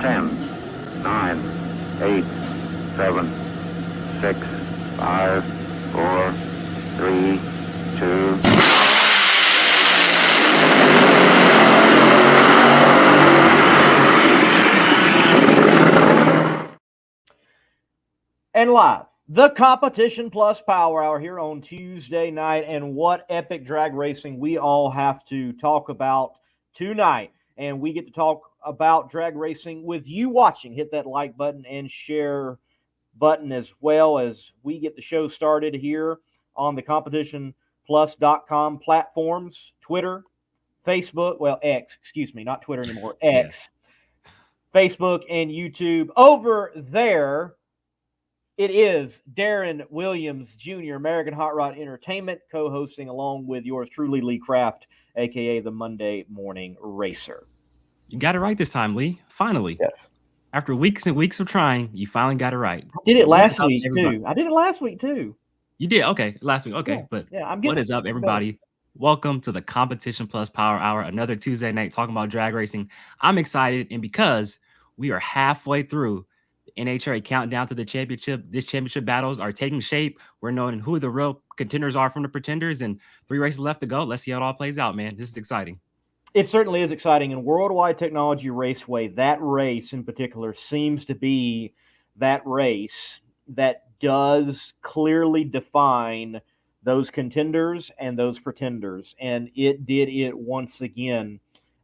10, 9, 8, 7, 6, 5, 4, 3, 2. And live, the Competition Plus Power Hour here on Tuesday night. And what epic drag racing we all have to talk about tonight. And we get to talk about drag racing with you watching. Hit that like button and share button as well as we get the show started here on the competitionplus.com platforms, Twitter, Facebook, well, X, excuse me, not Twitter anymore, X, Facebook, and YouTube. Over there, it is Darren Williams Jr., American Hot Rod Entertainment, co-hosting along with yours truly, Lee Kraft, a.k.a. the Monday Morning Racer. You got it right this time, Lee. Finally. Yes. After weeks and weeks of trying, you finally got it right. I did it last week, too. I did it last week, too. You did? Okay, last week. Okay, but what is up, everybody? Welcome to the Competition Plus Power Hour, another Tuesday night talking about drag racing. I'm excited, and because we are halfway through the NHRA countdown to the championship, these championship battles are taking shape. We're knowing who the real contenders are from the pretenders, and 3 races left to go. Let's see how it all plays out, man. This is exciting. It certainly is exciting. And Worldwide Technology Raceway, that race in particular, seems to be that race that does clearly define those contenders and those pretenders. And it did it once again.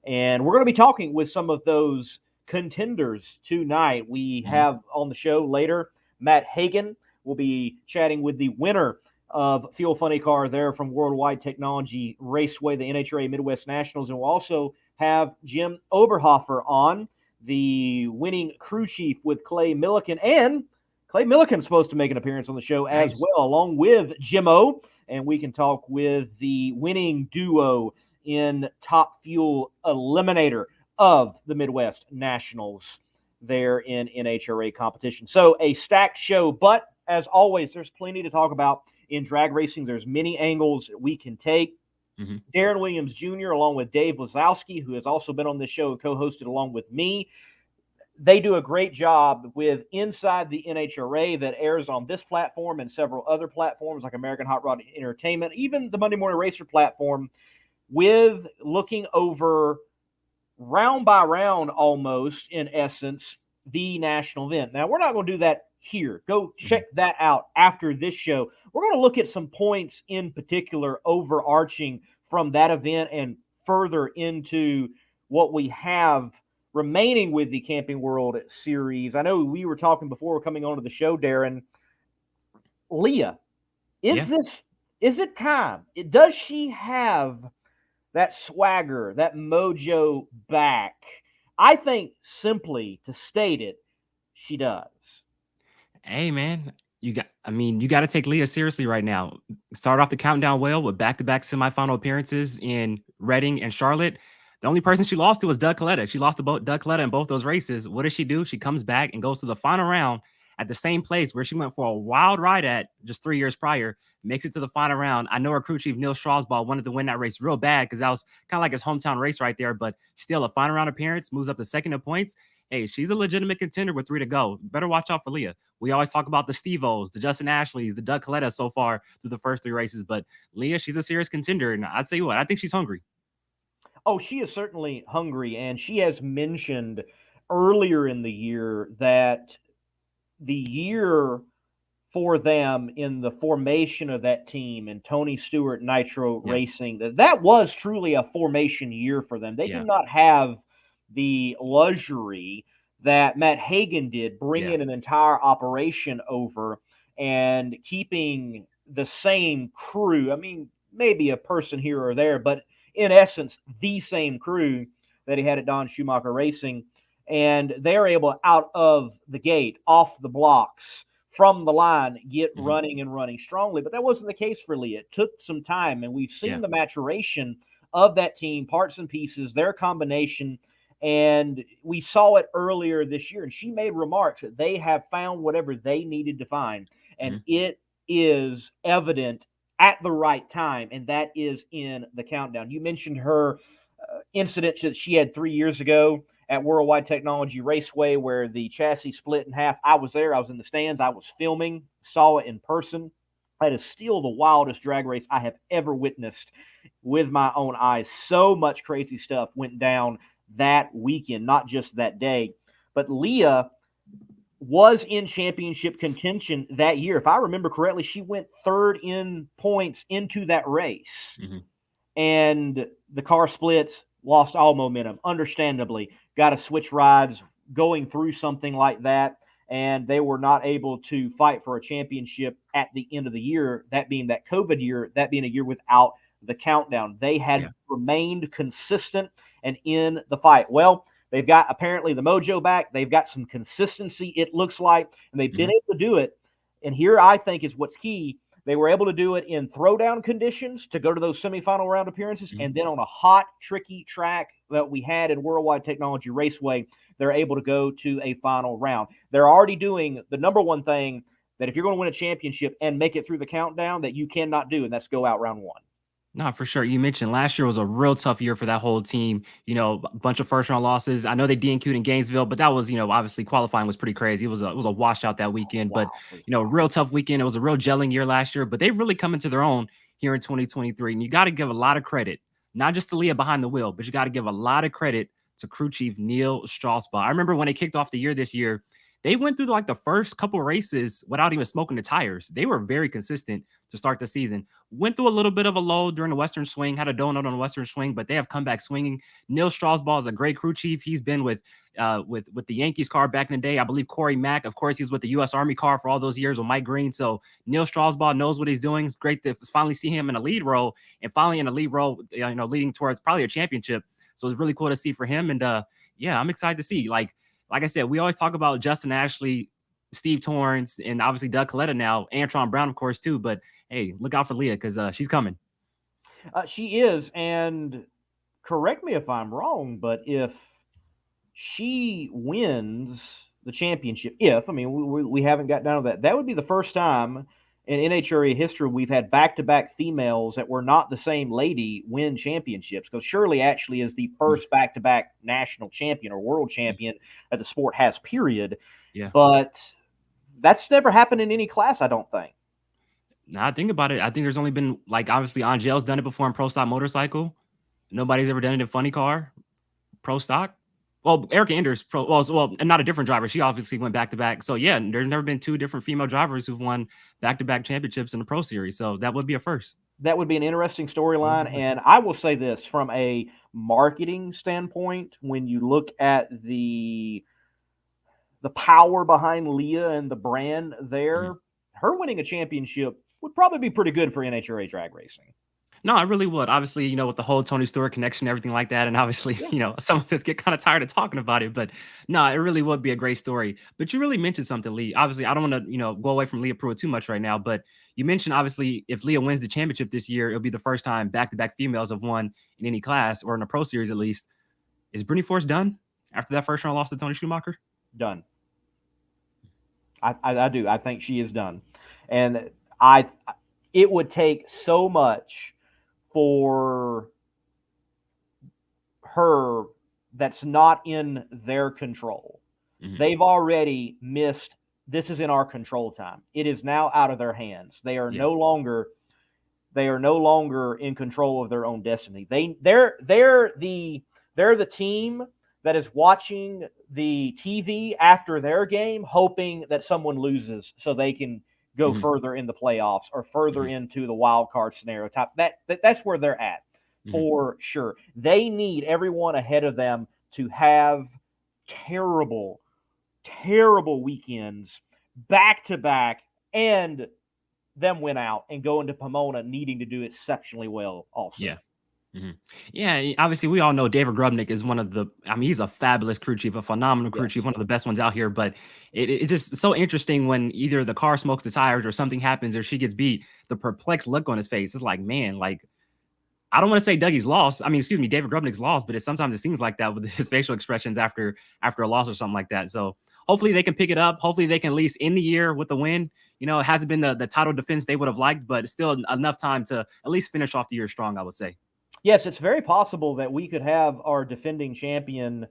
And we're going to be talking with some of those contenders tonight. We have on the show later, Matt Hagan will be chatting with the winner of Fuel Funny Car there from Worldwide Technology Raceway, the NHRA Midwest Nationals. And we'll also have Jim Oberhofer on, the winning crew chief with Clay Milliken. And Clay Milliken's supposed to make an appearance on the show as well, along with Jim-O. And we can talk with the winning duo in Top Fuel Eliminator of the Midwest Nationals there in NHRA competition. So a stacked show, but as always, there's plenty to talk about in drag racing. There's many angles we can take. Darren Williams Jr., along with Dave Lazowski, who has also been on this show and co-hosted along with me. They do a great job with Inside the NHRA that airs on this platform and several other platforms like American Hot Rod Entertainment, even the Monday Morning Racer platform, with looking over round by round almost, in essence, the national event. Now, we're not going to do that here. Go check that out after this show. We're going to look at some points in particular overarching from that event and further into what we have remaining with the Camping World Series. I know we were talking before coming onto the show, Darren. Leah, is it time? Does she have that swagger, that mojo back? I think, simply to state it, she does. Hey, man, you got to take Leah seriously right now. Start off the countdown well with back-to-back semifinal appearances in Reading and Charlotte. The only person she lost to was Doug Coletta. She lost to Doug Coletta in both those races. What does she do? She comes back and goes to the final round at the same place where she went for a wild ride at just 3 years prior, makes it to the final round. I know her crew chief, Neil Strasbaugh, wanted to win that race real bad because that was kind of like his hometown race right there, but still a final round appearance, moves up to second in points. Hey, she's a legitimate contender with 3 to go. Better watch out for Leah. We always talk about the Steve-O's, the Justin Ashleys, the Doug Coletta so far through the first 3 races, but Leah, she's a serious contender, and I'd say what, I think she's hungry. Oh, she is certainly hungry, and she has mentioned earlier in the year that the year for them in the formation of that team and Tony Stewart Nitro Racing, that was truly a formation year for them. They did not have the luxury that Matt Hagan did, bringing an entire operation over and keeping the same crew. I mean, maybe a person here or there, but in essence, the same crew that he had at Don Schumacher Racing. And they're able, out of the gate, off the blocks, from the line, get running and running strongly. But that wasn't the case for Leah. It took some time, and we've seen the maturation of that team, parts and pieces, their combination. And we saw it earlier this year, and she made remarks that they have found whatever they needed to find. And it is evident at the right time, and that is in the countdown. You mentioned her incident that she had 3 years ago at Worldwide Technology Raceway where the chassis split in half. I was there. I was in the stands. I was filming, saw it in person. That is still the wildest drag race I have ever witnessed with my own eyes. So much crazy stuff went down that weekend, not just that day. But Leah was in championship contention that year. If I remember correctly, she went third in points into that race. Mm-hmm. And the car splits, lost all momentum, understandably. Got to switch rides going through something like that. And they were not able to fight for a championship at the end of the year, that being that COVID year, that being a year without the countdown. They had remained consistent and in the fight. Well, they've got apparently the mojo back. They've got some consistency, it looks like, and they've been able to do it. And here I think is what's key. They were able to do it in throwdown conditions to go to those semifinal round appearances. And then on a hot, tricky track that we had in Worldwide Technology Raceway, they're able to go to a final round. They're already doing the number one thing that if you're going to win a championship and make it through the countdown that you cannot do, and that's go out round one. No, for sure. You mentioned last year was a real tough year for that whole team. You know, a bunch of first round losses. I know they DNQ'd in Gainesville, but that was, you know, obviously qualifying was pretty crazy. It was a washout that weekend, but you know, real tough weekend. It was a real gelling year last year, but they've really come into their own here in 2023. And you got to give a lot of credit, not just to Leah behind the wheel, but you got to give a lot of credit to crew chief Neil Strasbaugh. I remember when they kicked off the year this year, they went through like the first couple races without even smoking the tires. They were very consistent to start the season. Went through a little bit of a low during the Western Swing, had a donut on the Western Swing, but they have come back swinging. Neil Strasbaugh is a great crew chief. He's been with the Yankees car back in the day. I believe Corey Mack, of course, he's with the U.S. Army car for all those years with Mike Green. So Neil Strasbaugh knows what he's doing. It's great to finally see him in a lead role and finally in a lead role, you know, leading towards probably a championship. So it's really cool to see for him. And yeah, I'm excited to see. Like I said, we always talk about Justin Ashley, Steve Torrance, and obviously Doug Coletta now, Antron Brown, of course, too. But hey, look out for Leah because she's coming. She is. And correct me if I'm wrong, but if she wins the championship, we haven't got down to that, that would be the first time in NHRA history we've had back-to-back females that were not the same lady win championships, because Shirley actually is the first back-to-back national champion or world champion that the sport has, period. Yeah. But that's never happened in any class, I don't think. Now I think about it, I think there's only been, like, obviously Angel's done it before in Pro Stock Motorcycle. Nobody's ever done it in Funny Car, Pro Stock. Well, Erica Enders, and not a different driver. She obviously went back-to-back. So, yeah, there's never been two different female drivers who've won back-to-back championships in the Pro Series. So that would be a first. That would be an interesting storyline. And I will say this, from a marketing standpoint, when you look at the power behind Leah and the brand there, her winning a championship would probably be pretty good for NHRA drag racing. No, I really would. Obviously, you know, with the whole Tony Stewart connection, everything like that. And obviously, you know, some of us get kind of tired of talking about it, but no, it really would be a great story. But you really mentioned something, Lee. Obviously, I don't want to, you know, go away from Leah Pruitt too much right now, but you mentioned, obviously, if Leah wins the championship this year, it'll be the first time back-to-back females have won in any class or in a Pro Series, at least. Is Brittany Force done after that first round loss to Tony Schumacher? Done. I do. I think she is done. And it would take so much for her that's not in their control. They've already missed. This is in our control time. It is now out of their hands. They are no longer in control of their own destiny. They're the team that is watching the TV after their game, hoping that someone loses so they can go further in the playoffs or further into the wild card scenario type. That's where they're at for sure. They need everyone ahead of them to have terrible, terrible weekends back to back and them win out and go into Pomona needing to do exceptionally well also. Yeah. Yeah, obviously we all know David Grubnick is one of the, he's a fabulous crew chief, a phenomenal crew chief, one of the best ones out here, but it's just so interesting when either the car smokes the tires or something happens or she gets beat, the perplexed look on his face. It's like, man, like, I don't want to say David Grubnick's lost, but sometimes it seems like that with his facial expressions after a loss or something like that. So hopefully they can pick it up. Hopefully they can at least end the year with a win. You know, it hasn't been the title defense they would have liked, but it's still enough time to at least finish off the year strong, I would say. Yes, it's very possible that we could have our defending champion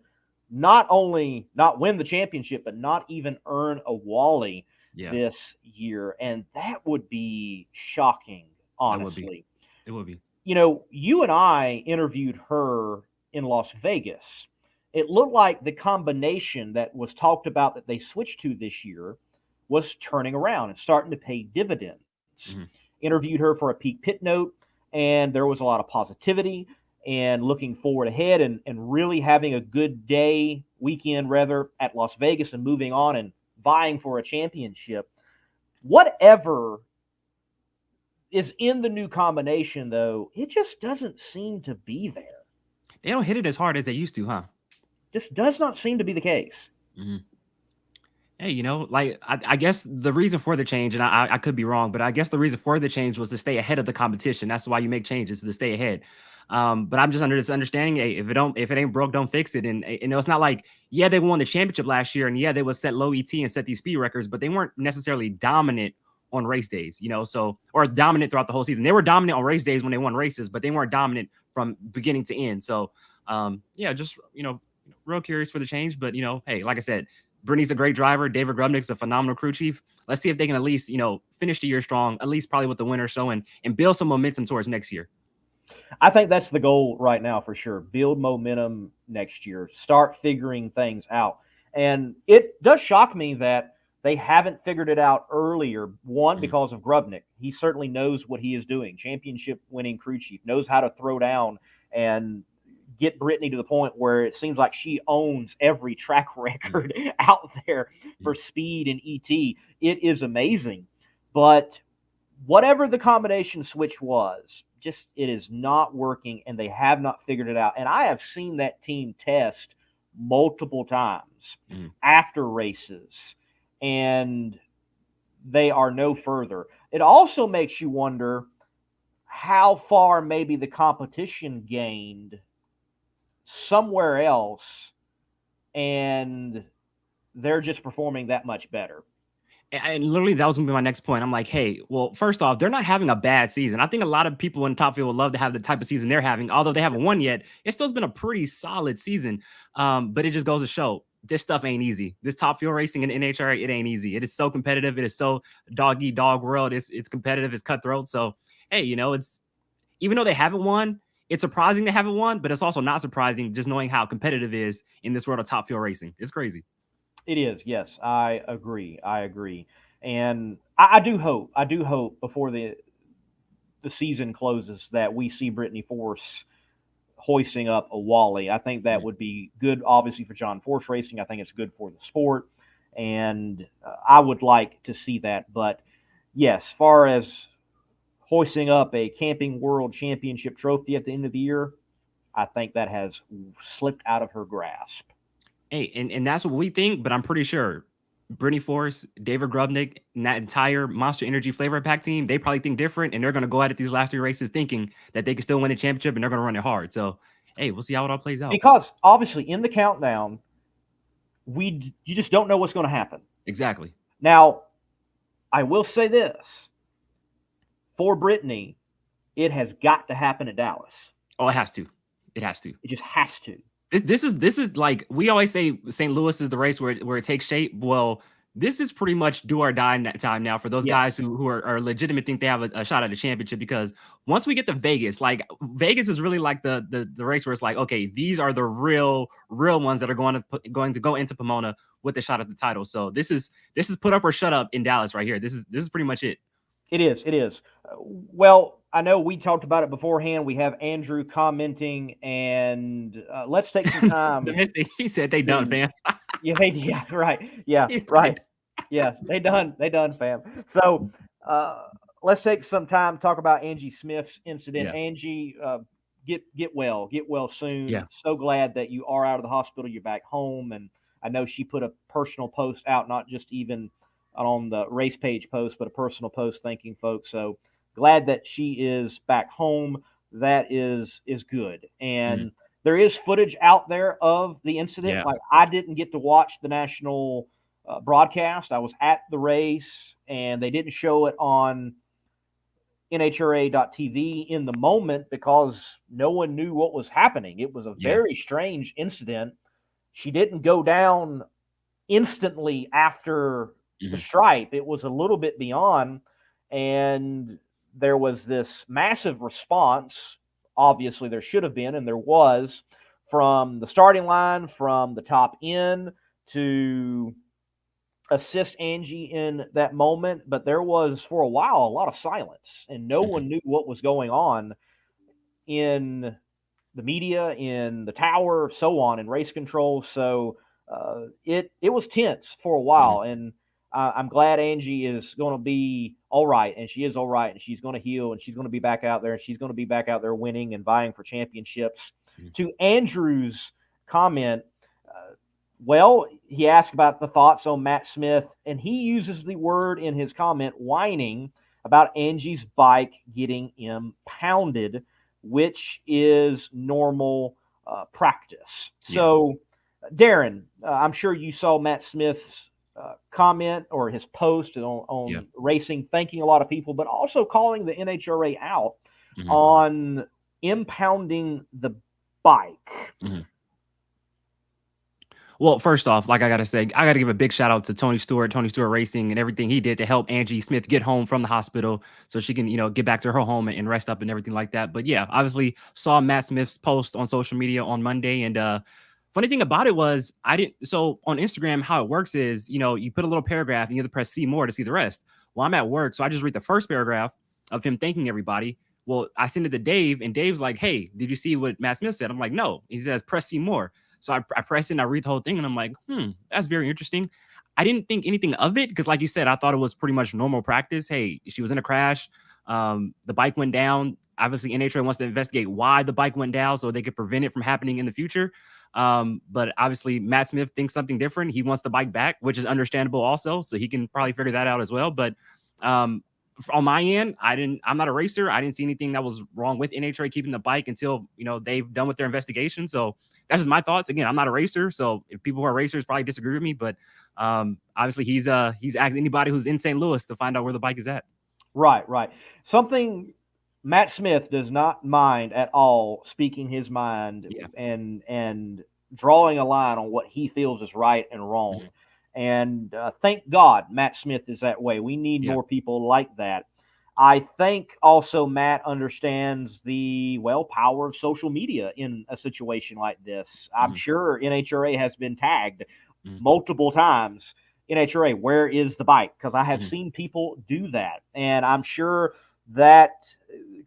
not only not win the championship, but not even earn a Wally Yeah, this year. And that would be shocking, that would be. honestly. It would be. You and I interviewed her in Las Vegas. It looked like the combination that was talked about that they switched to this year was turning around and starting to pay dividends. Mm-hmm. Interviewed her for a peak pit note, and there was a lot of positivity and looking forward ahead and really having a good weekend rather, at Las Vegas and moving on and vying for a championship. Whatever is in the new combination, though, it just doesn't seem to be there. They don't hit it as hard as they used to, huh? Just does not seem to be the case. Mm-hmm. Hey, like I guess the reason for the change, and I could be wrong, but I guess the reason for the change was to stay ahead of the competition. That's why you make changes, to stay ahead. But I'm just under this understanding, hey, if it ain't broke, don't fix it. And it's not like, yeah, they won the championship last year, and yeah, they would set low ET and set these speed records, but they weren't necessarily dominant on race days, so, or dominant throughout the whole season. They were dominant on race days when they won races, but they weren't dominant from beginning to end. So yeah, just real curious for the change. But hey, like I said, Brittany's a great driver. David Grubnick's a phenomenal crew chief. Let's see if they can at least, finish the year strong, at least probably with the winner showing, and build some momentum towards next year. I think that's the goal right now for sure. Build momentum next year. Start figuring things out. And it does shock me that they haven't figured it out earlier. One, because of Grubnick. He certainly knows what he is doing. Championship winning crew chief, knows how to throw down and get Brittany to the point where it seems like she owns every track record out there for speed and ET. It is amazing. But whatever the combination switch was, just it is not working, and they have not figured it out. And I have seen that team test multiple times after races, and they are no further. It also makes you wonder how far maybe the competition gained somewhere else, and they're just performing that much better. And literally, that was going to be my next point. I'm like, hey, well, first off, they're not having a bad season. I think a lot of people in Top Field would love to have the type of season they're having. Although they haven't won yet, it's still been a pretty solid season. But it just goes to show this stuff ain't easy. This Top Field racing in NHRA, it ain't easy. It is so competitive. It is so dog world. It's competitive. It's cutthroat. So, hey, it's even though they haven't won, it's surprising they haven't won, but it's also not surprising just knowing how competitive it is in this world of Top Field racing. It's crazy. It is, yes, I agree. And I do hope before the season closes that we see Brittany Force hoisting up a Wally. I think that would be good, obviously, for John Force Racing. I think it's good for the sport, and I would like to see that. But yes, as far as hoisting up a Camping World Championship trophy at the end of the year, I think that has slipped out of her grasp. Hey, and that's what we think, but I'm pretty sure Brittany Force, David Grubnick, and that entire Monster Energy Flavor Pack team, they probably think different, and they're going to go at it these last 3 races thinking that they can still win the championship, and they're going to run it hard. So, hey, we'll see how it all plays out. Because obviously in the countdown, you just don't know what's going to happen. Exactly. Now, I will say this. For Brittany, it has got to happen at Dallas. Oh, it has to. It has to. It just has to. This is like, we always say St. Louis is the race where it takes shape. Well, this is pretty much do or die time now for those guys who are legitimate, think they have a shot at a championship. Because once we get to Vegas, like Vegas is really like the race where it's like, okay, these are the real ones that are going to go into Pomona with a shot at the title. So this is put up or shut up in Dallas right here. This is pretty much it. It is. Well, I know we talked about it beforehand. We have Andrew commenting, and let's take some time. He said they done, fam. Yeah, right. Yeah, right. Yeah, they done, fam. So let's take some time to talk about Angie Smith's incident. Yeah. Angie, get well soon. Yeah. So glad that you are out of the hospital. You're back home, and I know she put a personal post out, not just even on the race page post, but a personal post thanking folks. So glad that she is back home. That is good. And there is footage out there of the incident. Yeah. Like, I didn't get to watch the national broadcast. I was at the race, and they didn't show it on NHRA.tv in the moment because no one knew what was happening. It was a very strange incident. she didn't go down instantly after the stripe. It was a little bit beyond, and there was this massive response. Obviously, there should have been, and there was, from the starting line, from the top end, to assist Angie in that moment. But there was, for a while, a lot of silence, and no one knew what was going on in the media, in the tower, so on, in race control. So it was tense for a while, and I'm glad Angie is going to be all right, and she is all right, and she's going to heal, and she's going to be back out there, and she's going to be back out there winning and vying for championships. To Andrew's comment, well, he asked about the thoughts on Matt Smith, and he uses the word in his comment, whining about Angie's bike getting impounded, which is normal practice. So, Darren, I'm sure you saw Matt Smith's comment or his post on racing, thanking a lot of people, but also calling the NHRA out on impounding the bike. Well, first off, like I got to say, I got to give a big shout out to Tony Stewart Racing, and everything he did to help Angie Smith get home from the hospital so she can, get back to her home and rest up and everything like that. But yeah, obviously saw Matt Smith's post on social media on Monday. And funny thing about it was so on Instagram, how it works is, you put a little paragraph and you have to press see more to see the rest. Well, I'm at work, so I just read the first paragraph of him thanking everybody. Well, I send it to Dave, and Dave's like, hey, did you see what Matt Smith said? I'm like, no. He says, press see more. So I press it and I read the whole thing, and I'm like, that's very interesting. I didn't think anything of it because, like you said, I thought it was pretty much normal practice. Hey, she was in a crash. The bike went down. Obviously, NHRA wants to investigate why the bike went down so they could prevent it from happening in the future. But obviously, Matt Smith thinks something different. He wants the bike back, which is understandable also. So he can probably figure that out as well. But on my end, I'm not a racer. I didn't see anything that was wrong with NHRA keeping the bike until, they've done with their investigation. So that's just my thoughts. Again, I'm not a racer. So if people who are racers probably disagree with me, but obviously he's asked anybody who's in St. Louis to find out where the bike is at. Right. Something Matt Smith does not mind at all speaking his mind and drawing a line on what he feels is right and wrong. And thank God Matt Smith is that way. We need more people like that. I think also Matt understands the power of social media in a situation like this. I'm sure NHRA has been tagged multiple times. NHRA, where is the bike? Because I have seen people do that. And I'm sure that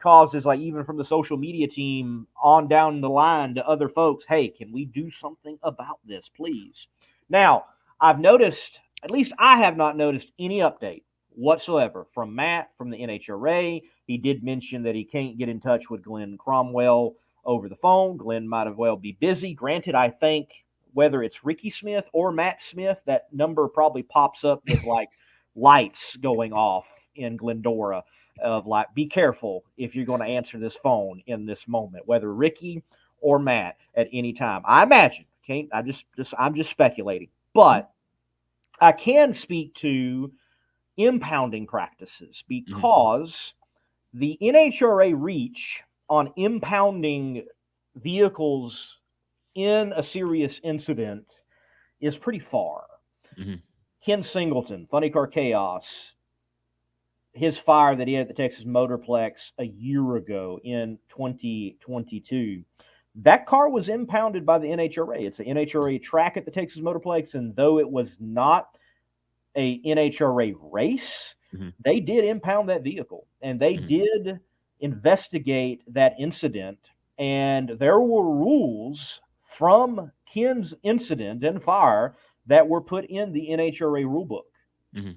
causes, like, even from the social media team on down the line to other folks, hey, can we do something about this, please? Now, I've noticed, at least I have not noticed any update whatsoever from Matt, from the NHRA. He did mention that he can't get in touch with Glenn Cromwell over the phone. Glenn might as well be busy. Granted, I think whether it's Ricky Smith or Matt Smith, that number probably pops up with like lights going off in Glendora of like, be careful if you're going to answer this phone in this moment, whether Ricky or Matt at any time. I imagine. I'm just speculating, but I can speak to impounding practices because the NHRA reach on impounding vehicles in a serious incident is pretty far. Ken Singleton, Funny Car Chaos, his fire that he had at the Texas Motorplex a year ago in 2022, that car was impounded by the NHRA. It's an NHRA track at the Texas Motorplex, and though it was not a NHRA race, they did impound that vehicle, and they did investigate that incident, and there were rules from Ken's incident and fire that were put in the NHRA rulebook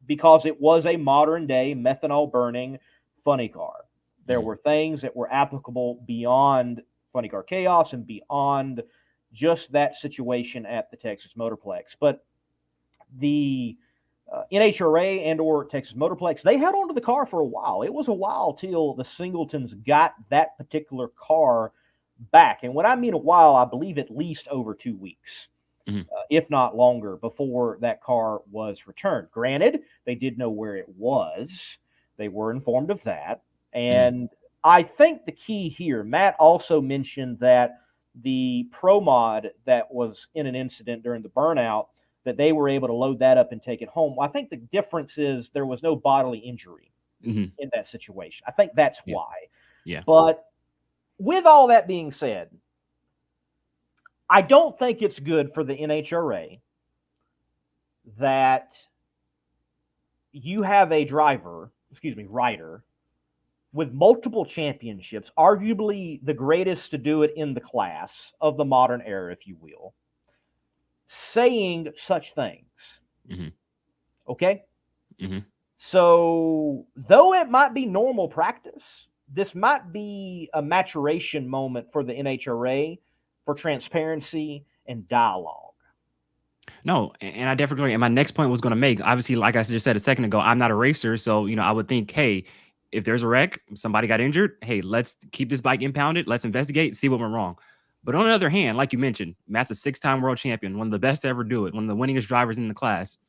because it was a modern-day methanol-burning funny car. There were things that were applicable beyond Funny Car Chaos and beyond just that situation at the Texas Motorplex. But the NHRA and or Texas Motorplex, they held onto the car for a while. It was a while till the Singletons got that particular car back. And when I mean a while, I believe at least over 2 weeks, if not longer, before that car was returned. Granted, they did know where it was. They were informed of that. And I think the key here, Matt also mentioned that the Pro Mod that was in an incident during the burnout, that they were able to load that up and take it home. Well, I think the difference is there was no bodily injury in that situation. I think that's why. Yeah. But with all that being said, I don't think it's good for the NHRA that you have a rider with multiple championships, arguably the greatest to do it in the class of the modern era, if you will, saying such things. Okay? So, though it might be normal practice, this might be a maturation moment for the NHRA for transparency and dialogue. No, and I definitely agree. And my next point was going to make, obviously, like I just said a second ago, I'm not a racer. So, I would think, hey, if there's a wreck, somebody got injured, hey, let's keep this bike impounded. Let's investigate, see what went wrong. But on the other hand, like you mentioned, Matt's a 6-time world champion, one of the best to ever do it, one of the winningest drivers in the class.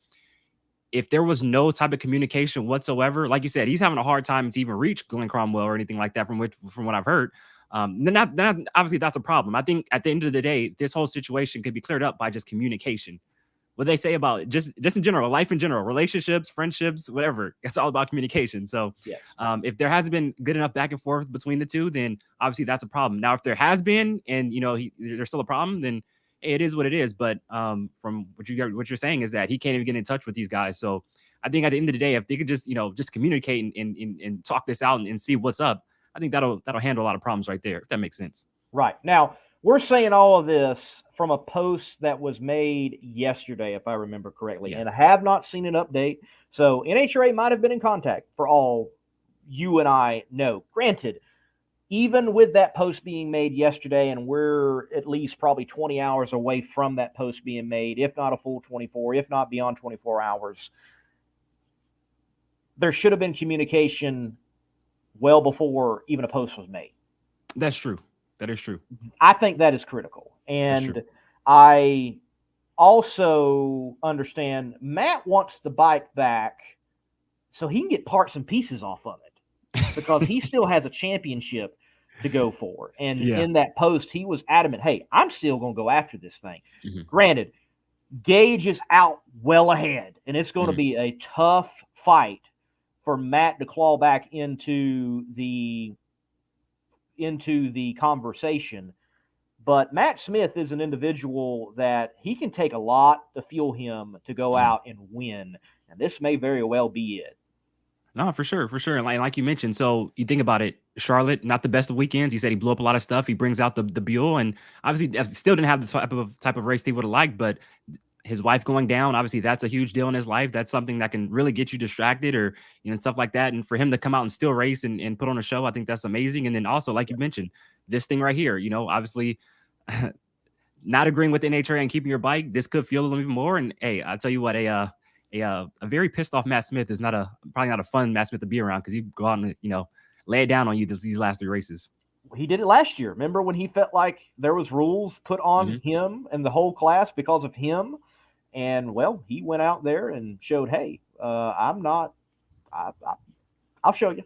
If there was no type of communication whatsoever, like you said, he's having a hard time to even reach Glenn Cromwell or anything like that from what I've heard. Then obviously that's a problem. I think at the end of the day, this whole situation could be cleared up by just communication. What they say about just in general, life in general, relationships, friendships, whatever. It's all about communication. So yes. If there hasn't been good enough back and forth between the two, then obviously that's a problem. Now, if there has been, and there's still a problem, then it is what it is. But from what you're saying is that he can't even get in touch with these guys. So I think at the end of the day, if they could just communicate and talk this out and see what's up, I think that'll handle a lot of problems right there, if that makes sense. Right. Now, we're saying all of this from a post that was made yesterday, if I remember correctly, and I have not seen an update. So NHRA might have been in contact for all you and I know. Granted, even with that post being made yesterday, and we're at least probably 20 hours away from that post being made, if not a full 24, if not beyond 24 hours, there should have been communication well before even a post was made. That's true. That is true. I think that is critical. And I also understand Matt wants the bike back so he can get parts and pieces off of it because he still has a championship to go for. And in that post, he was adamant, hey, I'm still going to go after this thing. Granted, Gage is out well ahead, and it's going to be a tough fight for Matt to claw back into the conversation. But Matt Smith is an individual that he can take a lot to fuel him to go out and win. And this may very well be it. No, for sure. And like you mentioned, so you think about it, Charlotte, not the best of weekends. He said he blew up a lot of stuff. He brings out the Buell, and obviously still didn't have the type of race he would have liked, but his wife going down, obviously that's a huge deal in his life. That's something that can really get you distracted or, stuff like that. And for him to come out and still race and put on a show, I think that's amazing. And then also, like you mentioned, this thing right here, obviously not agreeing with the NHRA and keeping your bike, this could fuel them even more. And hey, I'll tell you what, a very pissed off Matt Smith is probably not a fun Matt Smith to be around, because he go out and, lay it down on you these last 3 races. He did it last year. Remember when he felt like there was rules put on him and the whole class because of him? And, well, he went out there and showed, hey, I'll show you.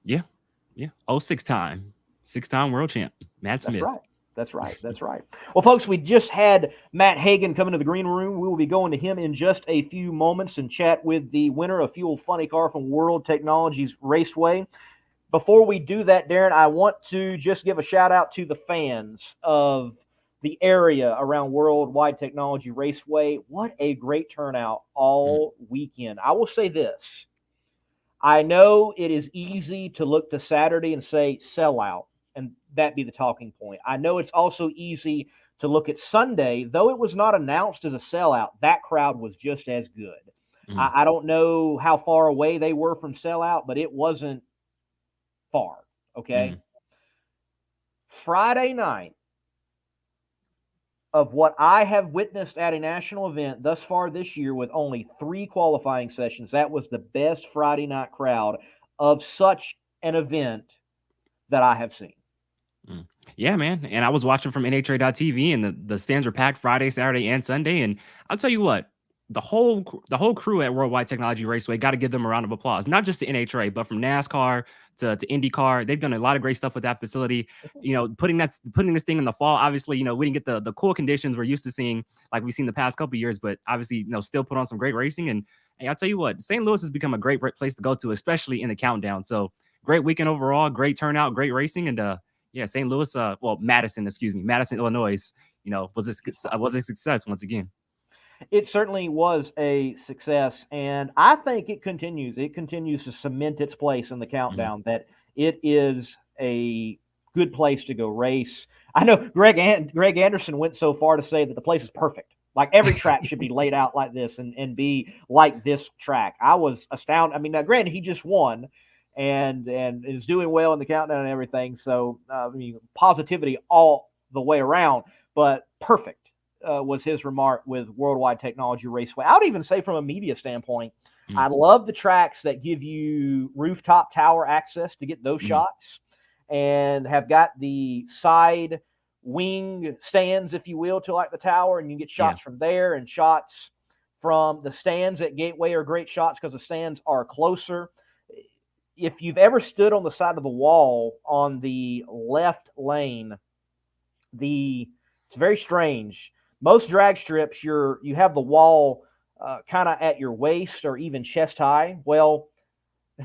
Yeah. 6-time world champ, Matt Smith. That's right. Well, folks, we just had Matt Hagan come into the green room. We will be going to him in just a few moments and chat with the winner of Fuel Funny Car from World Technologies Raceway. Before we do that, Darren, I want to just give a shout out to the fans of the area around Worldwide Technology Raceway. What a great turnout all weekend. I will say this. I know it is easy to look to Saturday and say sellout, and that be the talking point. I know it's also easy to look at Sunday, though it was not announced as a sellout, that crowd was just as good. I don't know how far away they were from sellout, but it wasn't far, okay? Friday night, of what I have witnessed at a national event thus far this year with only 3 qualifying sessions, that was the best Friday night crowd of such an event that I have seen. Yeah, man. And I was watching from NHRA.TV, and the stands were packed Friday, Saturday, and Sunday. And I'll tell you what, the whole crew at Worldwide Technology Raceway, got to give them a round of applause. Not just the NHRA, but from NASCAR to IndyCar, they've done a lot of great stuff with that facility. You know, putting this thing in the fall. Obviously, you know, we didn't get the cool conditions we're used to seeing like we've seen the past couple of years, but obviously, you know, still put on some great racing. And hey, I'll tell you what, St. Louis has become a great place to go to, especially in the countdown. So great weekend overall, great turnout, great racing, and yeah, St. Louis, Madison, Illinois, you know, was a success once again. It certainly was a success, and I think it continues. It continues to cement its place in the countdown, that it is a good place to go race. I know Greg Anderson went so far to say that the place is perfect. Like every track should be laid out like this and be like this track. I was astounded. I mean, now granted, he just won and is doing well in the countdown and everything. So, I mean, positivity all the way around, but perfect. Was his remark with Worldwide Technology Raceway. I would even say from a media standpoint, I love the tracks that give you rooftop tower access to get those shots and have got the side wing stands, if you will, to like the tower, and you get shots from there, and shots from the stands at Gateway are great shots because the stands are closer. If you've ever stood on the side of the wall on the left lane, it's very strange. Most drag strips, you have the wall kind of at your waist or even chest high. Well,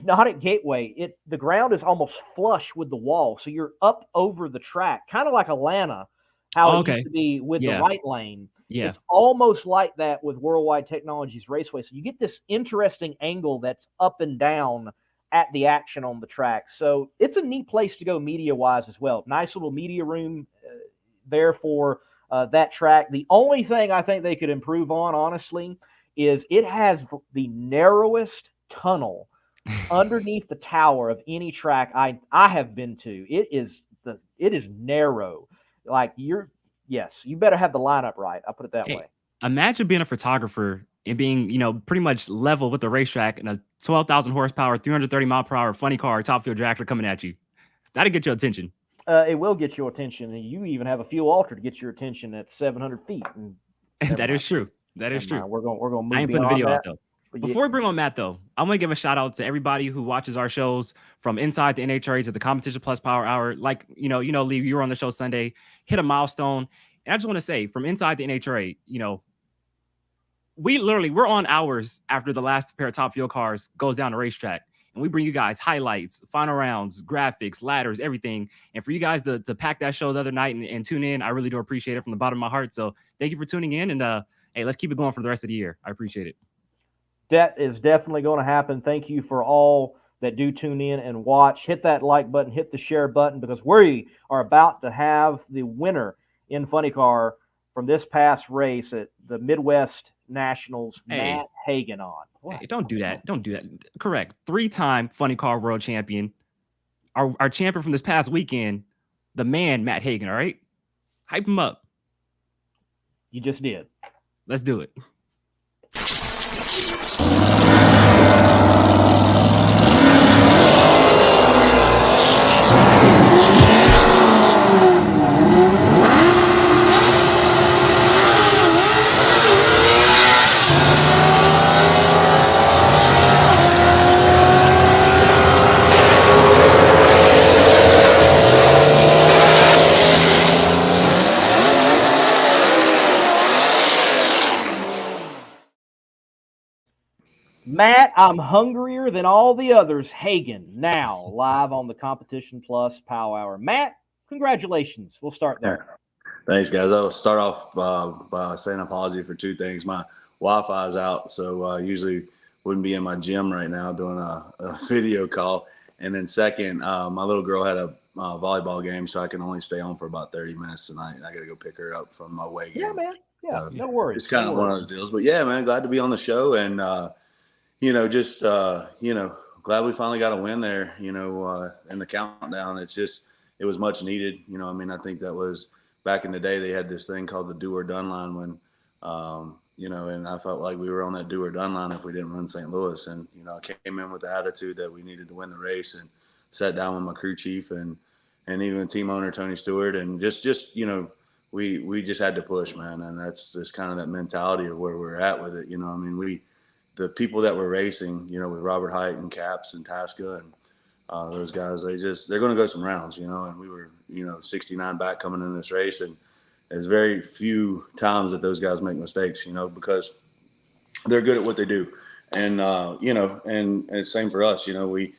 not at Gateway. The ground is almost flush with the wall, so you're up over the track, kind of like Atlanta, how it used to be with the right lane. Yeah. It's almost like that with Worldwide Technologies Raceway. So you get this interesting angle that's up and down at the action on the track. So it's a neat place to go media-wise as well. Nice little media room there for that track. The only thing I think they could improve on, honestly, is it has the narrowest tunnel underneath the tower of any track I have been to. It is narrow. Like you better have the lineup right. I'll put it that way. Imagine being a photographer and being, you know, pretty much level with the racetrack and a 12,000 horsepower, 330 mile per hour funny car, top fuel dragster coming at you. That'd get your attention. It will get your attention, and you even have a fuel alter to get your attention at 700 feet. That is true. That is true. We're going to move. I ain't putting a video out though. Before we bring on Matt, though, I'm going to give a shout out to everybody who watches our shows from inside the NHRA to the Competition Plus Power Hour. Like, you know, Lee, you were on the show Sunday, hit a milestone. And I just want to say, from inside the NHRA, you know, we're on hours after the last pair of top fuel cars goes down the racetrack. And we bring you guys highlights, final rounds, graphics, ladders, everything. And for you guys to pack that show the other night and tune in, I really do appreciate it from the bottom of my heart. So thank you for tuning in. And hey, let's keep it going for the rest of the year. I appreciate it. That is definitely going to happen. Thank you for all that do tune in and watch. Hit that like button, hit the share button, because we are about to have the winner in Funny Car from this past race at the Midwest Nationals, Matt Hagan on. Hey, don't do that. Don't do that. Correct. 3-time Funny Car World Champion. Our champion from this past weekend, the man, Matt Hagan, all right? Hype him up. You just did. Let's do it. Matt, I'm hungrier than all the others. Hagan, now live on the Competition Plus Power Hour. Matt, congratulations. We'll start there. Thanks, guys. I'll start off by saying an apology for two things. My Wi-Fi is out, so I usually wouldn't be in my gym right now doing a video call. And then second, my little girl had a volleyball game, so I can only stay on for about 30 minutes tonight. I got to go pick her up from my away game. Yeah, man. Yeah, no worries. It's kind of one of those deals. But, yeah, man, glad to be on the show. And, glad we finally got a win there, in the countdown. It was much needed. I think that was back in the day, they had this thing called the do or done line when, and I felt like we were on that do or done line if we didn't run St. Louis. And, I came in with the attitude that we needed to win the race and sat down with my crew chief and even team owner, Tony Stewart. And just we just had to push, man. And that's just kind of that mentality of where we're at with it. You know, I mean, the people that were racing, you know, with Robert Height and Caps and Tasca and those guys, they're going to go some rounds, you know, and we were, you know, 69 back coming in this race. And there's very few times that those guys make mistakes, you know, because they're good at what they do. And, you know, and same for us, you know, we're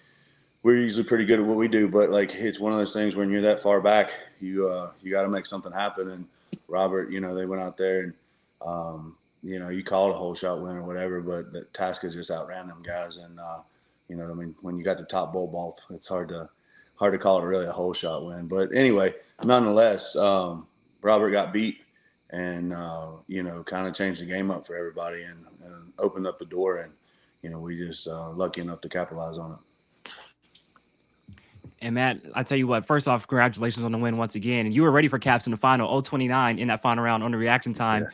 usually pretty good at what we do, but like, it's one of those things when you're that far back, you got to make something happen. And Robert, you know, they went out there and, you know, you call it a whole shot win or whatever, but the Tasca just outran them guys. And, you know, I mean, when you got the top bull ball, it's hard to call it really a whole shot win. But anyway, nonetheless, Robert got beat and, you know, kind of changed the game up for everybody and opened up the door. And, you know, we just lucky enough to capitalize on it. And Matt, I tell you what, first off, congratulations on the win once again. And you were ready for Caps in the final, 0-29 in that final round on the reaction time. Yeah.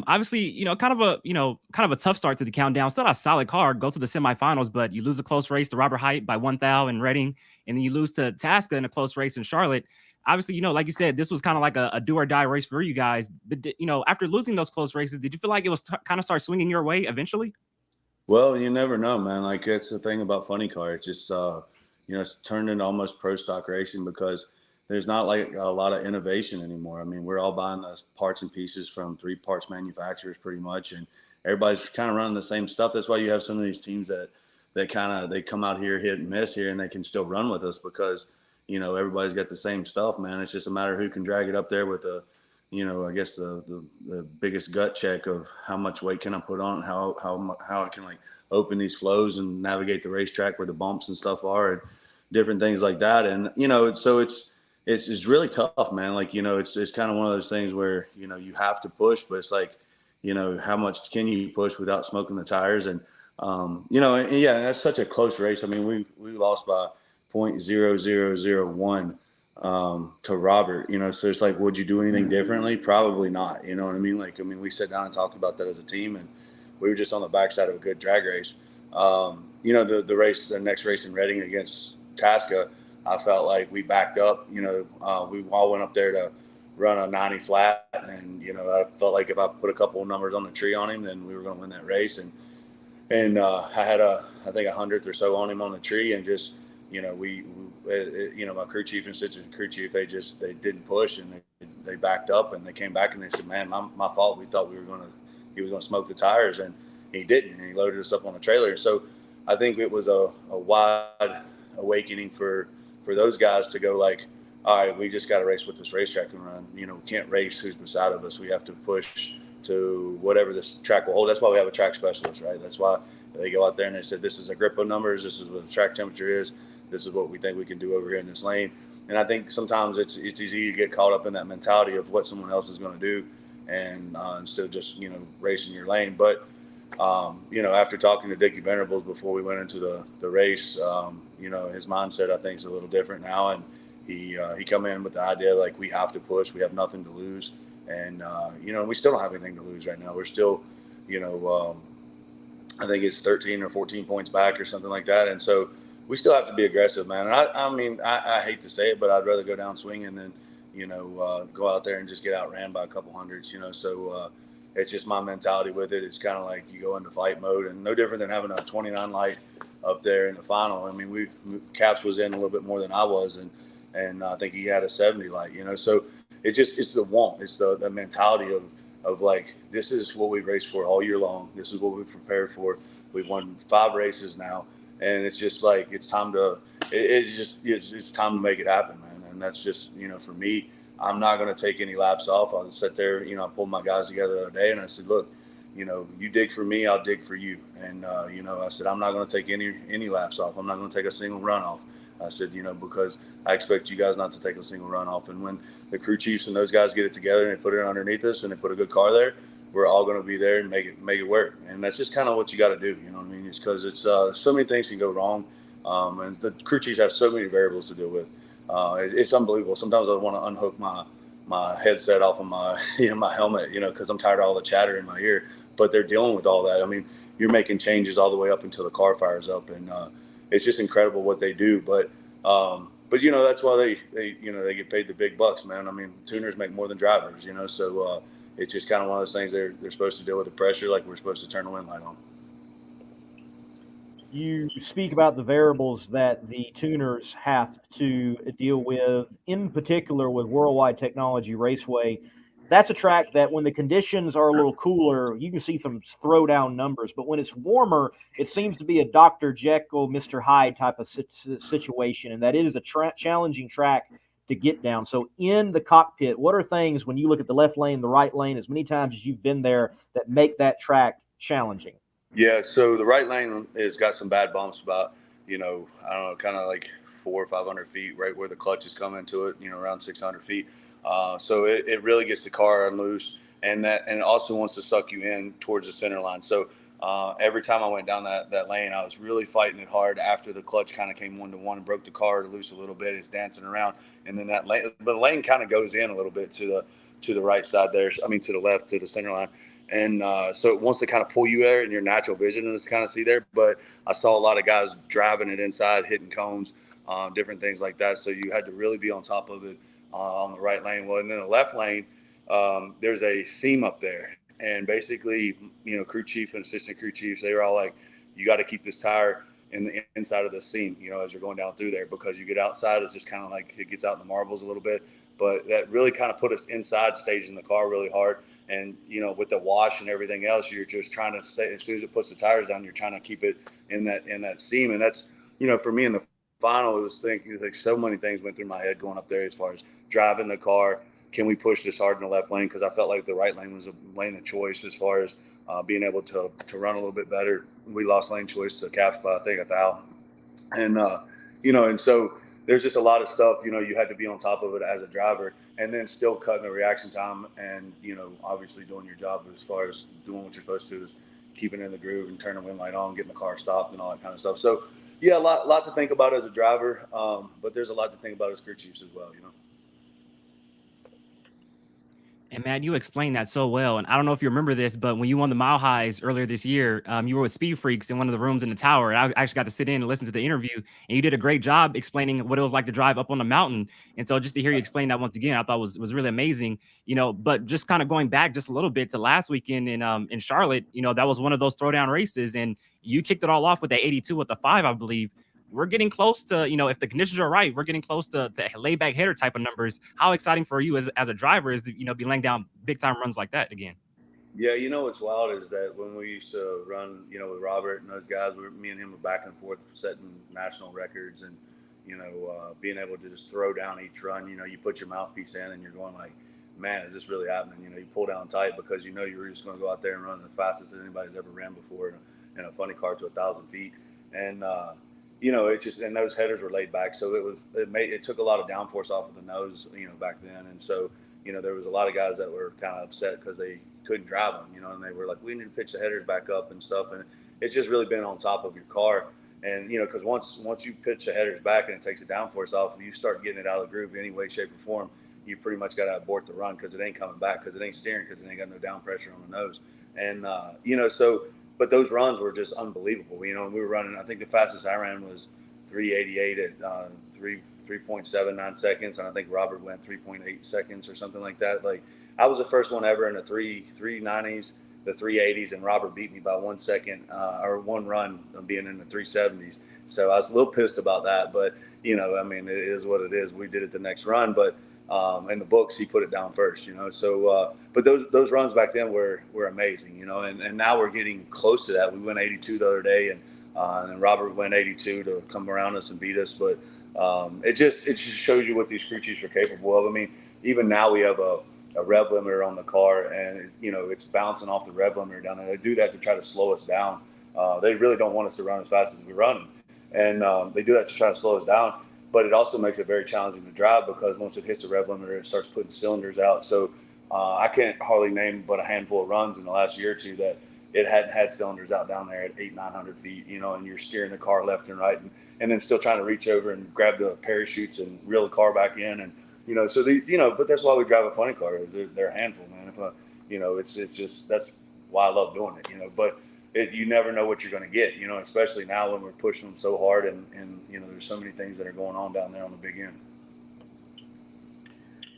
Obviously, you know, kind of a tough start to the countdown. Still a solid card, go to the semifinals, but you lose a close race to Robert Height by 1 thou in Reading, and then you lose to Tasca in a close race in Charlotte. Obviously, you know, like you said, this was kind of like a do or die race for you guys. But, you know, after losing those close races, did you feel like it was kind of start swinging your way eventually? Well, you never know, man. Like, that's the thing about funny car. It's just, you know, it's turned into almost pro stock racing because there's not like a lot of innovation anymore. I mean, we're all buying those parts and pieces from 3 parts manufacturers pretty much, and everybody's kind of running the same stuff. That's why you have some of these teams that they come out here, hit and miss here, and they can still run with us because, you know, everybody's got the same stuff, man. It's just a matter of who can drag it up there with the, you know, I guess the biggest gut check of how much weight can I put on, how I can like open these flows and navigate the racetrack where the bumps and stuff are and different things like that. And, you know, it's really tough, man. Like, you know, it's kind of one of those things where, you know, you have to push, but it's like, you know, how much can you push without smoking the tires? And, you know, and yeah, that's such a close race. I mean, we lost by 0.0001 to Robert, you know, so it's like, would you do anything differently? Probably not. You know what I mean? Like, I mean, we sat down and talked about that as a team, and we were just on the backside of a good drag race. You know, the next race in Reading against Tasca, I felt like we backed up. You know, we all went up there to run a 90 flat, and, you know, I felt like if I put a couple of numbers on the tree on him, then we were going to win that race. And I had I think 100th or so on him on the tree, and just, you know, you know, my crew chief and assistant crew chief, they didn't push, and they backed up, and they came back and they said, man, my fault. We thought he was going to smoke the tires, and he didn't, and he loaded us up on a trailer. So I think it was a wide awakening for those guys to go like, all right, we just got to race what this racetrack can run. You know, we can't race who's beside of us. We have to push to whatever this track will hold. That's why we have a track specialist, right? That's why they go out there and they said, this is a grip of numbers. This is what the track temperature is. This is what we think we can do over here in this lane. And I think sometimes it's easy to get caught up in that mentality of what someone else is going to do, and instead of just, you know, racing your lane. But, you know, after talking to Dickie Venerables before we went into the race, you know, his mindset, I think, is a little different now. And he come in with the idea, like, we have to push. We have nothing to lose. And, you know, we still don't have anything to lose right now. We're still, you know, I think it's 13 or 14 points back or something like that. And so we still have to be aggressive, man. And I mean, I hate to say it, but I'd rather go down swinging than, you know, go out there and just get outran by a couple hundreds, you know. So it's just my mentality with it. It's kind of like you go into fight mode, and no different than having a 29 light up there in the final. I mean, Caps was in a little bit more than I was, and I think he had a 70 light, you know. So it's the want. It's the mentality of like, this is what we've raced for all year long. This is what we've prepared for. We've won 5 races now. And it's just like, it's time to make it happen, man. And that's just, you know, for me, I'm not going to take any laps off. I'll sit there, you know, I pulled my guys together the other day and I said, look, you know, you dig for me, I'll dig for you. And, you know, I said, I'm not going to take any laps off. I'm not going to take a single run off. I said, you know, because I expect you guys not to take a single run off. And when the crew chiefs and those guys get it together and they put it underneath us and they put a good car there, we're all going to be there and make it work. And that's just kind of what you got to do. You know what I mean? It's because it's so many things can go wrong. And the crew chiefs have so many variables to deal with. It's unbelievable. Sometimes I want to unhook my headset off of my, you know, my helmet, you know, because I'm tired of all the chatter in my ear. But they're dealing with all that. I mean, you're making changes all the way up until the car fires up. And it's just incredible what they do. But, but you know, that's why they get paid the big bucks, man. I mean, tuners make more than drivers, you know, so it's just kind of one of those things they're supposed to deal with the pressure like we're supposed to turn the wind light on. You speak about the variables that the tuners have to deal with, in particular with Worldwide Technology Raceway. That's a track that when the conditions are a little cooler, you can see some throwdown numbers. But when it's warmer, it seems to be a Dr. Jekyll, Mr. Hyde type of situation, and that it is a challenging track to get down. So in the cockpit, what are things when you look at the left lane, the right lane, as many times as you've been there, that make that track challenging? Yeah, so the right lane has got some bad bumps about, you know, I don't know, kind of like 400 or 500 feet, right where the clutch is coming to it, you know, around 600 feet. So it really gets the car unloosed, and it also wants to suck you in towards the center line. So every time I went down that lane, I was really fighting it hard after the clutch kind of came 1-to-1 and broke the car loose a little bit. It's dancing around, and then that lane, but the lane kind of goes in a little bit to the right side there. I mean, to the left, to the center line. And so it wants to kind of pull you there in your natural vision and just kind of see there. But I saw a lot of guys driving it inside, hitting cones, different things like that. So you had to really be on top of it on the right lane. Well, and then the left lane, there's a seam up there. And basically, you know, crew chief and assistant crew chiefs, they were all like, you got to keep this tire in the inside of the seam, you know, as you're going down through there, because you get outside, it's just kind of like it gets out in the marbles a little bit. But that really kind of put us inside, staging the car really hard. And, you know, with the wash and everything else, you're just trying to stay, as soon as it puts the tires down, you're trying to keep it in that seam. And that's, you know, for me in the final, it was thinking like so many things went through my head going up there as far as driving the car. Can we push this hard in the left lane? Because I felt like the right lane was a lane of choice as far as being able to run a little bit better. We lost lane choice to Caps by, I think, 1,000. And, you know, and so there's just a lot of stuff, you know, you had to be on top of it as a driver, and then still cutting the reaction time and, you know, obviously doing your job as far as doing what you're supposed to, is keeping in the groove and turning the wind light on, getting the car stopped and all that kind of stuff. So, yeah, a lot to think about as a driver, but there's a lot to think about as crew chiefs as well, you know. And man, you explained that so well. And I don't know if you remember this, but when you won the Mile Highs earlier this year, you were with Speed Freaks in one of the rooms in the tower. And I actually got to sit in and listen to the interview. And you did a great job explaining what it was like to drive up on the mountain. And so just to hear you explain that once again, I thought was really amazing. You know, but just kind of going back just a little bit to last weekend in Charlotte, you know, that was one of those throwdown races, and you kicked it all off with the 82 with the 5, I believe. We're getting close to, you know, if the conditions are right, we're getting close to layback header type of numbers. How exciting for you as a driver is to, you know, be laying down big time runs like that again? Yeah, you know what's wild is that when we used to run, you know, with Robert and those guys, me and him were back and forth setting national records, and you know, being able to just throw down each run. You know, you put your mouthpiece in and you're going like, man, is this really happening? You know, you pull down tight because you know you were just going to go out there and run as fast as anybody's ever ran before in a funny car to 1,000 feet, and you know, it just, and those headers were laid back, so it took a lot of downforce off of the nose, you know, back then, and so, you know, there was a lot of guys that were kind of upset because they couldn't drive them, you know, and they were like, we need to pitch the headers back up and stuff. And it's just really been on top of your car. And, you know, because once you pitch the headers back and it takes the downforce off, and you start getting it out of the groove any way, shape, or form, you pretty much got to abort the run because it ain't coming back, because it ain't steering, because it ain't got no down pressure on the nose. And, you know, so, but those runs were just unbelievable, you know, and we were running, I think the fastest I ran was 388 at 3.79 seconds. And I think Robert went 3.8 seconds or something like that. Like, I was the first one ever in the 390s, the 380s, and Robert beat me by 1 second or one run of being in the 370s. So I was a little pissed about that, but you know, I mean, it is what it is. We did it the next run, but in the books, he put it down first, you know. So, but those runs back then were amazing, you know, and now we're getting close to that. We went 82 the other day, and then Robert went 82 to come around us and beat us. But it just shows you what these crew chiefs are capable of. I mean, even now we have a rev limiter on the car, and you know, it's bouncing off the rev limiter down there. They do that to try to slow us down. They really don't want us to run as fast as we're running, and they do that to try to slow us down. But it also makes it very challenging to drive, because once it hits the rev limiter, it starts putting cylinders out. So I can't hardly name but a handful of runs in the last year or two that it hadn't had cylinders out down there at 800-900 feet, you know, and you're steering the car left and right, and then still trying to reach over and grab the parachutes and reel the car back in. And you know, so you know, but that's why we drive a funny car. They're a handful, man. If you know, it's just, that's why I love doing it, you know. But you never know what you're going to get, you know, especially now when we're pushing them so hard and, you know, there's so many things that are going on down there on the big end.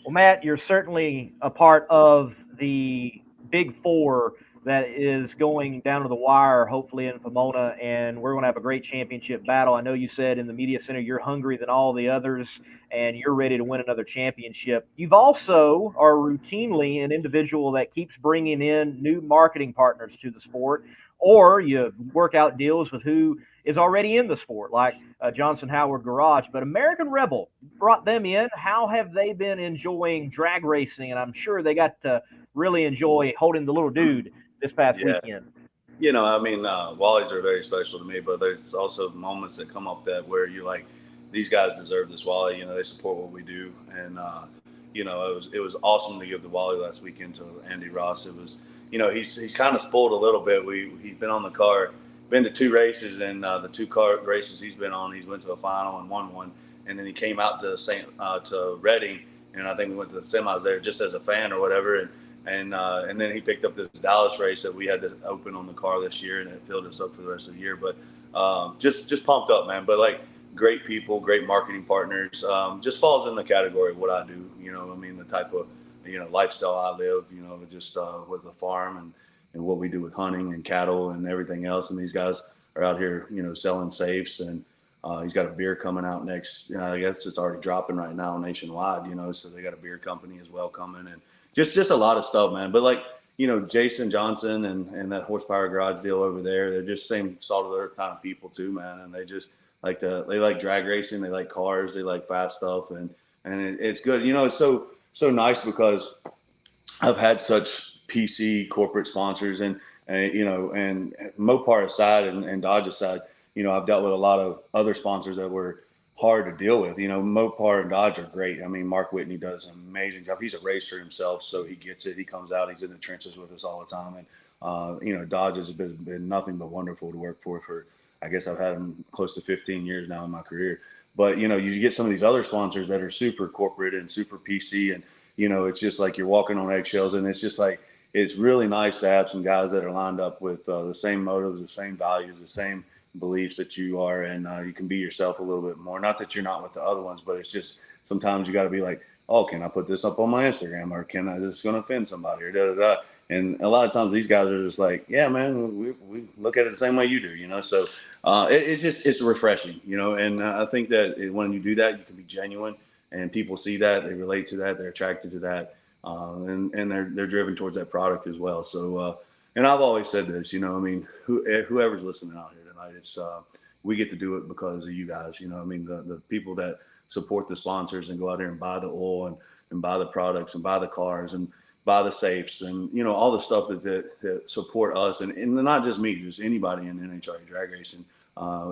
Well, Matt, you're certainly a part of the Big Four that is going down to the wire, hopefully in Pomona, and we're going to have a great championship battle. I know you said in the media center you're hungry than all the others, and you're ready to win another championship. You've also are routinely an individual that keeps bringing in new marketing partners to the sport, or you work out deals with who is already in the sport, like Johnson Howard Garage. But American Rebel brought them in. How have they been enjoying drag racing? And I'm sure they got to really enjoy holding the little dude this past weekend. You know, I mean, Wallies are very special to me, but there's also moments that come up that where you're like, these guys deserve this Wally. You know, they support what we do, and you know, it was awesome to give the Wally last weekend to Andy Ross. It was, you know, he's kind of spoiled a little bit. He's been on the car, been to 2 races, and the 2 car races he's been on, he's went to a final and won one, and then he came out to to Reading, and I think we went to the semis there just as a fan or whatever, and then he picked up this Dallas race that we had to open on the car this year, and it filled us up for the rest of the year. But just pumped up, man. But like, great people, great marketing partners. Just falls in the category of what I do. You know, I mean, the type of, you know, lifestyle I live. You know, just with the farm and what we do with hunting and cattle and everything else. And these guys are out here, you know, selling safes, and he's got a beer coming out next. You know, I guess it's already dropping right now nationwide. You know, so they got a beer company as well coming, and just a lot of stuff, man. But like, you know, Jason Johnson and that Horsepower Garage deal over there, they're just same salt of the earth kind of people too, man. And they just like they like drag racing, they like cars, they like fast stuff, and it's good. You know, it's so nice because I've had such PC corporate sponsors, and you know, and Mopar aside and Dodge aside, you know, I've dealt with a lot of other sponsors that were hard to deal with. You know, Mopar and Dodge are great. I mean, Mark Whitney does an amazing job. He's a racer himself, so he gets it. He comes out, he's in the trenches with us all the time. And, you know, Dodge has been nothing but wonderful to work for, I guess I've had him close to 15 years now in my career. But, you know, you get some of these other sponsors that are super corporate and super PC, and, you know, it's just like you're walking on eggshells, and it's just like, it's really nice to have some guys that are lined up with the same motives, the same values, the same beliefs that you are, and you can be yourself a little bit more. Not that you're not with the other ones, but it's just sometimes you got to be like, oh, can I put this up on my Instagram, or can I, this is going to offend somebody, or da da da. And a lot of times these guys are just like, yeah, man, we look at it the same way you do, you know. So it's refreshing, you know. And I think that when you do that, you can be genuine, and people see that, they relate to that, they're attracted to that, and they're driven towards that product as well. So and I've always said this, you know, I mean, whoever's listening out here tonight, it's we get to do it because of you guys, you know. I mean, the people that support the sponsors and go out there and buy the oil and buy the products and buy the cars and buy the safes and, you know, all the stuff that support us, and not just me, just anybody in NHRA drag racing.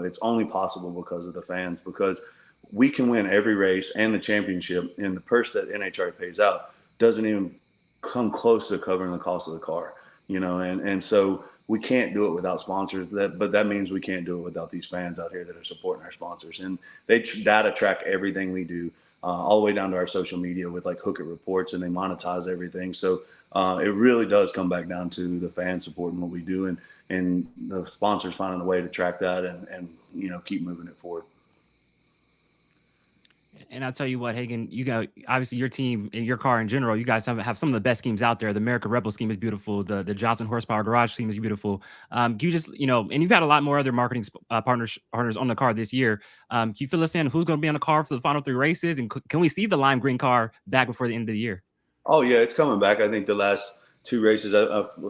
It's only possible because of the fans, because we can win every race and the championship, and the purse that NHRA pays out doesn't even come close to covering the cost of the car, you know. And so we can't do it without sponsors, but that means we can't do it without these fans out here that are supporting our sponsors. And they data track everything we do, all the way down to our social media with like Hook It reports, and they monetize everything. So it really does come back down to the fans supporting what we do, and the sponsors finding a way to track that and you know, keep moving it forward. And I'll tell you what, Hagan, you got, obviously your team and your car in general, you guys have some of the best schemes out there. The American Rebel scheme is beautiful. The Johnson Horsepower Garage scheme is beautiful. Can you just, you know, and you've had a lot more other marketing partners on the car this year. Can you fill us in who's going to be on the car for the final 3 races? And can we see the lime green car back before the end of the year? Oh yeah, it's coming back. I think the last 2 races,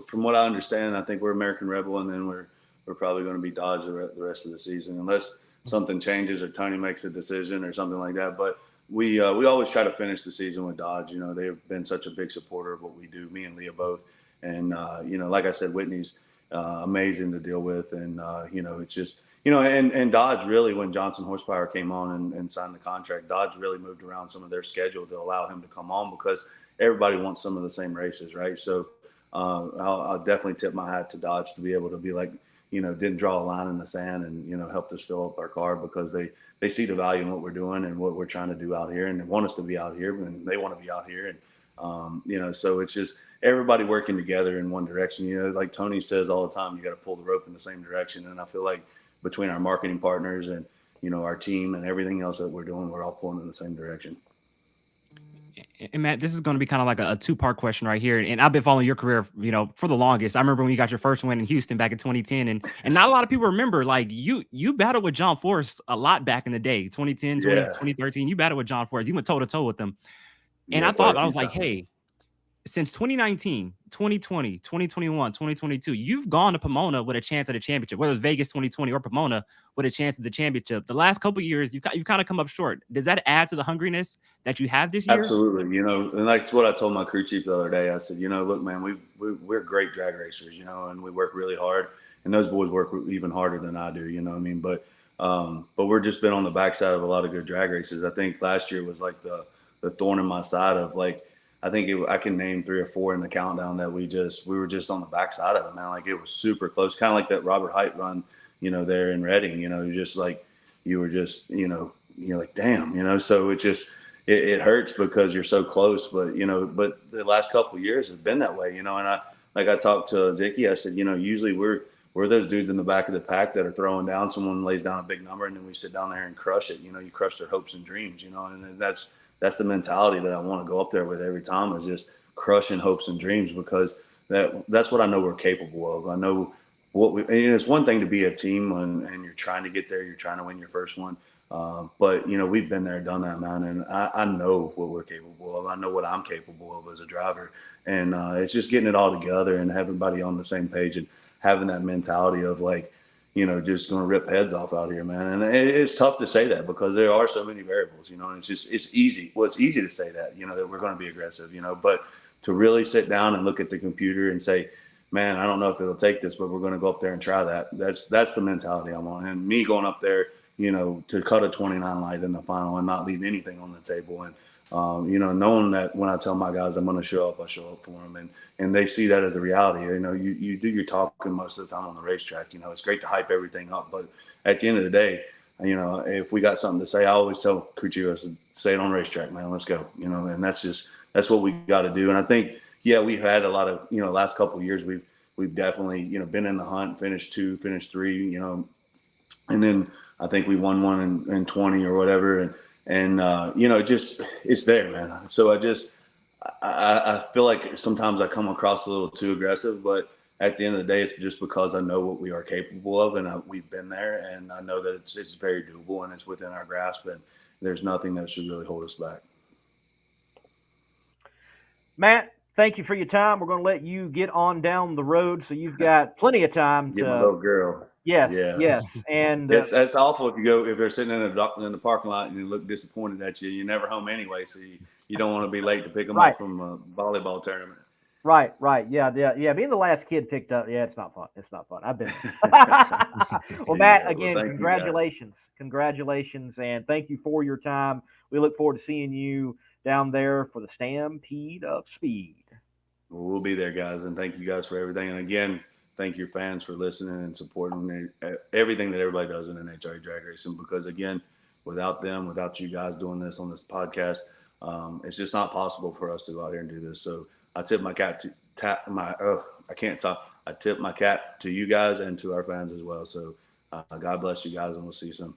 from what I understand, I think we're American Rebel, and then we're probably going to be Dodge the rest of the season, unless something changes or Tony makes a decision or something like that. But we always try to finish the season with Dodge. You know, they've been such a big supporter of what we do, me and Leah both. And, you know, like I said, Whitney's amazing to deal with. And, you know, it's just, you know, and Dodge really, when Johnson Horsepower came on and signed the contract, Dodge really moved around some of their schedule to allow him to come on, because everybody wants some of the same races, right? So I'll definitely tip my hat to Dodge to be able to be like, you know, didn't draw a line in the sand and, you know, helped us fill up our car, because they see the value in what we're doing and what we're trying to do out here, and they want us to be out here, and they want to be out here. And So it's just everybody working together in one direction. Like Tony says all the time, you got to pull the rope in the same direction. And I feel like between our marketing partners and, our team and everything else that we're doing, we're all pulling in the same direction. And Matt, this is going to be kind of like a two-part question right here. And I've been following your career, for the longest. I remember when you got your first win in Houston back in 2010, and not a lot of people remember, like you battled with John Force a lot back in the day, 2010, 2013. You battled with John Force. You went toe to toe with him. And I thought, I was like, hey, since 2019, 2020, 2021, 2022, you've gone to Pomona with a chance at a championship, whether it's Vegas 2020 or Pomona with a chance at the championship. The last couple of years, you've kind of come up short. Does that add to the hungriness that you have this year? Absolutely. And that's what I told my crew chief the other day. I said, look, man, we're great drag racers, and we work really hard. And those boys work even harder than I do, But we're just been on the backside of a lot of good drag races. I think last year was like the thorn in my side of like, I think I can name 3 or 4 in the countdown that we were just on the backside of it, man. Like it was super close, kind of like that Robert Height run, there in Reading. You're just like, you're like, damn, So it just it hurts because you're so close, but the last couple of years have been that way, And I talked to Dickie, I said, usually we're those dudes in the back of the pack that are throwing down. Someone lays down a big number, and then we sit down there and crush it. You crush their hopes and dreams, and that's the mentality that I want to go up there with every time, is just crushing hopes and dreams, because that's what I know we're capable of. I know it's one thing to be a team and you're trying to get there, you're trying to win your first one. But we've been there, done that, man. And I know what we're capable of. I know what I'm capable of as a driver. And it's just getting it all together and everybody on the same page and having that mentality of like, just going to rip heads off out here, man. And it's tough to say that because there are so many variables, and it's easy. Well, it's easy to say that, that we're going to be aggressive, but to really sit down and look at the computer and say, man, I don't know if it'll take this, but we're going to go up there and try that. That's the mentality I'm on. And me going up there, to cut a 29 light in the final and not leave anything on the table. And, knowing that when I tell my guys I'm going to show up, I show up for them. And they see that as a reality. You do your talking most of the time on the racetrack. It's great to hype everything up. But at the end of the day, if we got something to say, I always tell crew chief, I said, say it on racetrack, man, let's go. And that's what we got to do. And I think, we've had a lot of, last couple of years, we've definitely, been in the hunt, finished 2, finished 3, and then I think we won one in 20 or whatever. And just, it's there, man. So I feel like sometimes I come across a little too aggressive, but at the end of the day, it's just because I know what we are capable of, and we've been there, and I know that it's very doable and it's within our grasp, and there's nothing that should really hold us back. Matt, thank you for your time. We're going to let you get on down the road, so you've got plenty of time to. My little girl. Yes, yes, and that's awful if they're sitting in the parking lot and you look disappointed at you. You're never home anyway, so you don't want to be late to pick them up from a volleyball tournament. Right, yeah. Being the last kid picked up, it's not fun. It's not fun. I've been. Well, Matt, again, congratulations, and thank you for your time. We look forward to seeing you down there for the Stampede of Speed. We'll be there, guys, and thank you guys for everything. And again, thank your fans for listening and supporting everything that everybody does in NHRA drag racing, because again, without them, without you guys doing this on this podcast, it's just not possible for us to go out here and do this. So I tip my cap I tip my cap to you guys and to our fans as well. So God bless you guys, and we'll see you soon.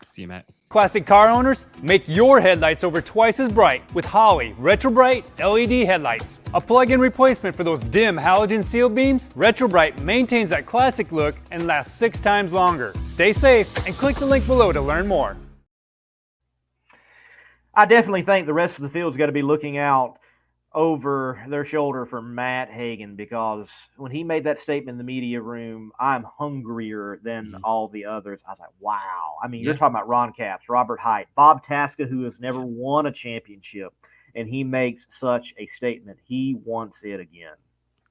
See you, Matt. Classic car owners, make your headlights over twice as bright with Holley Retro Bright LED headlights. A plug-in replacement for those dim halogen seal beams, Retro Bright maintains that classic look and lasts 6 times longer. Stay safe and click the link below to learn more. I definitely think the rest of the field's got to be looking out over their shoulder for Matt Hagan, because when he made that statement in the media room, I'm hungrier than all the others, I was like, wow. I mean, you're talking about Ron Capps, Robert Height, Bob Tasca, who has never won a championship, and he makes such a statement. He wants it again.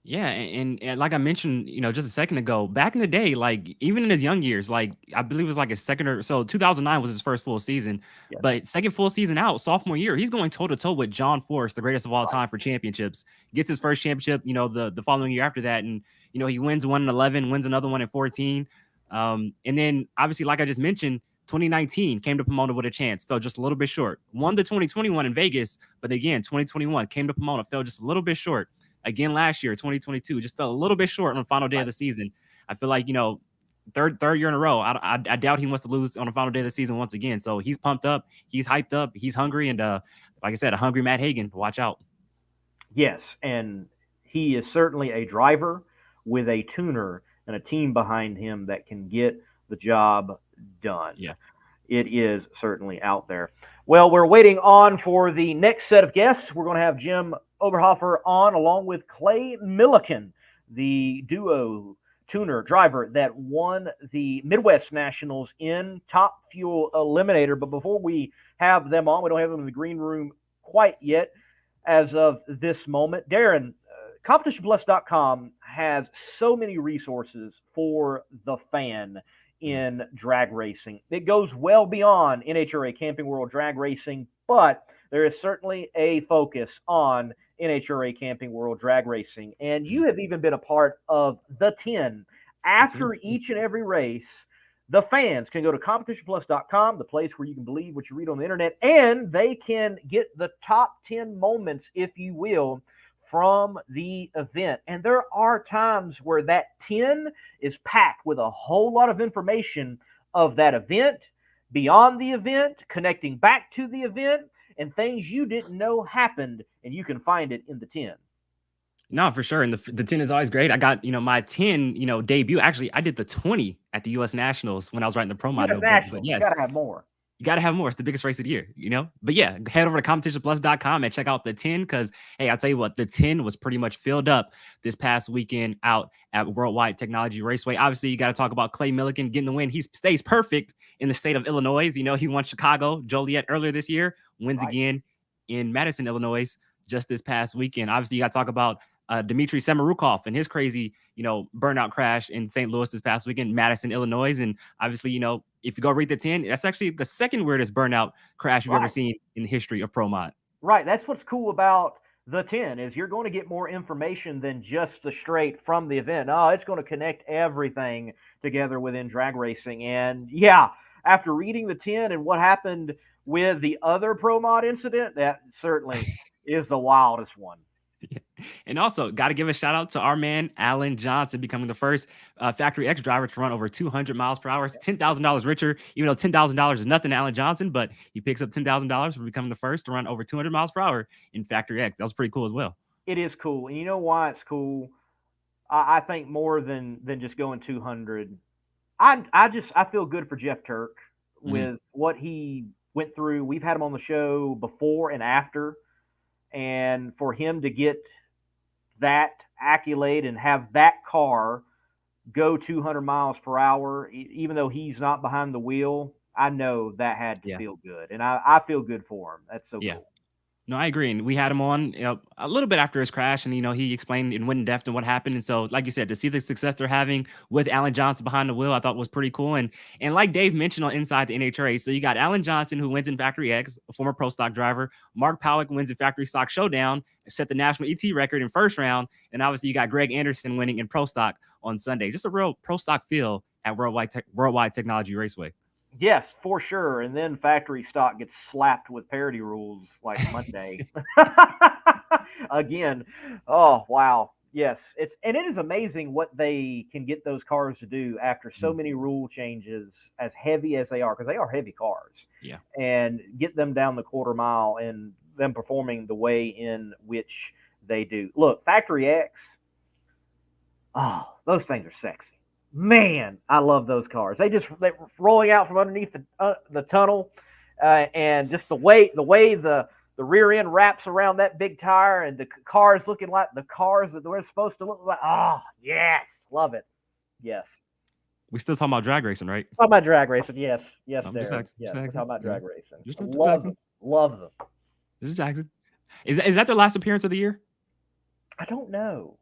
Yeah, and like I mentioned, just a second ago, back in the day, like even in his young years, like I believe it was like his second or so, 2009 was his first full season, but second full season out, sophomore year, he's going toe to toe with John Force, the greatest of all time for championships. Gets his first championship, the following year after that, and he wins one in 11, wins another one in 14, and then obviously, like I just mentioned, 2019 came to Pomona with a chance, fell just a little bit short. Won the 2021 in Vegas, but again, 2021 came to Pomona, fell just a little bit short. Again, last year, 2022, just fell a little bit short on the final day of the season. I feel like, third year in a row, I doubt he wants to lose on the final day of the season once again. So he's pumped up, he's hyped up, he's hungry, and like I said, a hungry Matt Hagan. Watch out. Yes, and he is certainly a driver with a tuner and a team behind him that can get the job done. Yeah. It is certainly out there. Well, we're waiting on for the next set of guests. We're going to have Jim Oberhofer on along with Clay Milliken, the duo tuner driver that won the Midwest Nationals in Top Fuel Eliminator. But before we have them on, we don't have them in the green room quite yet as of this moment. Darren, CompetitionPlus.com has so many resources for the fan in drag racing. It goes well beyond NHRA Camping World drag racing, but there is certainly a focus on NHRA Camping World drag racing. And you have even been a part of the 10. After each and every race, the fans can go to CompetitionPlus.com, the place where you can believe what you read on the internet, and they can get the top 10 moments, if you will, from the event. And there are times where that 10 is packed with a whole lot of information of that event, beyond the event, connecting back to the event, and things you didn't know happened, and you can find it in the 10. No, for sure. And the 10 is always great. I got, my 10, debut. Actually, I did the 20 at the U.S. Nationals when I was writing the pro model. But yes, you got to have more. You got to have more. It's the biggest race of the year, But yeah, head over to competitionplus.com and check out the 10 because, hey, I'll tell you what, the 10 was pretty much filled up this past weekend out at Worldwide Technology Raceway. Obviously, you got to talk about Clay Milliken getting the win. He stays perfect in the state of Illinois. He won Chicago, Joliet earlier this year, wins again in Madison, Illinois, just this past weekend. Obviously, you got to talk about Dmitry Semerukov and his crazy, burnout crash in St. Louis this past weekend, Madison, Illinois. And obviously, if you go read the 10, that's actually the second weirdest burnout crash you've ever seen in the history of Pro Mod. Right. That's what's cool about the 10 is you're going to get more information than just the straight from the event. Oh, it's going to connect everything together within drag racing. And yeah, after reading the 10 and what happened with the other Pro Mod incident, that certainly is the wildest one. Yeah. And also, got to give a shout out to our man, Alan Johnson, becoming the first Factory X driver to run over 200 miles per hour. It's $10,000 richer, even though $10,000 is nothing to Alan Johnson, but he picks up $10,000 for becoming the first to run over 200 miles per hour in Factory X. That was pretty cool as well. It is cool. And you know why it's cool? I think more than just going 200. I feel good for Jeff Turk with what he went through. We've had him on the show before and after. And for him to get that accolade and have that car go 200 miles per hour, even though he's not behind the wheel, I know that had to feel good. And I feel good for him. That's so cool. No, I agree. And we had him on a little bit after his crash, and he explained in depth and what happened. And so, like you said, to see the success they're having with Alan Johnson behind the wheel, I thought was pretty cool. And like Dave mentioned on Inside the NHRA, so you got Alan Johnson, who wins in Factory X, a former Pro Stock driver. Mark Powick wins in Factory Stock Showdown, set the national ET record in first round. And obviously, you got Greg Anderson winning in Pro Stock on Sunday. Just a real Pro Stock feel at Worldwide Technology Raceway. Yes, for sure. And then Factory Stock gets slapped with parity rules like Monday. Again. Oh, wow. Yes. It is amazing what they can get those cars to do after so many rule changes, as heavy as they are, because they are heavy cars. Yeah. And get them down the quarter mile and them performing the way in which they do. Look, Factory X, those things are sexy. Man, I love those cars. They're rolling out from underneath the tunnel, and just the way the rear end wraps around that big tire, and the cars looking like the cars that they're supposed to look like. Oh, yes, love it. Yes. We still talking about drag racing, right? Talking about drag racing, yes, Yes, we're talking about drag racing. Love them. This is Jackson. Is that their last appearance of the year? I don't know.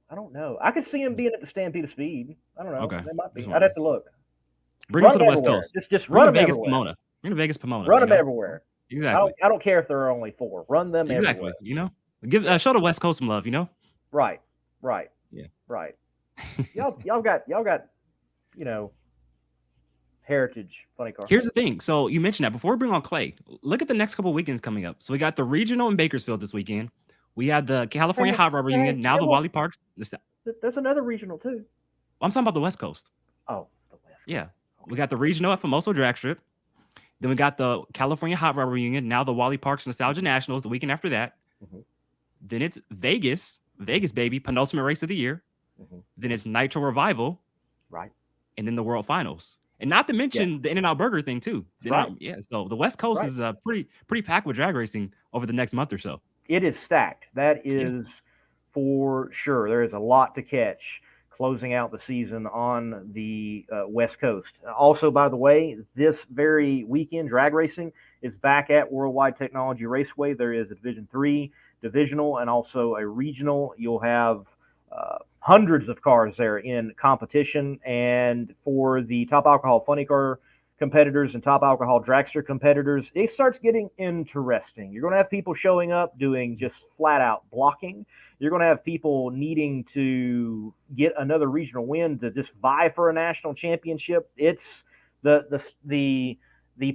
I could see him being at the Stampede of Speed. I don't know. Okay. They might be. I'd have to look. Bring them to the West Coast. Just run them Vegas, everywhere. Pomona. Bring to Vegas, Pomona. Run them everywhere. Exactly. I don't care if there are only 4. Run them everywhere. Give show the West Coast some love. Right. Yeah. Right. Y'all got Heritage Funny Car. Here's the thing. So you mentioned that before we bring on Clay, look at the next couple of weekends coming up. So we got the regional in Bakersfield this weekend. We had the California Hot Rod Reunion. Now the Wally Parks. There's another regional too. I'm talking about the West Coast. Oh, the West Coast. Yeah. Okay. We got the regional at Famoso Drag Strip. Then we got the California Hot Rod Reunion. Now the Wally Parks Nostalgia Nationals the weekend after that. Mm-hmm. Then it's Vegas, baby, penultimate race of the year. Mm-hmm. Then it's Nitro Revival. Right. And then the World Finals. And not to mention the In-N-Out Burger thing too. Right. Yeah. So the West Coast is pretty packed with drag racing over the next month or so. It is stacked. That is for sure. There is a lot to catch closing out the season on the West Coast. Also, by the way, this very weekend, drag racing is back at Worldwide Technology Raceway. There is a Division 3 divisional and also a regional. You'll have hundreds of cars there in competition. And for the Top Alcohol Funny Car competitors and Top Alcohol Dragster competitors, it starts getting interesting. You're going to have people showing up doing just flat out blocking. You're going to have people needing to get another regional win to just vie for a national championship. It's the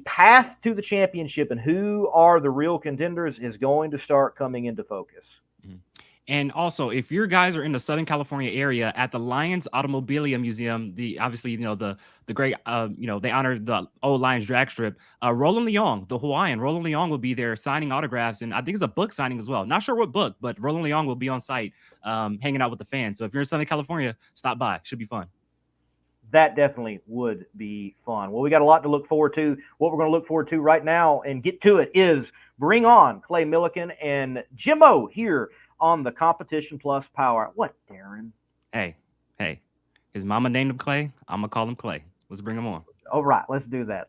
path to the championship and who are the real contenders is going to start coming into focus. Mm-hmm. And also, if your guys are in the Southern California area at the Lions Automobilia Museum, the great, they honor the old Lions drag strip. Roland Leong, the Hawaiian, Roland Leong will be there signing autographs. And I think it's a book signing as well. Not sure what book, but Roland Leong will be on site hanging out with the fans. So if you're in Southern California, stop by. Should be fun. That definitely would be fun. Well, we got a lot to look forward to. What we're going to look forward to right now and get to it is bring on Clay Millican and Jimmo here on the Competition Plus Power. What, Darren? Hey, his mama named him Clay. I'm going to call him Clay. Let's bring him on. All right, let's do that.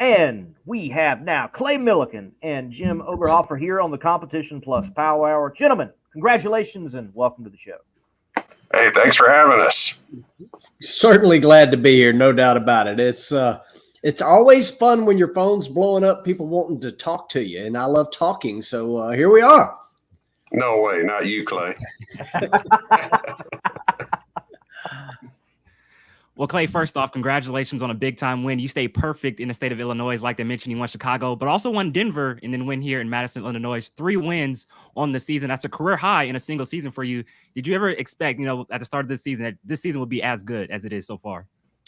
And we have now Clay Millican and Jim Oberhofer here on the Competition Plus Power Hour. Gentlemen, congratulations and welcome to the show. Hey, thanks for having us. Certainly glad to be here, no doubt about it. It's always fun when your phone's blowing up, people wanting to talk to you, and I love talking, so here we are. No way, not you, Clay. Well, Clay, first off, congratulations on a big-time win. You stayed perfect in the state of Illinois. Like they mentioned, you won Chicago, but also won Denver and then win here in Madison, Illinois. 3 wins on the season. That's a career high in a single season for you. Did you ever expect, at the start of this season, that this season would be as good as it is so far?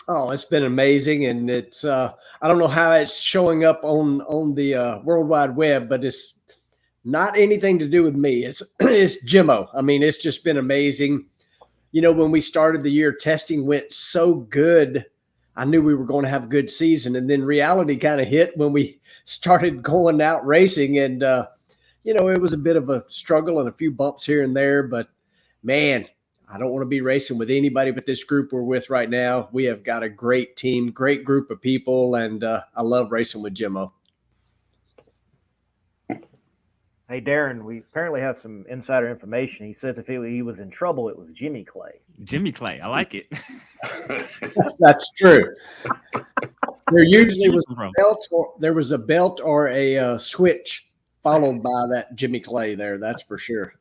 Oh, it's been amazing, and it's I don't know how it's showing up on the World Wide Web, but it's not anything to do with me. It's Jimmo. I mean, it's just been amazing. When we started the year, testing went so good. I knew we were going to have a good season. And then reality kind of hit when we started going out racing. And, it was a bit of a struggle and a few bumps here and there. But, man, I don't want to be racing with anybody but this group we're with right now. We have got a great team, great group of people. And I love racing with Jimmo. Hey, Darren, we apparently have some insider information. He says if he was in trouble, it was Jimmy Clay. Jimmy Clay. I like it. That's true. There usually was a belt or a switch followed by that Jimmy Clay there. That's for sure.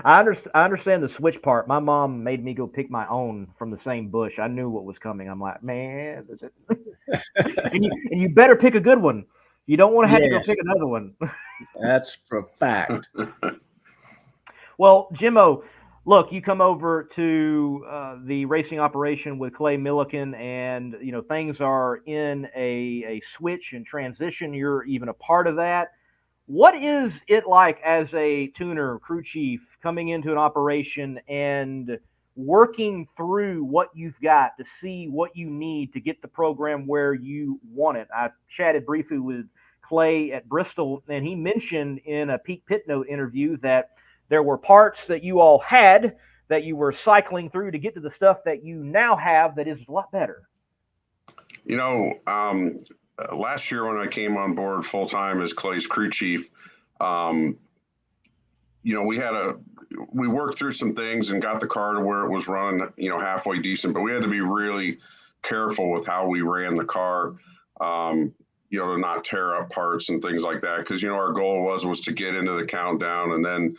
I understand the switch part. My mom made me go pick my own from the same bush. I knew what was coming. I'm like, man, and you better pick a good one. You don't want to have to go pick another one. That's for fact. Well, Jimmo, look, you come over to the racing operation with Clay Millican, and things are in a switch and transition. You're even a part of that. What is it like as a tuner, crew chief, coming into an operation and working through what you've got to see what you need to get the program where you want it? I chatted briefly with Clay at Bristol, and he mentioned in a Peak Pit Note interview that there were parts that you all had that you were cycling through to get to the stuff that you now have that is a lot better? Last year when I came on board full time as Clay's crew chief, we worked through some things and got the car to where it was running, halfway decent, but we had to be really careful with how we ran the car, to not tear up parts and things like that. Cause our goal was to get into the countdown and then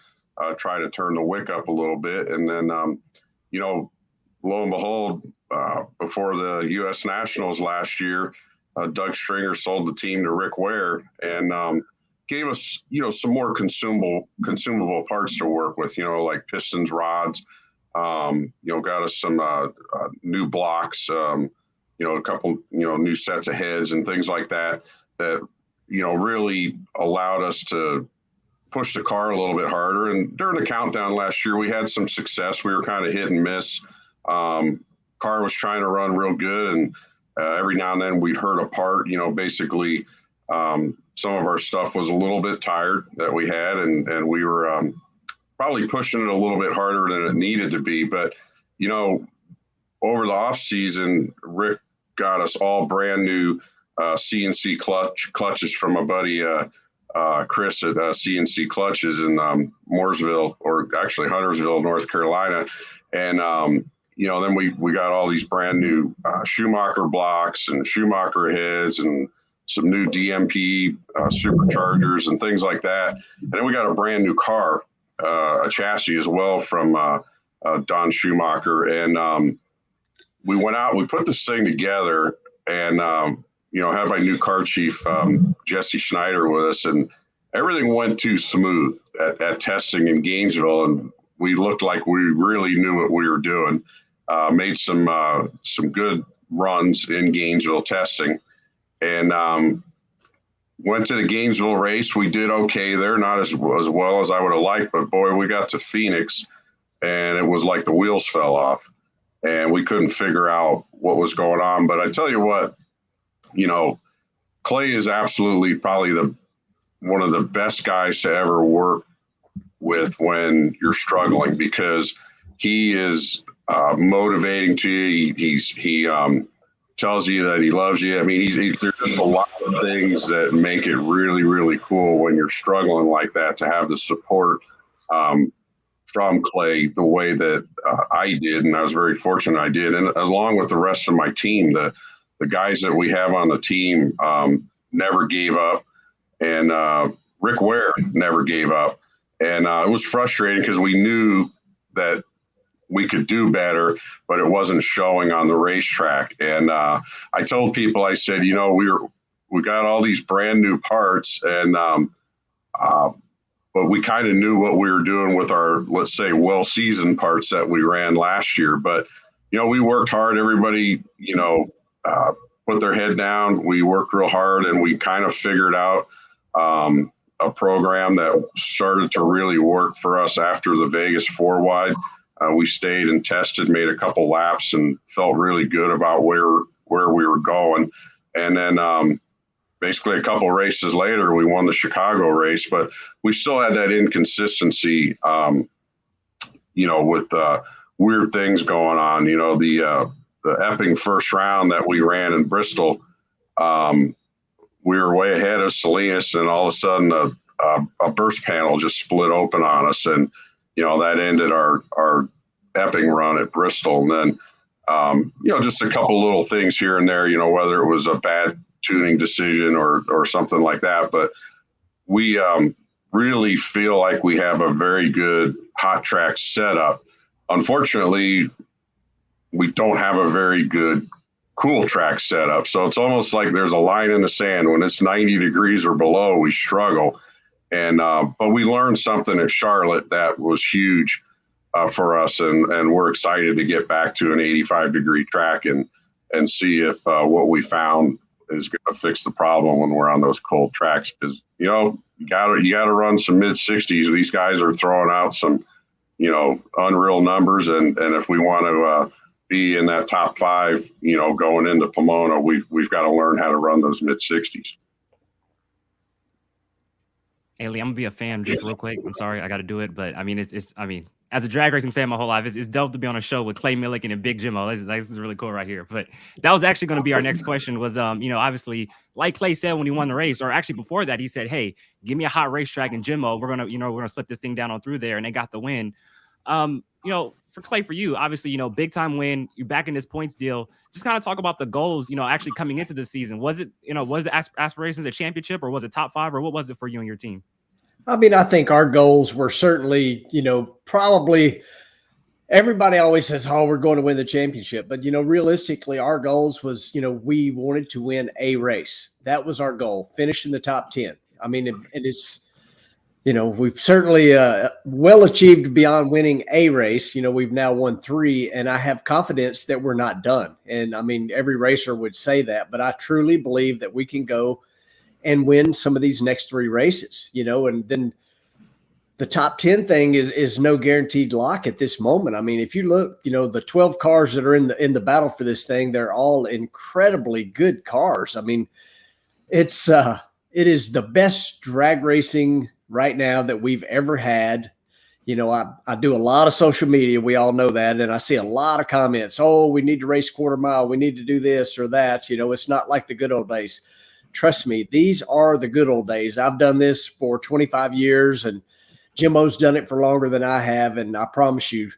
try to turn the wick up a little bit. And then, lo and behold, before the U.S. Nationals last year, Doug Stringer sold the team to Rick Ware and gave us, some more consumable parts to work with, like pistons, rods, got us some new blocks, a couple, new sets of heads and things like that, really allowed us to push the car a little bit harder. And during the countdown last year, we had some success. We were kind of hit and miss. Car was trying to run real good, and every now and then we'd hurt a part. Basically, some of our stuff was a little bit tired that we had, and we were probably pushing it a little bit harder than it needed to be. But over the off season, Rick got us all brand new CNC clutches from a buddy Chris at CNC Clutches in Mooresville, or actually Huntersville, North Carolina, and then we got all these brand new Schumacher blocks and Schumacher heads and some new DMP superchargers and things like that. And then we got a brand new car, a chassis as well from Don Schumacher. And we went out, we put this thing together and, had my new car chief, Jesse Schneider, with us, and everything went too smooth at testing in Gainesville. And we looked like we really knew what we were doing. Made some good runs in Gainesville testing, and went to the Gainesville race. We did okay there, not as well as I would have liked, but boy, we got to Phoenix and it was like the wheels fell off and we couldn't figure out what was going on. But I tell you what, Clay is absolutely probably one of the best guys to ever work with when you're struggling, because he is motivating to you. He tells you that he loves you. I mean, there's just a lot of things that make it really, really cool when you're struggling like that, to have the support from Clay the way that I did. And I was very fortunate I did. And along with the rest of my team, the guys that we have on the team never gave up. And Rick Ware never gave up. And it was frustrating because we knew that we could do better, but it wasn't showing on the racetrack. And I told people, I said, we got all these brand new parts, and but we kind of knew what we were doing with our, let's say, well-seasoned parts that we ran last year. But we worked hard. Everybody, put their head down. We worked real hard, and we kind of figured out a program that started to really work for us after the Vegas 4-wide. We stayed and tested, made a couple laps, and felt really good about where we were going. And then basically a couple races later, we won the Chicago race, but we still had that inconsistency, with weird things going on. The Epping first round that we ran in Bristol, we were way ahead of Salinas, and all of a sudden a burst panel just split open on us, and that ended our Epping run at Bristol. And then just a couple little things here and there, whether it was a bad tuning decision or something like that. But we really feel like we have a very good hot track setup. Unfortunately, we don't have a very good cool track setup. So it's almost like there's a line in the sand. When it's 90 degrees or below, we struggle. And but we learned something at Charlotte that was huge for us, and we're excited to get back to an 85-degree track and see if what we found is going to fix the problem when we're on those cold tracks. Because you gotta run some mid-60s. These guys are throwing out some unreal numbers, and if we want to be in that top 5, going into Pomona, we've got to learn how to run those mid-60s. Haley, I'm gonna be a fan just real quick. I'm sorry, I got to do it, but I mean, as a drag racing fan my whole life, it's dope to be on a show with Clay Millican and Big Jimmo. This is really cool right here. But that was actually going to be our next question was, obviously, like Clay said when he won the race, or actually before that, he said, hey, give me a hot racetrack in Jimmo. We're going to slip this thing down on through there. And they got the win. For Clay, for you, obviously, big time win. You're back in this points deal. Just kind of talk about the goals, actually coming into the season. Was it, was the aspirations a championship, or was it top 5, or what was it for you and your team? I mean, I think our goals were certainly, probably everybody always says, oh, we're going to win the championship. But, realistically, our goals was, we wanted to win a race. That was our goal, finish in the top 10. I mean, and it's, we've certainly well achieved beyond winning a race. We've now won 3, and I have confidence that we're not done. And I mean, every racer would say that, but I truly believe that we can go and win some of these next 3 races, and then the top 10 thing is no guaranteed lock at this moment. I mean, if you look, the 12 cars that are in the battle for this thing, they're all incredibly good cars. I mean, it is the best drag racing right now that we've ever had. I do a lot of social media. We all know that. And I see a lot of comments. Oh, we need to race quarter mile. We need to do this or that. It's not like the good old days. Trust me, these are the good old days. I've done this for 25 years, and Jimmo's done it for longer than I have. And I promise you,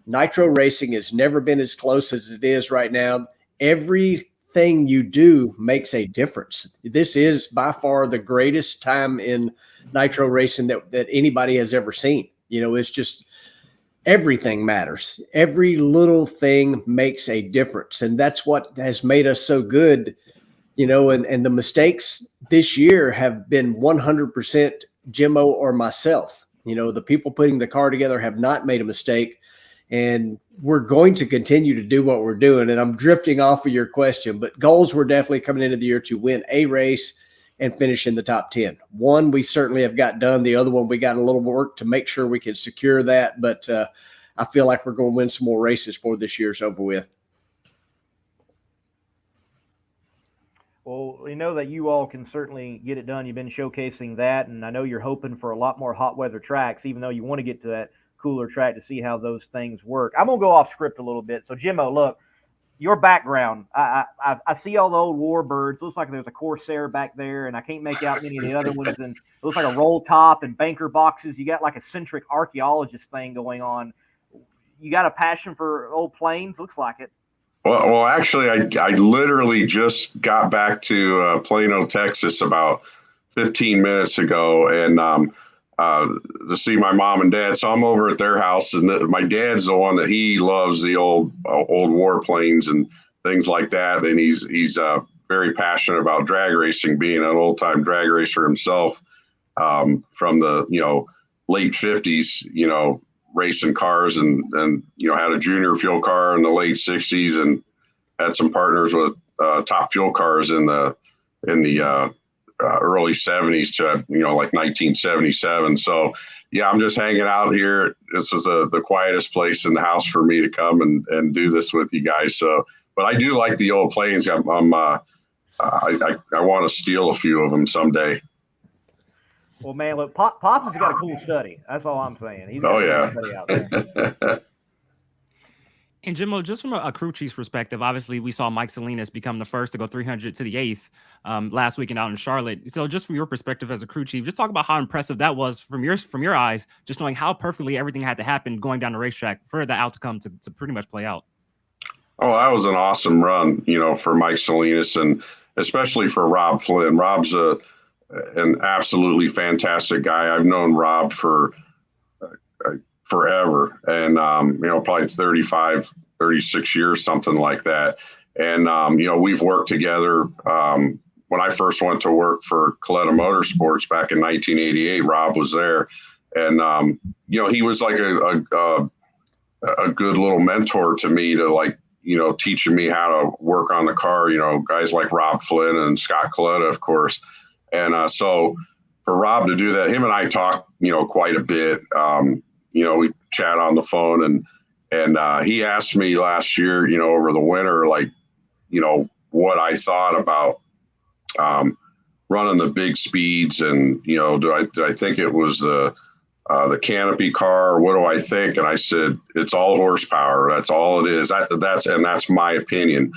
Nitro racing has never been as close as it is right now. Everything you do makes a difference. This is by far the greatest time in Nitro racing that anybody has ever seen. It's just everything matters. Every little thing makes a difference. And that's what has made us so good. And the mistakes this year have been 100% Jimmo or myself. The people putting the car together have not made a mistake, and we're going to continue to do what we're doing. And I'm drifting off of your question, but goals were definitely coming into the year to win a race and finish in the top 10. One, we certainly have got done. The other one, we got a little work to make sure we can secure that. But I feel like we're going to win some more races for this year's over with. Well, we know that you all can certainly get it done. You've been showcasing that, and I know you're hoping for a lot more hot weather tracks, even though you want to get to that cooler track to see how those things work. I'm going to go off script a little bit. So, Jimmo, look, your background, I see all the old Warbirds. Looks like there's a Corsair back there, and I can't make out any of the other ones. And it looks like a roll top and banker boxes. You got like a centric archaeologist thing going on. You got a passion for old planes? Looks like it. Well, actually, I literally just got back to Plano, Texas about 15 minutes ago, and to see my mom and dad. So I'm over at their house, and my dad's the one that he loves the old warplanes and things like that, and he's very passionate about drag racing, being an old time drag racer himself from the late 50s, racing cars and had a junior fuel car in the late 60s and had some partners with top fuel cars in the early 70s to like 1977. So yeah, I'm just hanging out here. This is the quietest place in the house for me to come and do this with you guys. So, but I do like the old planes. I want to steal a few of them someday. Well, man, look, Pops has got a cool study. That's all I'm saying. He's got a cool study out there. And Jimmo, just from a crew chief's perspective, obviously we saw Mike Salinas become the first to go 300 to the 8th last weekend out in Charlotte. So just from your perspective as a crew chief, just talk about how impressive that was from your eyes, just knowing how perfectly everything had to happen going down the racetrack for the outcome to pretty much play out. Oh, that was an awesome run, for Mike Salinas and especially for Rob Flynn. Rob's an absolutely fantastic guy. I've known Rob for forever, and probably 35, 36 years, something like that. And we've worked together. When I first went to work for Coletta Motorsports back in 1988, Rob was there, and he was like a good little mentor to me to teaching me how to work on the car. Guys like Rob Flynn and Scott Coletta, of course. And so for Rob to do that, him and I talk, quite a bit. We chat on the phone, and he asked me last year, over the winter, what I thought about running the big speeds, and did I think it was the the canopy car. What do I think? And I said, it's all horsepower. That's all it is. That's my opinion.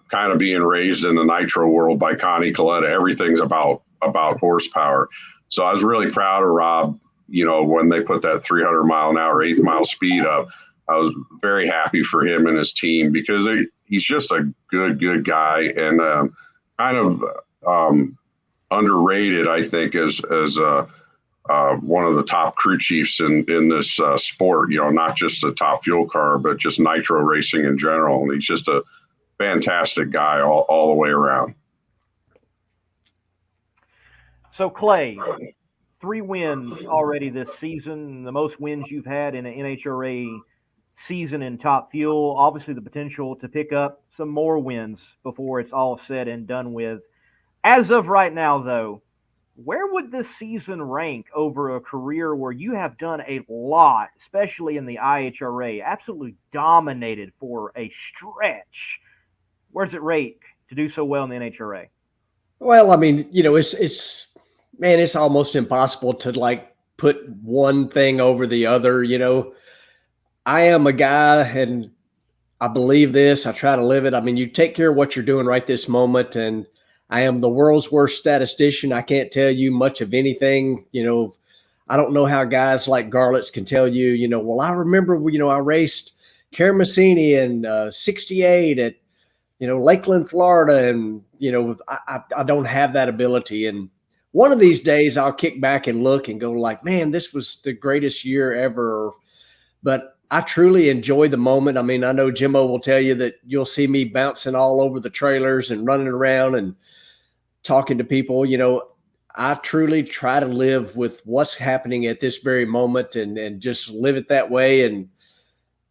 Kind of being raised in the Nitro world by Connie Coletta, everything's about horsepower. So I was really proud of Rob, when they put that 300 mile an hour, 8th mile speed up. I was very happy for him and his team because he's just a good guy and kind of underrated, I think, as one of the top crew chiefs in this sport. Not just a Top Fuel car, but just Nitro racing in general. And he's just a fantastic guy all the way around. So Clay, 3 wins already this season, the most wins you've had in an NHRA season in Top Fuel. Obviously the potential to pick up some more wins before it's all said and done with. As of right now, though, where would this season rank over a career where you have done a lot, especially in the IHRA, absolutely dominated for a stretch? Where does it rate to do so well in the NHRA? Well, I mean, it's almost impossible to put one thing over the other. I am a guy, and I believe this. I try to live it. I mean, you take care of what you're doing right this moment, and I am the world's worst statistician. I can't tell you much of anything. I don't know how guys like Garlits can tell you, well, I remember, I raced Karamazini in 68 at, Lakeland, Florida. And, I don't have that ability. And one of these days I'll kick back and look and go man, this was the greatest year ever. But I truly enjoy the moment. I mean, I know Jimmo will tell you that you'll see me bouncing all over the trailers and running around and talking to people. I truly try to live with what's happening at this very moment and just live it that way. And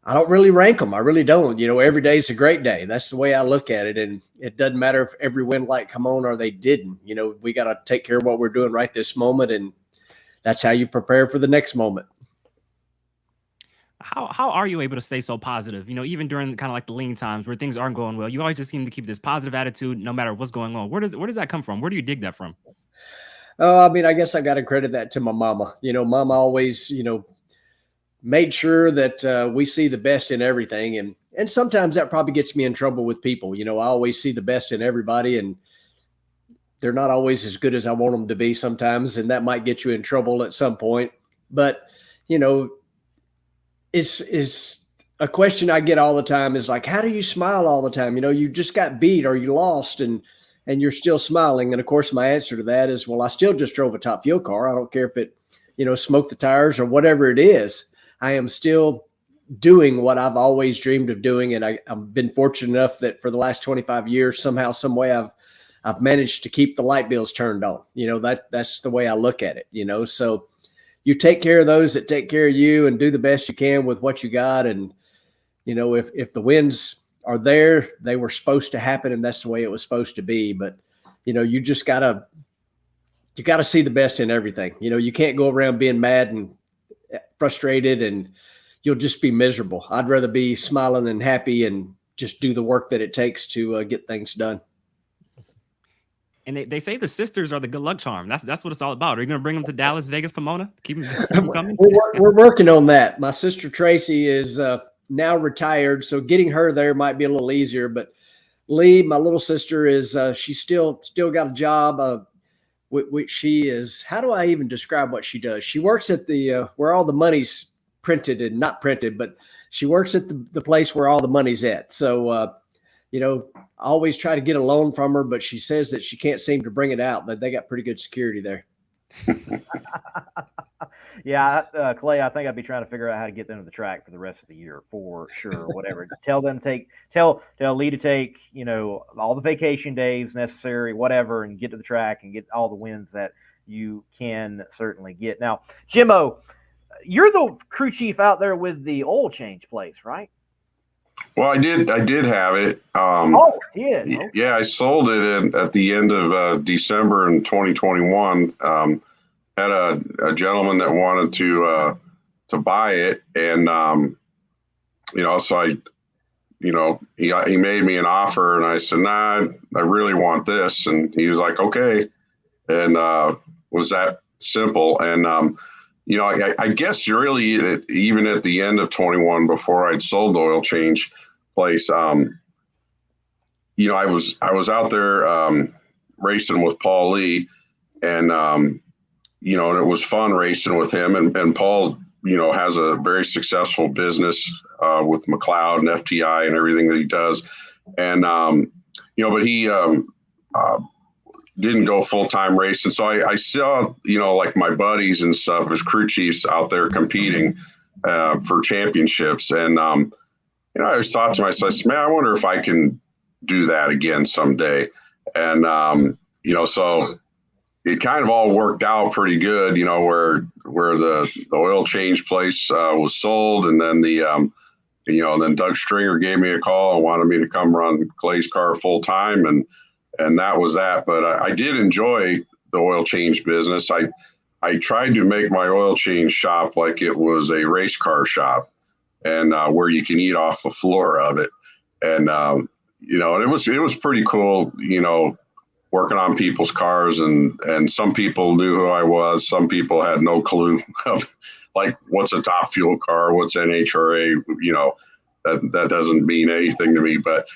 I don't really rank them. I really don't. Every day is a great day. That's the way I look at it. And it doesn't matter if every win light come on or they didn't. We got to take care of what we're doing right this moment. And that's how you prepare for the next moment. How are you able to stay so positive? Even during kind of the lean times where things aren't going well, you always just seem to keep this positive attitude no matter what's going on. Where does that come from? Where do you dig that from? I mean, I guess I got to credit that to my mama. Mama always, made sure that we see the best in everything. And sometimes that probably gets me in trouble with people. I always see the best in everybody, and they're not always as good as I want them to be sometimes. And that might get you in trouble at some point. But, is a question I get all the time is how do you smile all the time? You just got beat or you lost and you're still smiling. And of course, my answer to that is, well, I still just drove a Top Fuel car. I don't care if it, smoked the tires or whatever it is. I am still doing what I've always dreamed of doing. And I've been fortunate enough that for the last 25 years, somehow, some way I've managed to keep the light bills turned on. That's the way I look at it, so you take care of those that take care of you and do the best you can with what you got. And, if the wins are there, they were supposed to happen and that's the way it was supposed to be. But, you just gotta see the best in everything. You can't go around being mad and frustrated and you'll just be miserable. I'd rather be smiling and happy and just do the work that it takes to get things done. And they say the sisters are the good luck charm. That's what it's all about. Are you going to bring them to Dallas, Vegas, Pomona? Keep them coming? We're working on that. My sister Tracy is now retired, so getting her there might be a little easier. But Lee, my little sister, is she's still got a job. She is, how do I even describe what she does? She works at the where all the money's printed and not printed, but she works at the place where all the money's at. So I always try to get a loan from her, but she says that she can't seem to bring it out, but they got pretty good security there. Yeah, Clay, I think I'd be trying to figure out how to get them to the track for the rest of the year for sure. Whatever. Tell Lee to take, all the vacation days necessary, whatever, and get to the track and get all the wins that you can certainly get. Now, Jimmo, you're the crew chief out there with the oil change place, right? Well, I did have it. Okay. Yeah, I sold it at the end of December in 2021. Had a gentleman that wanted to buy it, and so I, he made me an offer, and I said, nah, I really want this, and he was like, okay, and was that simple. And, I guess really even at the end of 21, before I'd sold the oil change place, I was out there racing with Paul Lee, and, and it was fun racing with him. And Paul, has a very successful business with McLeod and FTI and everything that he does. And, but he didn't go full-time racing. So I saw, like my buddies and stuff as crew chiefs out there competing for championships. And, I always thought to myself, man, I wonder if I can do that again someday. And, so it kind of all worked out pretty good, where the oil change place was sold. And then then Doug Stringer gave me a call and wanted me to come run Clay's car full time. And that was that. But I did enjoy the oil change business. I tried to make my oil change shop like it was a race car shop, and where you can eat off the floor of it. And, and it was pretty cool, working on people's cars, and some people knew who I was. Some people had no clue of like, what's a top fuel car, what's NHRA, that doesn't mean anything to me. But,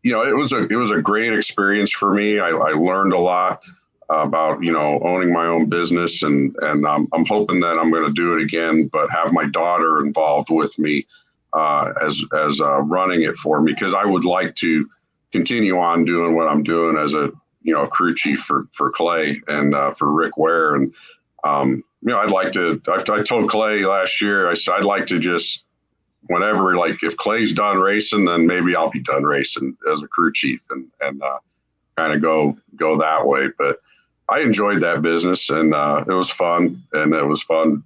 it was a great experience for me. I learned a lot about, owning my own business, and I'm hoping that I'm going to do it again, but have my daughter involved with me as running it for me, because I would like to continue on doing what I'm doing as a crew chief for Clay and for Rick Ware. And I'd like to. I told Clay last year, I said I'd like to just, whenever, like, if Clay's done racing, then maybe I'll be done racing as a crew chief, and kind of go that way. But I enjoyed that business, and it was fun, and it was fun.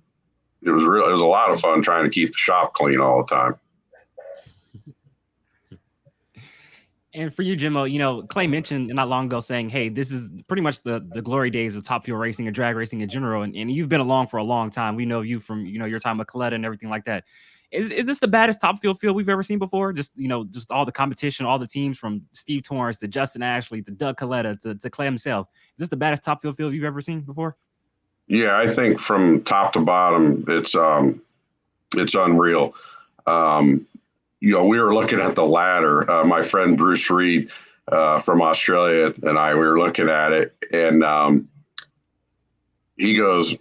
It was a lot of fun trying to keep the shop clean all the time. And for you, Jimmo, Clay mentioned not long ago saying, hey, this is pretty much the glory days of Top Fuel racing and drag racing in general. And you've been along for a long time. We know you from, your time with Coletta and everything like that. Is this the baddest Top Fuel field we've ever seen before? Just, just all the competition, all the teams from Steve Torrance to Justin Ashley to Doug Coletta to Clay himself. Is this the baddest Top Fuel field you've ever seen before? Yeah, I think from top to bottom, it's unreal. We were looking at the ladder. My friend Bruce Reed from Australia and we were looking at it, and he goes,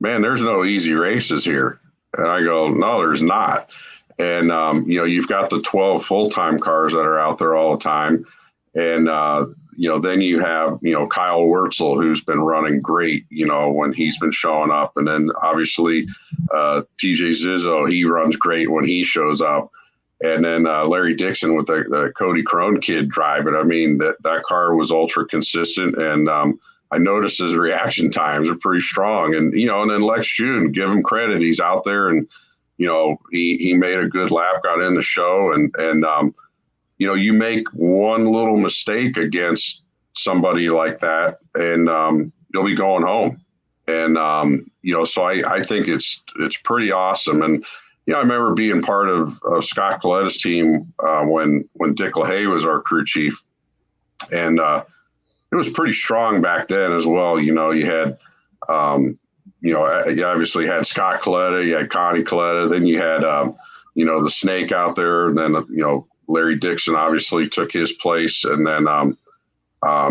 man, there's no easy races here. And I go, no, there's not. And, you've got the 12 full-time cars that are out there all the time. And, then you have, Kyle Wurtzel, who's been running great, when he's been showing up. And then obviously TJ Zizzo, he runs great when he shows up. And then Larry Dixon with the Cody Crone kid driving. I mean, that car was ultra consistent. And I noticed his reaction times are pretty strong. And, and then Lex June, give him credit. He's out there, and, he made a good lap, got in the show. And you make one little mistake against somebody like that, and you'll be going home. And, so I think it's pretty awesome. And, I remember being part of Scott Coletta's team when Dick LaHaye was our crew chief. And it was pretty strong back then as well. You had, you obviously had Scott Coletta, you had Connie Coletta, then you had, the Snake out there. And then, Larry Dixon obviously took his place. And then,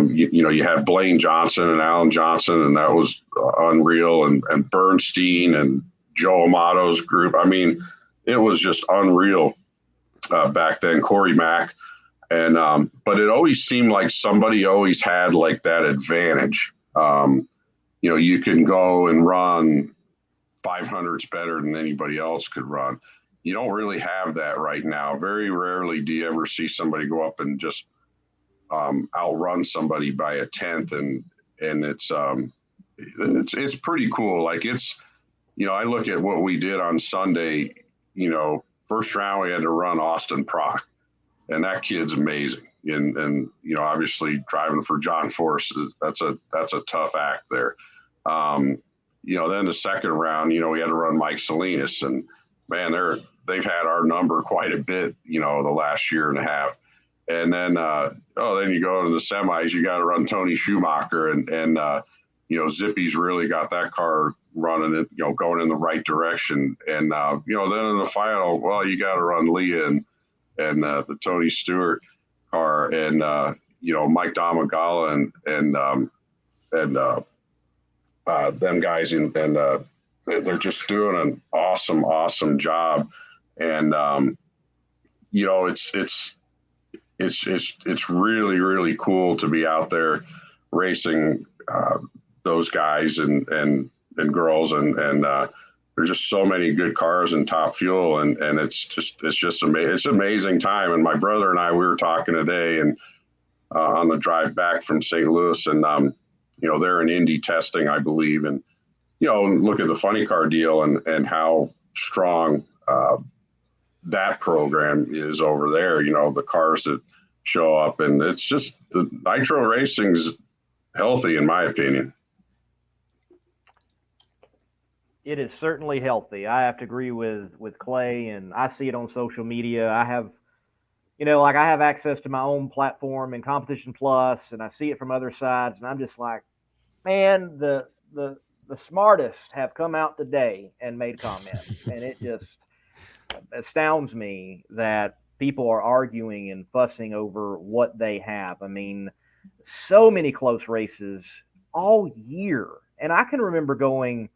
you had Blaine Johnson and Alan Johnson, and that was unreal. And Bernstein and Joe Amato's group. I mean, it was just unreal back then. Corey Mack. And, but it always seemed like somebody always had like that advantage. You can go and run 500s better than anybody else could run. You don't really have that right now. Very rarely do you ever see somebody go up and just outrun somebody by a tenth. And it's pretty cool. Like I look at what we did on Sunday, first round, we had to run Austin Prock, and that kid's amazing. And obviously driving for John Force, that's a tough act there. Then the second round, we had to run Mike Salinas, and man, they've had our number quite a bit, the last year and a half. And then, then you go to the semis, you got to run Tony Schumacher. And Zippy's really got that car running it, going in the right direction. And, then in the final, well, you got to run Leah and the Tony Stewart car and, Mike Domagala and them guys. And they're just doing an awesome job. And, it's really, really cool to be out there racing those guys and girls and there's just so many good cars and top fuel and it's just amazing. It's an amazing time. And my brother and I, we were talking today and on the drive back from St. Louis and they're in Indy testing, I believe, and look at the funny car deal and how strong that program is over there. The cars that show up, and it's just the Nitro racing's healthy in my opinion. It is certainly healthy. I have to agree with Clay, and I see it on social media. I have, I have access to my own platform and Competition Plus, and I see it from other sides, and I'm just like, man, the smartest have come out today and made comments, and it just astounds me that people are arguing and fussing over what they have. I mean, so many close races all year, and I can remember going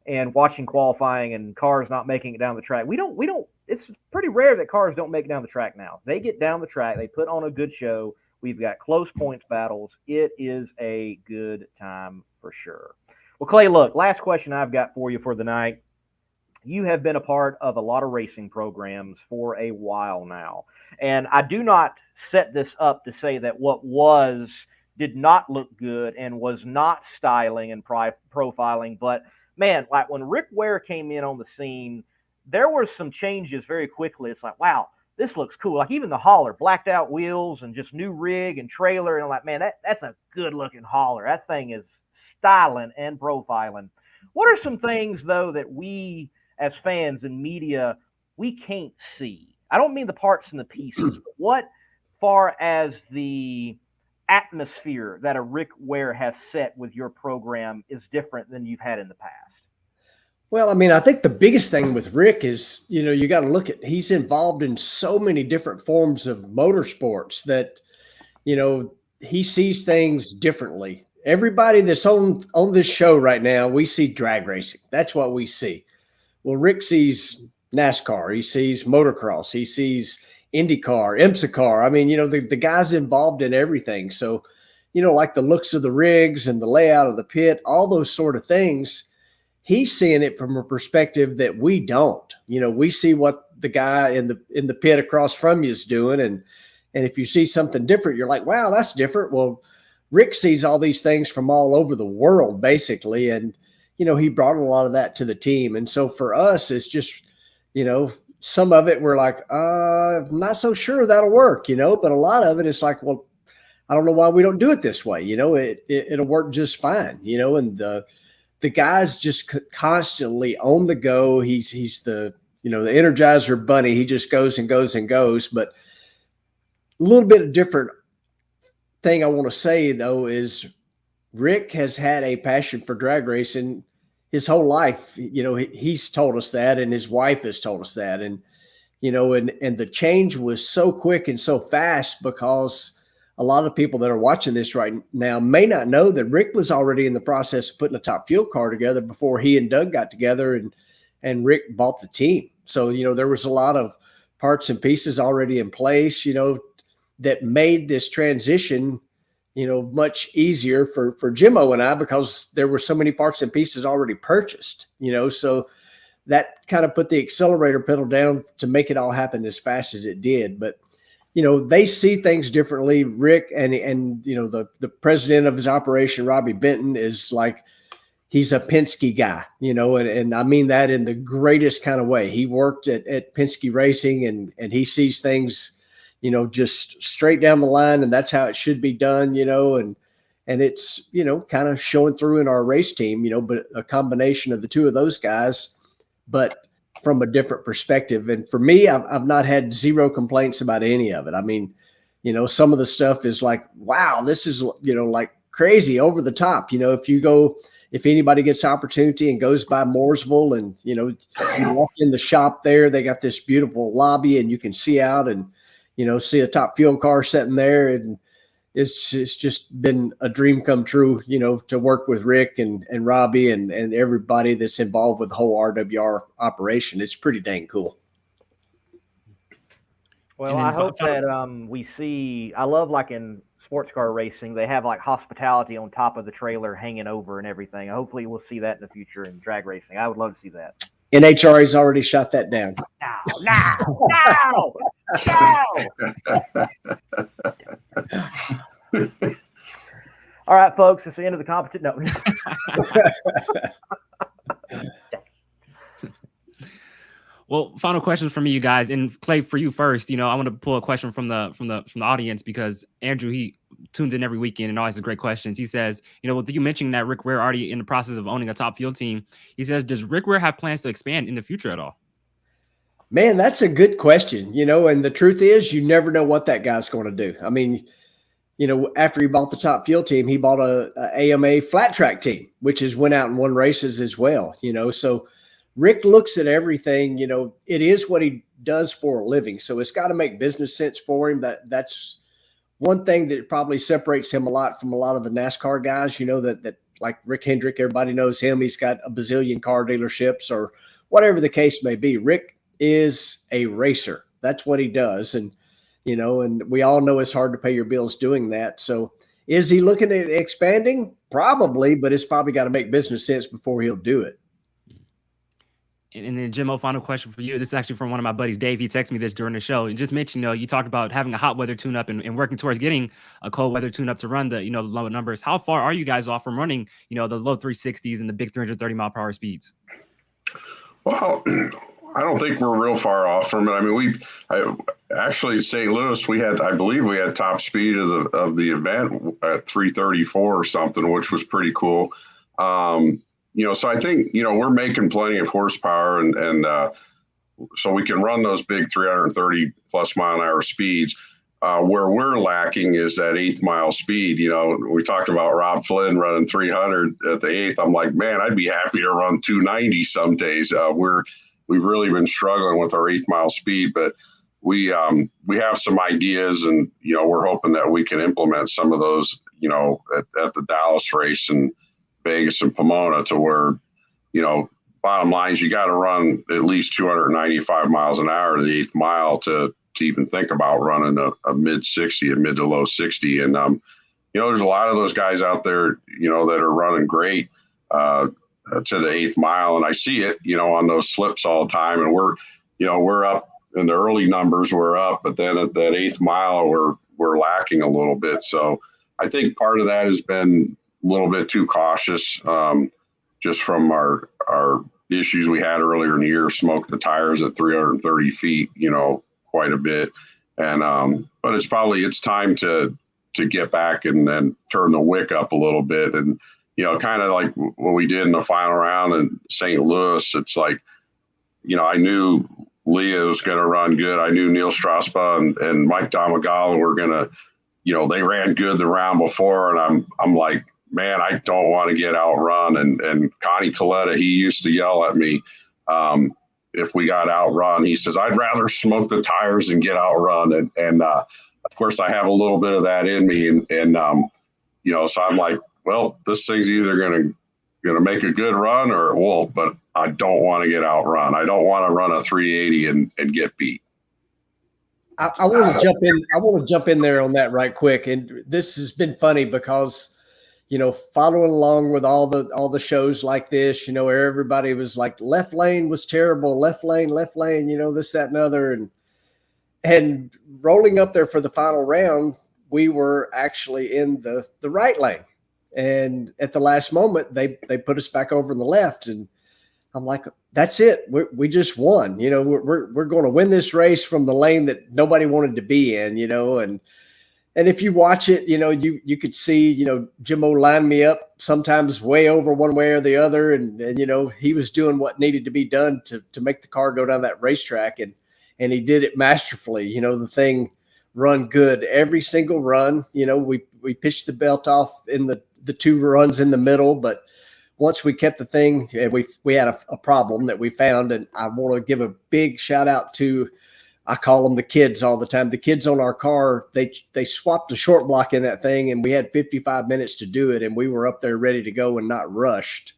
and watching qualifying and cars not making it down the track. We don't. It's pretty rare that cars don't make it down the track now. They get down the track. They put on a good show. We've got close points battles. It is a good time for sure. Well, Clay, look, last question I've got for you for the night. You have been a part of a lot of racing programs for a while now. And I do not set this up to say that what did not look good and was not styling and profiling. But, man, like when Rick Ware came in on the scene, there were some changes very quickly. It's like, wow, this looks cool. Like even the hauler, blacked out wheels and just new rig and trailer. And I'm like, man, that's a good-looking hauler. That thing is styling and profiling. What are some things, though, that we as fans and media, we can't see? I don't mean the parts and the pieces, but what far as the atmosphere that a Rick Ware has set with your program is different than you've had in the past? Well, I mean, I think the biggest thing with Rick is, you got to look at, he's involved in so many different forms of motorsports that, he sees things differently. Everybody that's on this show right now, we see drag racing. That's what we see. Well, Rick sees NASCAR. He sees motocross. He sees IndyCar, IMSA car. I mean, the guy's involved in everything. So, like the looks of the rigs and the layout of the pit, all those sort of things, he's seeing it from a perspective that we don't. We see what the guy in the pit across from you is doing. And if you see something different, you're like, wow, that's different. Well, Rick sees all these things from all over the world, basically. And, he brought a lot of that to the team. And so for us, it's just, some of it we're like, not so sure that'll work, but a lot of it is like, well, I don't know why we don't do it this way. It'll work just fine, and the guy's just constantly on the go. He's the, the Energizer bunny. He just goes and goes and goes. But a little bit of different thing I want to say, though, is Rick has had a passion for drag racing his whole life. He's told us that, and his wife has told us that. And, and the change was so quick and so fast because a lot of people that are watching this right now may not know that Rick was already in the process of putting a top fuel car together before he and Doug got together and Rick bought the team. So, there was a lot of parts and pieces already in place, that made this transition, much easier for Jimmo and I, because there were so many parts and pieces already purchased, so that kind of put the accelerator pedal down to make it all happen as fast as it did. But, they see things differently. Rick and the president of his operation, Robbie Benton, is like, he's a Penske guy, and I mean that in the greatest kind of way. He worked at Penske Racing and he sees things, just straight down the line, and that's how it should be done, and it's, kind of showing through in our race team, but a combination of the two of those guys, but from a different perspective. And for me, I've not had zero complaints about any of it. I mean, some of the stuff is like, wow, this is, like crazy, over the top. You know, if anybody gets opportunity and goes by Mooresville and, you know, you walk in the shop there, they got this beautiful lobby and you can see out and, you know, see a top fuel car sitting there. And it's just been a dream come true, you know, to work with Rick and Robbie and everybody that's involved with the whole RWR operation. It's pretty dang cool. Well, I hope that we see, I love like in sports car racing, they have like hospitality on top of the trailer hanging over and everything. Hopefully we'll see that in the future in drag racing. I would love to see that. NHRA's already shot that down. No. All right, folks, it's the end of the competition. No. Well, final questions from me, you guys, and Clay, for you first. You know, I want to pull a question from the audience because Andrew, he tunes in every weekend and always has great questions. He says, you know, with you mentioning that Rick Ware already in the process of owning a top field team, he says, does Rick Ware have plans to expand in the future at all? Man, that's a good question. You know, and the truth is, you never know what that guy's going to do. I mean, you know, after he bought the top field team, he bought a AMA flat track team, which has went out and won races as well. You know, so Rick looks at everything, you know, it is what he does for a living. So it's got to make business sense for him. That's one thing that probably separates him a lot from a lot of the NASCAR guys, you know, that like Rick Hendrick, everybody knows him. He's got a bazillion car dealerships or whatever the case may be. Rick is a racer. That's what he does. And, you know, and we all know it's hard to pay your bills doing that. So is he looking at expanding? Probably, but it's probably got to make business sense before he'll do it. And then, Jimmo, final question for you. This is actually from one of my buddies, Dave. He texted me this during the show. He just mentioned, you know, you talked about having a hot weather tune-up and working towards getting a cold weather tune-up to run the, you know, the low numbers. How far are you guys off from running, you know, the low 360s and the big 330-mile-per-hour speeds? Well, I don't think we're real far off from it. I mean, actually St. Louis, I believe we had top speed of the event at 334 or something, which was pretty cool. You know, so I think, you know, we're making plenty of horsepower and so we can run those big 330 plus mile an hour speeds. Where we're lacking is that 8th mile speed. You know, we talked about Rob Flynn running 300 at the 8th. I'm like, man, I'd be happy to run 290 some days. We've really been struggling with our 8th mile speed, but we have some ideas and, you know, we're hoping that we can implement some of those, you know, at the Dallas race and Vegas and Pomona, to where, you know, bottom line is you got to run at least 295 miles an hour to the 8th mile to even think about running a mid 60, a mid to low 60. And, you know, there's a lot of those guys out there, you know, that are running great to the 8th mile. And I see it, you know, on those slips all the time. And we're up in the early numbers, we're up, but then at that 8th mile, we're lacking a little bit. So I think part of that has been a little bit too cautious, just from our issues we had earlier in the year, smoking the tires at 330 feet, you know, quite a bit. And, but it's time to get back and then turn the wick up a little bit. And, you know, kind of like what we did in the final round in St. Louis, it's like, you know, I knew Leah was going to run good. I knew Neil Strasbaugh and Mike Domagala were going to, you know, they ran good the round before. And I'm like, man, I don't want to get outrun. And Connie Coletta, he used to yell at me if we got outrun. He says, I'd rather smoke the tires and get outrun. And of course, I have a little bit of that in me. And you know, so I'm like, well, this thing's either going to make a good run or it won't, but I don't want to get outrun. I don't want to run a 380 and get beat. I want to jump in. I want to jump in there on that right quick. And this has been funny because, you know, following along with all the shows like this, you know, where everybody was like, left lane was terrible, left lane, you know, this, that, and other. And rolling up there for the final round, we were actually in the right lane. And at the last moment, they put us back over in the left. And I'm like, that's it. We just won. You know, we're going to win this race from the lane that nobody wanted to be in, you know. And if you watch it, you know, you could see, you know, Jimmo line me up sometimes way over one way or the other. And you know, he was doing what needed to be done to make the car go down that racetrack. And he did it masterfully. You know, the thing run good every single run. We pitched the belt off in the 2 runs in the middle, but once we kept the thing, we had a problem that we found, and I want to give a big shout out to, I call them the kids all the time. The kids on our car, they swapped the short block in that thing, and we had 55 minutes to do it, and we were up there ready to go and not rushed.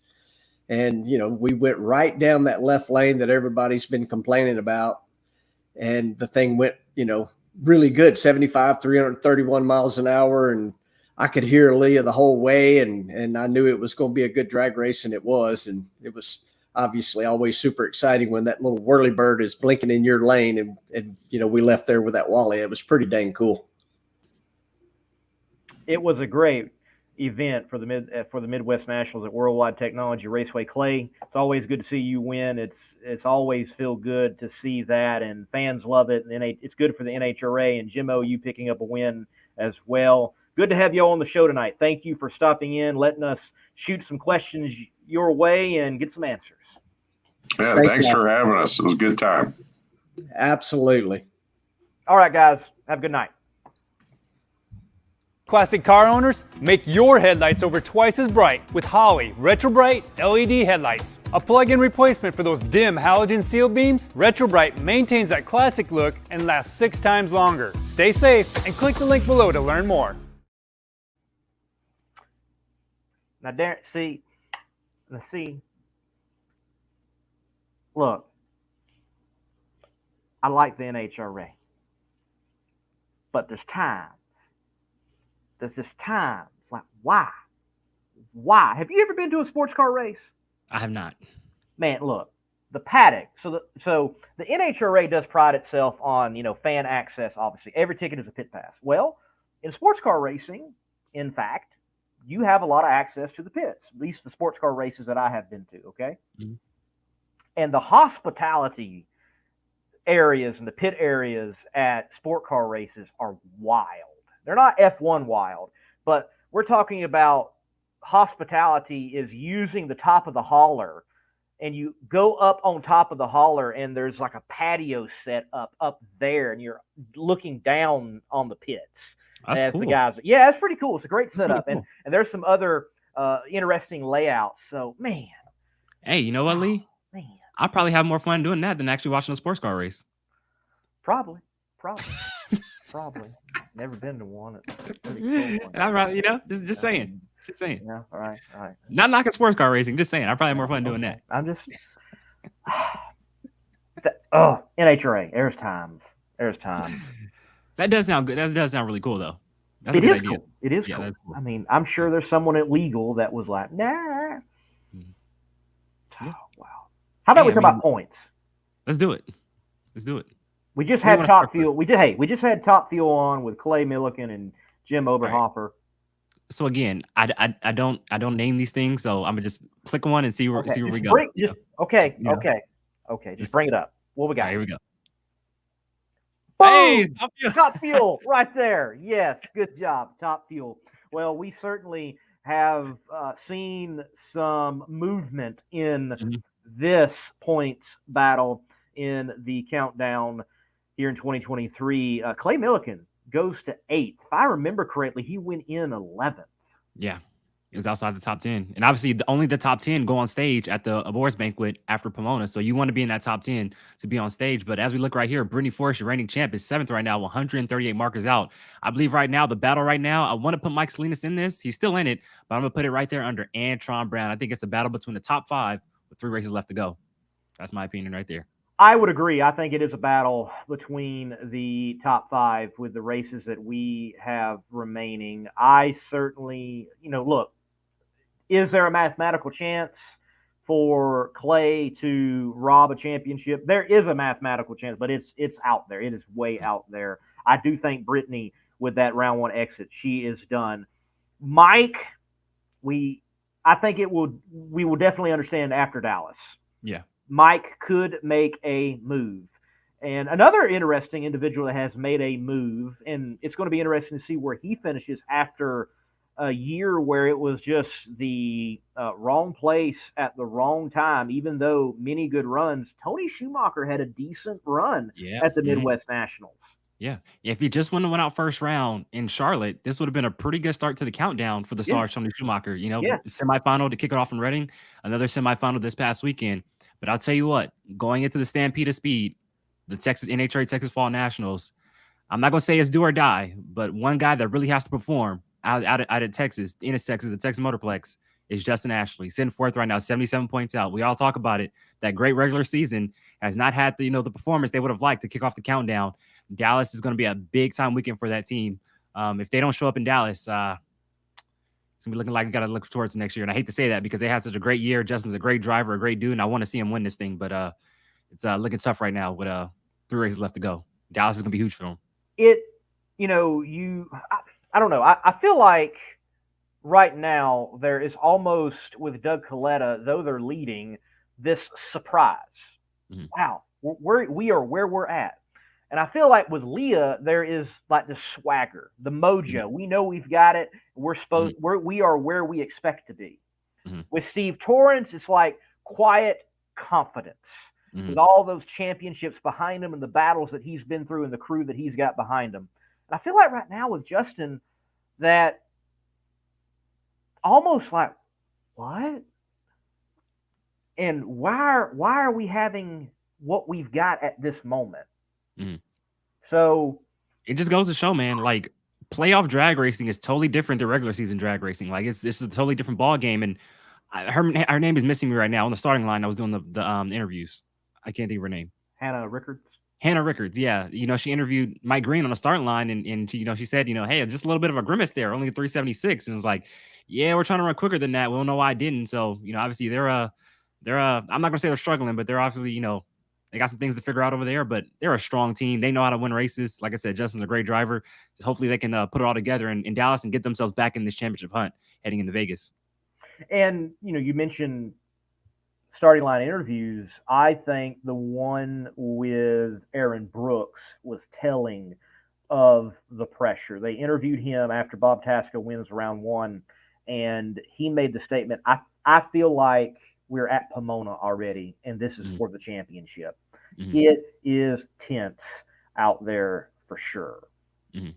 And, we went right down that left lane that everybody's been complaining about. And the thing went, really good, 75, 331 miles an hour. And I could hear Leah the whole way. And I knew it was going to be a good drag race, and it was. And it was obviously always super exciting when that little whirly bird is blinking in your lane. And we left there with that Wally. It was pretty dang cool. It was a great event for the Midwest Nationals at Worldwide Technology Raceway. Clay, it's always good to see you win. It's always feel good to see that, and fans love it. And it's good for the NHRA, and Jimmo, you picking up a win as well. Good to have you all on the show tonight. Thank you for stopping in, letting us shoot some questions your way and get some answers. Yeah, thanks for having us. It was a good time. Absolutely. All right, guys. Have a good night. Classic car owners, make your headlights over twice as bright with Holley Retro Bright LED headlights. A plug-in replacement for those dim halogen seal beams, Retro Bright maintains that classic look and lasts 6 times longer. Stay safe and click the link below to learn more. Now, Darren, see, look, I like the NHRA, but there's just times like, why? Have you ever been to a sports car race? I have not. Man, look, the paddock. So the NHRA does pride itself on, fan access, obviously. Every ticket is a pit pass. Well, in sports car racing, in fact, you have a lot of access to the pits, at least the sports car races that I have been to, okay? Mm-hmm. And the hospitality areas and the pit areas at sport car races are wild. They're not F1 wild, but we're talking about hospitality is using the top of the hauler, and you go up on top of the hauler, and there's like a patio set up there, and you're looking down on the pits. That's cool. The guys. Yeah, it's pretty cool. It's a great setup. Cool. And there's some other interesting layouts. So, man. Hey, you know what, Lee? Man. I'll probably have more fun doing that than actually watching a sports car race. Probably. Probably. Never been to one. It's pretty cool. I'm right, just saying. Just saying. Yeah, all right. Not knocking sports car racing, just saying. I probably have more fun doing that. I'm just NHRA. There's times. That does sound good. That does sound really cool, though. That's a good idea. Cool. It is cool. I mean, I'm sure there's someone illegal that was like, nah. Mm-hmm. Oh, wow. How about we talk about points? Let's do it. We just had Top Fuel. We just had Top Fuel on with Clay Milliken and Jim Oberhofer. Right. So again, I don't name these things, so I'm gonna just click one and see where we go. Okay. Just bring it up. What we got? Right, here we go. Boom! Hey, Top Fuel right there. Yes, good job, Top Fuel. Well, we certainly have seen some movement in this points battle in the countdown here in 2023. Clay Milliken goes to 8th. If I remember correctly, he went in 11th. Yeah, it was outside the top 10. And obviously, only the top 10 go on stage at the awards banquet after Pomona. So you want to be in that top 10 to be on stage. But as we look right here, Brittany Forrest, your reigning champ, is 7th right now, 138 markers out. I believe right now, the battle right now, I want to put Mike Salinas in this. He's still in it, but I'm going to put it right there under Antron Brown. I think it's a battle between the top 5 with 3 races left to go. That's my opinion right there. I would agree. I think it is a battle between the top 5 with the races that we have remaining. I certainly, look, is there a mathematical chance for Clay to rob a championship? There is a mathematical chance, but it's out there. It is way out there. I do think Brittany, with that round 1 exit, she is done. Mike, I think we will definitely understand after Dallas. Yeah. Mike could make a move. And another interesting individual that has made a move, and it's going to be interesting to see where he finishes after a year where it was just the wrong place at the wrong time, even though many good runs. Tony Schumacher had a decent run at the Midwest Nationals. Yeah. If he just wouldn't have went out first round in Charlotte, this would have been a pretty good start to the countdown for the Yeah. Sarge Tony Schumacher. You know, Yeah. semifinal to kick it off in Reading, another semifinal this past weekend. But I'll tell you what, going into the Stampede of Speed, the Texas NHRA Texas Fall Nationals, I'm not gonna say it's do or die, but one guy that really has to perform out of Texas, in Texas, the Texas Motorplex, is Justin Ashley, sitting fourth right now, 77 points out. We all talk about it. That great regular season has not had the the performance they would have liked to kick off the countdown. Dallas is going to be a big time weekend for that team. If they don't show up in Dallas, it's gonna be looking like we got to look towards next year. And I hate to say that because they had such a great year. Justin's a great driver, a great dude, and I want to see him win this thing. But it's looking tough right now with 3 races left to go. Dallas is gonna be huge for them. I don't know. I feel like right now there is almost with Doug Coletta, though they're leading, this surprise. Mm-hmm. Wow, we are where we're at. And I feel like with Leah, there is like the swagger, the mojo. Mm-hmm. We know we've got it. We are where we expect to be. Mm-hmm. With Steve Torrance, it's like quiet confidence. Mm-hmm. With all those championships behind him and the battles that he's been through and the crew that he's got behind him. And I feel like right now with Justin that almost like, what? And why are we having what we've got at this moment? Mm-hmm. So it just goes to show, man, like playoff drag racing is totally different than regular season drag racing. Like this is a totally different ball game. And her name is missing me right now on the starting line. I was doing the interviews. I can't think of her name. Hannah Rickards. Yeah. She interviewed Mike Green on the starting line and she, she said, hey, just a little bit of a grimace there, only 376. And it was like, yeah, we're trying to run quicker than that. We don't know why I didn't. So, obviously they're I'm not going to say they're struggling, but they're obviously, they got some things to figure out over there, but they're a strong team. They know how to win races. Like I said, Justin's a great driver. Just hopefully they can put it all together in Dallas and get themselves back in this championship hunt heading into Vegas. And, you mentioned starting line interviews. I think the one with Aaron Brooks was telling of the pressure. They interviewed him after Bob Tasca wins round 1, and he made the statement, I feel like we're at Pomona already, and this is for the championship. Mm-hmm. It is tense out there for sure. Mm-hmm.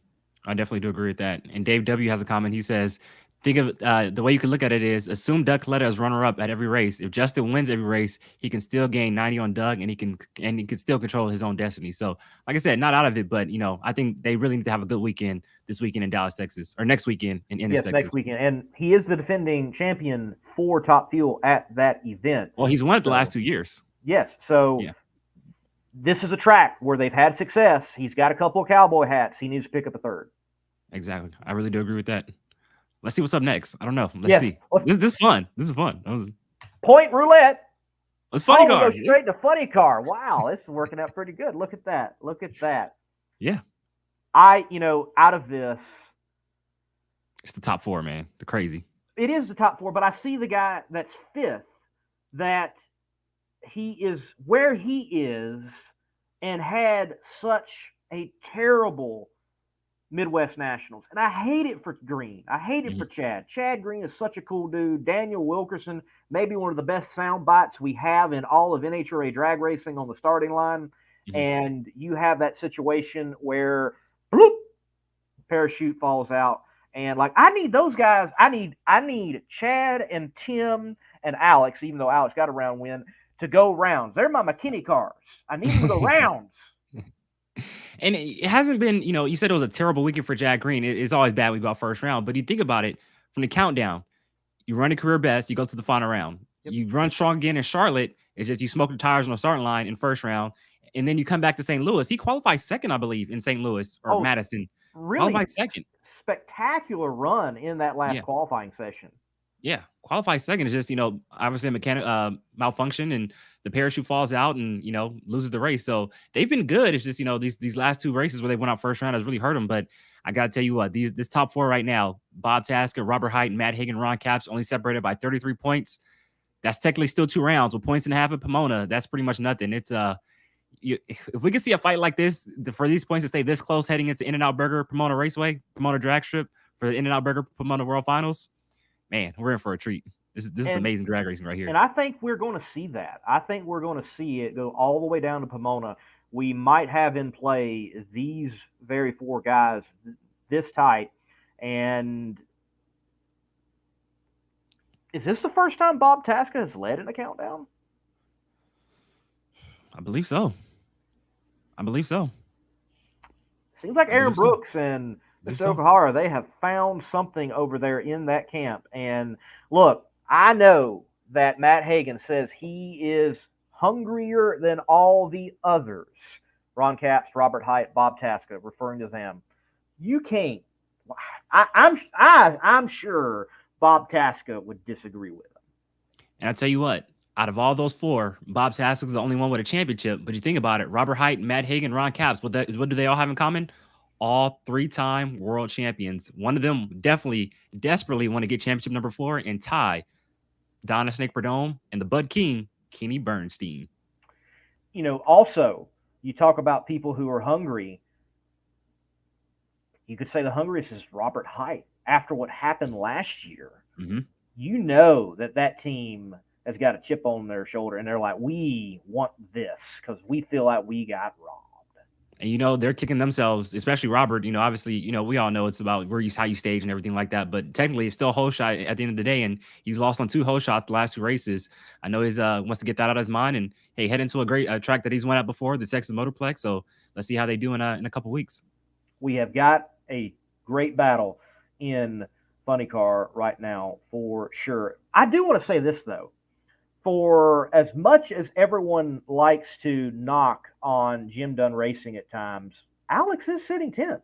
I definitely do agree with that. And Dave W. has a comment. He says, think of the way you can look at it is assume Doug Coletta is runner-up at every race. If Justin wins every race, he can still gain 90 on Doug, and he can still control his own destiny. So, like I said, not out of it, but I think they really need to have a good weekend this weekend in Dallas, Texas, or next weekend in Texas. Yes, next weekend, and he is the defending champion for Top Fuel at that event. Well, he's won it the last 2 years. Yes, so this is a track where they've had success. He's got a couple of cowboy hats. He needs to pick up a third. Exactly, I really do agree with that. Let's see what's up next. I don't know. Let's see. This is fun. This is fun. Point roulette. Let's funny car. Go straight to funny car. Wow, this is working out pretty good. Look at that. Yeah. Out of this, it's the top 4, man. The crazy. It is the top 4, but I see the guy that's 5th that he is where he is and had such a terrible Midwest Nationals. And I hate it for Green. I hate it for Chad. Chad Green is such a cool dude. Daniel Wilkerson, maybe one of the best sound bites we have in all of NHRA drag racing on the starting line. Mm-hmm. And you have that situation where bloop, parachute falls out. And I need those guys. I need Chad and Tim and Alex, even though Alex got a round win, to go rounds. They're my McKinney cars. I need them to go rounds. And it hasn't been, you said it was a terrible weekend for Jack Green. It's always bad when you go out first round. But you think about it from the countdown, you run a career best, you go to the final round. Yep. You run strong again in Charlotte. It's just you smoke the tires on the starting line in first round. And then you come back to St. Louis. He qualified second, I believe, in St. Louis or Madison. Really? Qualified second. Spectacular run in that last qualifying session. Yeah, qualified second is just, obviously a mechanic malfunction and the parachute falls out and, loses the race. So they've been good. It's just, these last 2 races where they went out first round has really hurt them. But I got to tell you what, this top 4 right now, Bob Tasker, Robert Height, Matt Hagan, Ron Capps, only separated by 33 points. That's technically still 2 rounds with points and a half at Pomona. That's pretty much nothing. It's if we can see a fight like this, for these points to stay this close heading into In-N-Out Burger, Pomona Raceway, Pomona Drag Strip for the In-N-Out Burger, Pomona World Finals, man, we're in for a treat. This is amazing drag racing right here. And I think we're going to see that. I think we're going to see it go all the way down to Pomona we might have in play these very 4 guys this tight. And is this the first time Bob Tasca has led in a countdown? I believe so. Seems like Aaron Brooks and Mr. Okuhara, they have found something over there in that camp. And look, I know that Matt Hagan says he is hungrier than all the others. Ron Capps, Robert Hite, Bob Tasca, referring to them. You can't. I'm sure Bob Tasca would disagree with him. And I tell you what, out of all those 4, Bob Tasca is the only one with a championship. But you think about it, Robert Hite, Matt Hagan, Ron Capps, what do they all have in common? All 3-time world champions. One of them desperately want to get championship number 4, and Ty, Donna Snake Perdome, and the Bud King, Kenny Bernstein. Also, you talk about people who are hungry. You could say the hungriest is Robert Hite. After what happened last year, that team has got a chip on their shoulder, and they're like, we want this because we feel like we got robbed. And, they're kicking themselves, especially Robert. Obviously, we all know it's about how you stage and everything like that. But technically, it's still a hole shot at the end of the day. And he's lost on 2 hole shots the last 2 races. I know he's wants to get that out of his mind and, hey, head into a great track that he's went at before, the Texas Motorplex. So let's see how they do in a couple weeks. We have got a great battle in Funny Car right now for sure. I do want to say this, though. For as much as everyone likes to knock on Jim Dunn Racing at times, Alex is sitting 10th.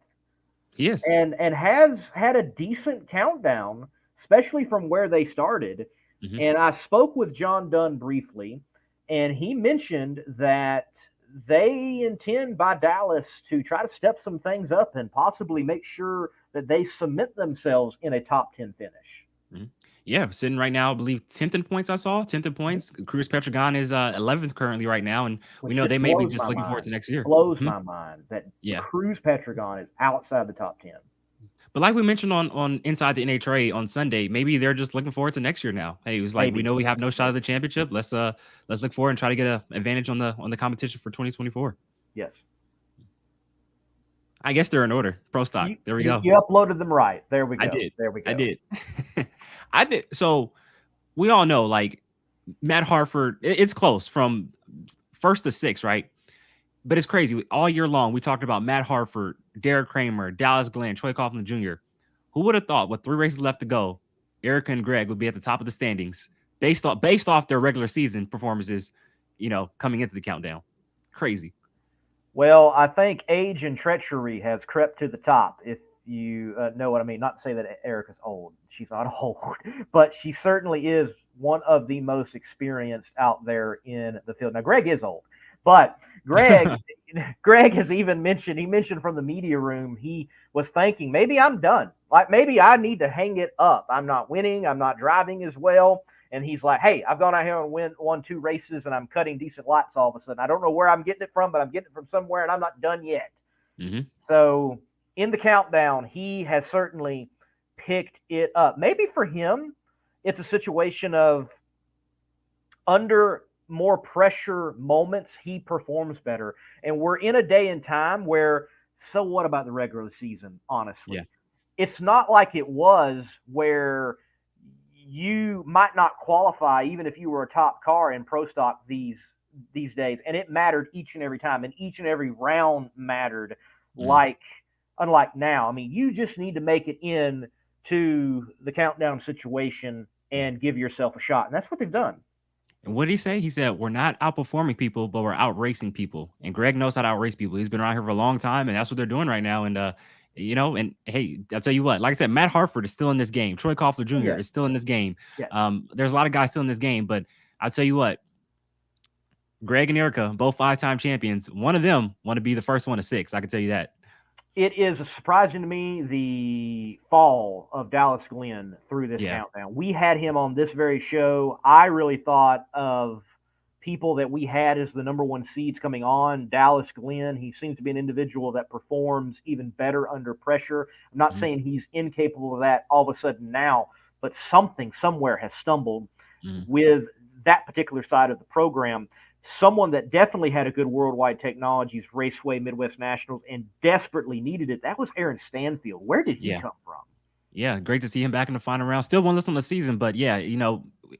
Yes. And has had a decent countdown, especially from where they started. Mm-hmm. And I spoke with John Dunn briefly, and he mentioned that they intend by Dallas to try to step some things up and possibly make sure that they cement themselves in a top 10 finish. Mm-hmm. Yeah, sitting right now, I believe 10th in points. I saw 10th in points. Cruz Petragon is 11th currently right now, and we know they may be just looking forward to next year. Blows my mind that Cruz Petragon is outside the top 10. But like we mentioned on Inside the NHRA on Sunday, maybe they're just looking forward to next year now. Hey, it was like we know we have no shot at the championship. Let's look forward and try to get an advantage on the competition for 2024. Yes. I guess they're in order. Pro stock. There we go. You uploaded them right. There we go. I did. There we go. I did. I did. So we all know, like, Matt Hartford, it's close from 1st to 6th, right? But it's crazy. All year long, we talked about Matt Hartford, Derek Kramer, Dallas Glenn, Troy Coughlin Jr. Who would have thought with 3 races left to go, Erica and Greg would be at the top of the standings based off their regular season performances, coming into the countdown. Crazy. Well, I think age and treachery has crept to the top, if you know what I mean. Not to say that Erica's old. She's not old, but she certainly is one of the most experienced out there in the field. Now, Greg is old, but Greg has even mentioned from the media room, he was thinking, maybe I'm done. Like, maybe I need to hang it up. I'm not winning. I'm not driving as well. And he's like, hey, I've gone out here and won 2 races, and I'm cutting decent lots all of a sudden. I don't know where I'm getting it from, but I'm getting it from somewhere, and I'm not done yet. Mm-hmm. So in the countdown, he has certainly picked it up. Maybe for him, it's a situation of under more pressure moments, he performs better. And we're in a day and time where, so what about the regular season, honestly? Yeah. It's not like it was where you might not qualify even if you were a top car in pro stock these days, and it mattered each and every time, and each and every round mattered. Unlike now. I mean, you just need to make it in to the countdown situation and give yourself a shot, and that's what they've done. And what did he say? He said, we're not outperforming people, but we're outracing people. And Greg knows how to outrace people. He's been around here for a long time, and that's what they're doing right now. And and hey, I'll tell you what, like I said, Matt Hartford is still in this game. Troy Coughlin Jr. is still in this game. Yeah. There's a lot of guys still in this game, but I'll tell you what, Greg and Erica, both 5-time champions, one of them want to be the first one to 6. I can tell you that. It is surprising to me the fall of Dallas Glenn through this countdown. We had him on this very show. I really thought of people that we had as the number 1 seeds coming on. Dallas Glenn, he seems to be an individual that performs even better under pressure. I'm not saying he's incapable of that all of a sudden now, but something somewhere has stumbled with that particular side of the program. someone that definitely had a good Worldwide Technologies Raceway Midwest Nationals and desperately needed it, that was Aaron Stanfield. Where did he come from? Yeah, great to see him back in the final round. Still winless on the season, but yeah, if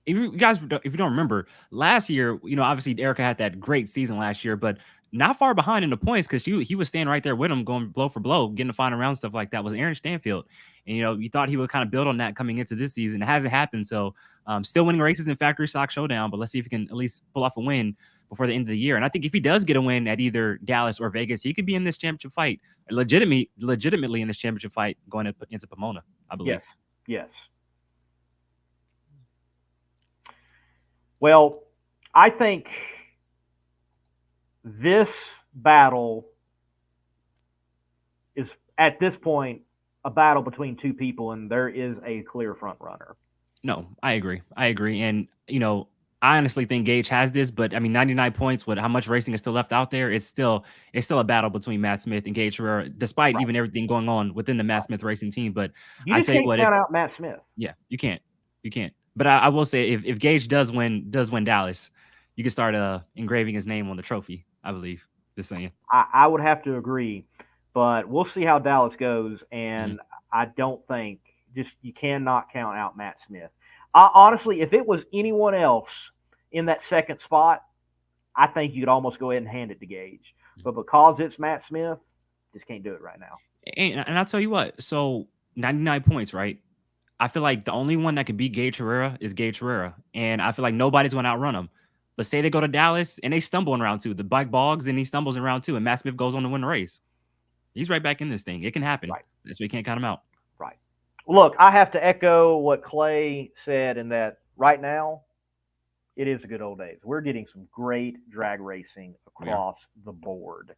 you don't remember last year, obviously Erica had that great season last year, but not far behind in the points because he was staying right there with him, going blow for blow, getting the final round stuff like that. Was Aaron Stanfield, and you thought he would kind of build on that coming into this season. It hasn't happened, so still winning races in Factory Stock Showdown, but let's see if he can at least pull off a win before the end of the year. And I think if he does get a win at either Dallas or Vegas, he could be in this championship fight, legitimately in this championship fight going into Pomona, I believe. Yes. Well, I think this battle is at this point a battle between two people, and there is a clear front runner. No, I agree. And, I honestly think Gage has this, but I mean, 99 points with how much racing is still left out there. It's still a battle between Matt Smith and Gage Herrera, despite even everything going on within the Matt Smith racing team. But you just can't count out Matt Smith. Yeah, you can't. But I will say, if Gage does win Dallas, you can start engraving his name on the trophy, I believe. Just saying. I would have to agree, but we'll see how Dallas goes. And I don't think you cannot count out Matt Smith. Honestly, if it was anyone else in that second spot, I think you could almost go ahead and hand it to Gage. But because it's Matt Smith, just can't do it right now. And I'll tell you what. So 99 points, right? I feel like the only one that could beat Gage Herrera is Gage Herrera. And I feel like nobody's going to outrun him. But say they go to Dallas and they stumble in round 2. The bike bogs and he stumbles in round 2 and Matt Smith goes on to win the race. He's right back in this thing. It can happen. Right. That's why you can't count him out. Right. Look, I have to echo what Clay said in that right now, it is the good old days. We're getting some great drag racing across the board.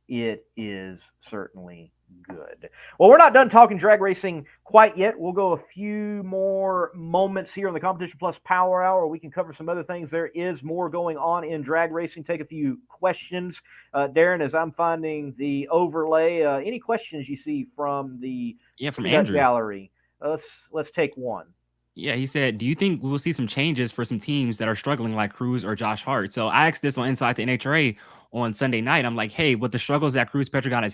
It is certainly good. Well, we're not done talking drag racing quite yet. We'll go a few more moments here on the Competition Plus Power Hour. We can cover some other things. There is more going on in drag racing. Take a few questions. Darren, as I'm finding the overlay, any questions you see from the from Andrew gallery? Let's take one. Yeah, he said, do you think we will see some changes for some teams that are struggling like Cruz or Josh Hart? So I asked this on Inside the NHRA on Sunday night. I'm like, hey, with the struggles that Cruz Petragon has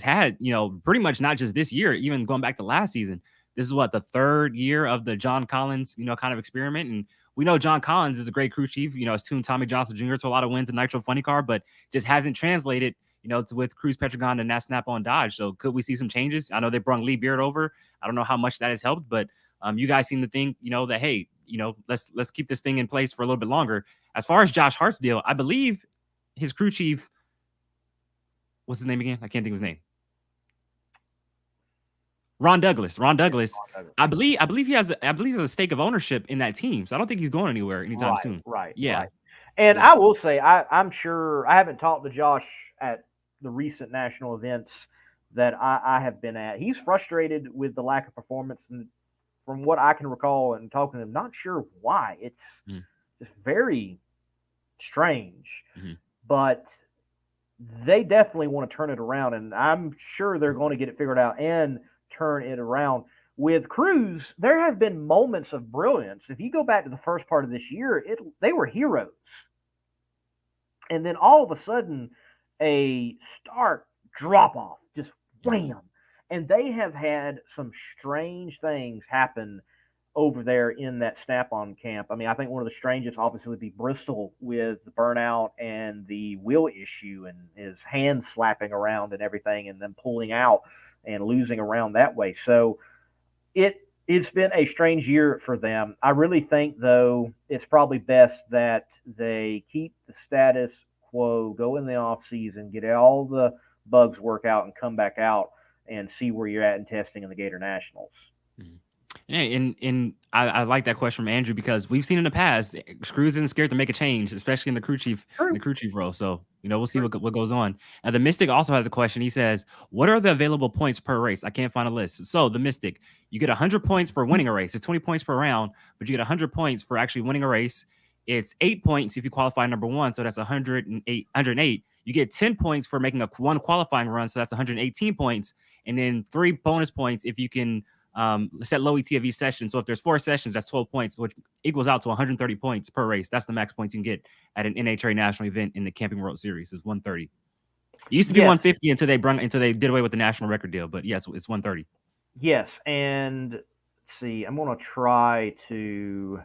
had, pretty much not just this year, even going back to last season. This is the third year of the John Collins, kind of experiment. And we know John Collins is a great crew chief, has tuned Tommy Johnson Jr. to a lot of wins in Nitro Funny Car, but just hasn't translated, with Cruz Petragon and that snap-on Dodge. So could we see some changes? I know they brought Lee Beard over. I don't know how much that has helped, but you guys seem to think, that, hey, let's keep this thing in place for a little bit longer. As far as Josh Hart's deal, I believe his crew chief, what's his name again? I can't think of his name. Ron Douglas. I believe he has a stake of ownership in that team. So I don't think he's going anywhere anytime soon. Right. Yeah. Right. And I will say, I'm sure I haven't talked to Josh at the recent national events that I have been at. He's frustrated with the lack of performance, and from what I can recall and talking to him, not sure why. It's just very strange. But they definitely want to turn it around, and I'm sure they're going to get it figured out and turn it around. With Cruz, there have been moments of brilliance. If you go back to the first part of this year, they were heroes. And then all of a sudden, a stark drop-off, just wham. And they have had some strange things happen over there in that snap-on camp. I mean, I think one of the strangest obviously would be Bristol with the burnout and the wheel issue and his hands slapping around and everything and then pulling out and losing around that way. So it's been a strange year for them. I really think, though, it's probably best that they keep the status quo, go in the off-season, get all the bugs work out, and come back out and see where you're at in testing in the Gator Nationals. Yeah, and I like that question from Andrew because we've seen in the past, Cruz isn't scared to make a change, especially in the crew chief role. So we'll see what goes on. And the Mystic also has a question. He says, "What are the available points per race?" I can't find a list. So the Mystic, you get 100 points for winning a race. It's 20 points per round, but you get 100 points for actually winning a race. It's 8 points if you qualify number 1, so that's 108. You get 10 points for making one qualifying run, so that's 118 points, and then 3 bonus points if you can set low ET of each session. So if there's 4 sessions, that's 12 points, which equals out to 130 points per race. That's the max points you can get at an NHRA national event in the Camping World Series is 130. It used to be 150 until they did away with the national record deal. But yes, it's 130. Yes, and let's see. I'm going to try to.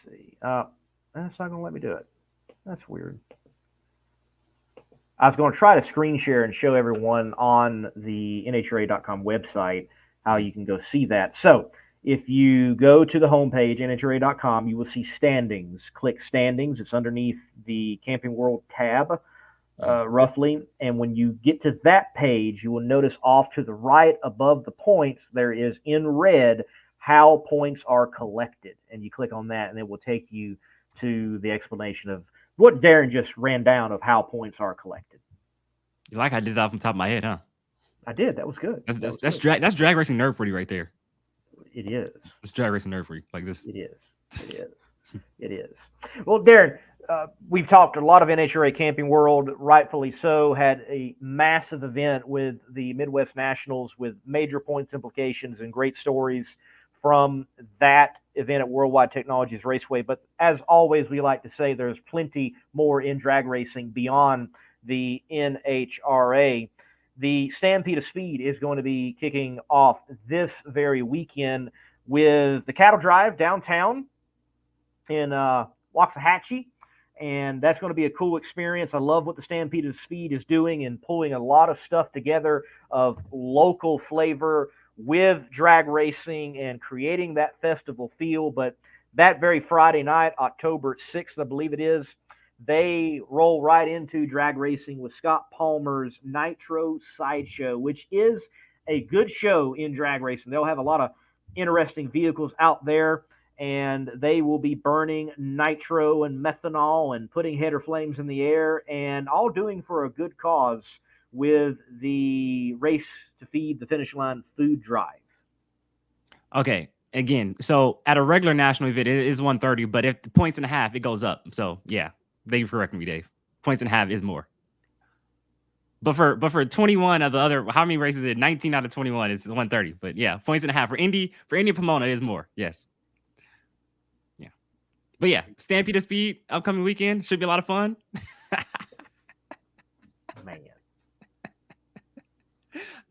Let's see. That's not going to let me do it. That's weird. I was going to try to screen share and show everyone on the NHRA.com website how you can go see that. So if you go to the homepage, NHRA.com, you will see standings. Click standings. It's underneath the Camping World tab, roughly. And when you get to that page, you will notice off to the right above the points, there is in red how points are collected. And you click on that, and it will take you to the explanation of what Darren just ran down of how points are collected. You like I did that off the top of my head, huh? I did. That was good. That's drag racing nerd for you right there. It is. It's drag racing nerd for you. Like this. It is. It is. It is. Well, Darren, we've talked a lot of NHRA Camping World, rightfully so, had a massive event with the Midwest Nationals with major points implications and great stories from that event at Worldwide Technologies Raceway. But as always, we like to say there's plenty more in drag racing beyond the NHRA. The Stampede of Speed is going to be kicking off this very weekend with the Cattle Drive downtown in Waxahachie. And that's going to be a cool experience. I love what the Stampede of Speed is doing and pulling a lot of stuff together of local flavor with drag racing and creating that festival feel. But that very Friday night, October 6th, I believe it is, they roll right into drag racing with Scott Palmer's Nitro Sideshow, which is a good show in drag racing. They'll have a lot of interesting vehicles out there, and they will be burning nitro and methanol and putting header flames in the air, and all doing for a good cause with the Race to Feed the Finish Line food drive. Okay. Again, so at a regular national event, it is 130, but if the points and a half, it goes up. So yeah, thank you for correcting me, Dave. Points and a half is more. But for 21 of the other, how many races is it? 19 out of 21 is 130. But yeah, points and a half for Indy and Pomona is more. Yes. Yeah. But yeah, Stampede of Speed upcoming weekend should be a lot of fun. Man.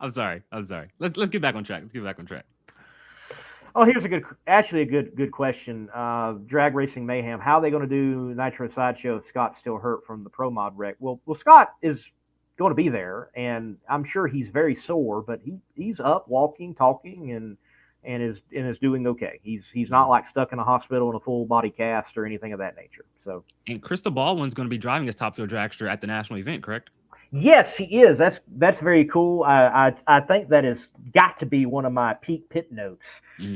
I'm sorry. Let's get back on track. Oh, here's a good question. Drag Racing Mayhem. How are they going to do Nitro Sideshow if Scott's still hurt from the Pro Mod wreck? Well, Scott is going to be there, and I'm sure he's very sore, but he's up, walking, talking, and is doing okay. He's not like stuck in a hospital in a full body cast or anything of that nature. So, and Krista Baldwin's going to be driving his Top Fuel dragster at the national event, correct? Yes, he is. That's very cool. I think that has got to be one of my peak pit notes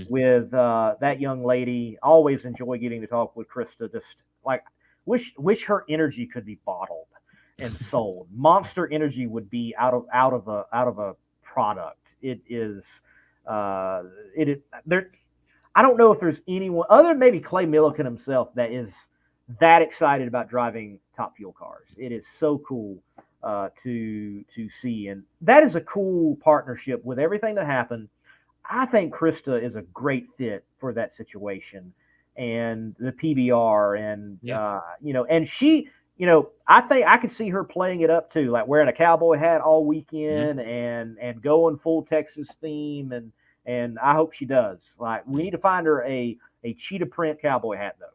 with that young lady. Always enjoy getting to talk with Krista. Just like wish her energy could be bottled and sold. Monster Energy would be out of a product. It is there. I don't know if there's anyone other than maybe Clay Milliken himself that is that excited about driving Top Fuel cars. It is so cool to see, and that is a cool partnership with everything that happened. I think Krista is a great fit for that situation, and the PBR, and and she, I think I could see her playing it up too, like wearing a cowboy hat all weekend and going full Texas theme, and I hope she does. Like, we need to find her a cheetah print cowboy hat though.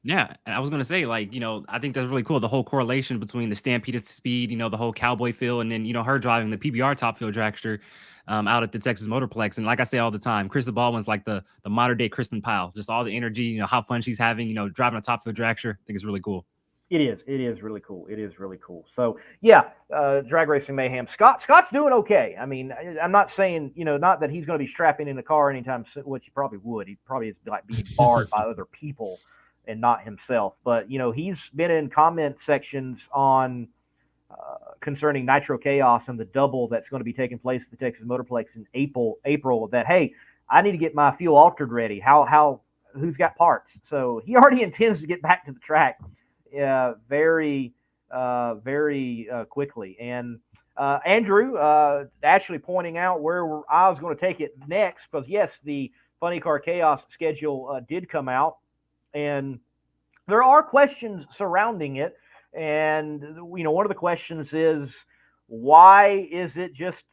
Yeah, and I was gonna say, like, I think that's really cool. The whole correlation between the Stampede of Speed, the whole cowboy feel, and then her driving the PBR Top Fuel dragster out at the Texas Motorplex. And like I say all the time, Krista Baldwin's like the modern day Kristen Powell. Just all the energy, how fun she's having, driving a Top Fuel dragster. I think it's really cool. It is really cool. It is really cool. So yeah, Drag Racing Mayhem. Scott's doing okay. I mean, I'm not saying, not that he's going to be strapping in the car anytime soon, which he probably would. He probably is like being barred by other people and not himself. But, he's been in comment sections on concerning Nitro Chaos and the double that's going to be taking place at the Texas Motorplex in April that, hey, I need to get my fuel altered ready. Who's got parts? So he already intends to get back to the track very, very quickly. And Andrew actually pointing out where I was going to take it next, because yes, the Funny Car Chaos schedule did come out, and there are questions surrounding it. And one of the questions is, why is it just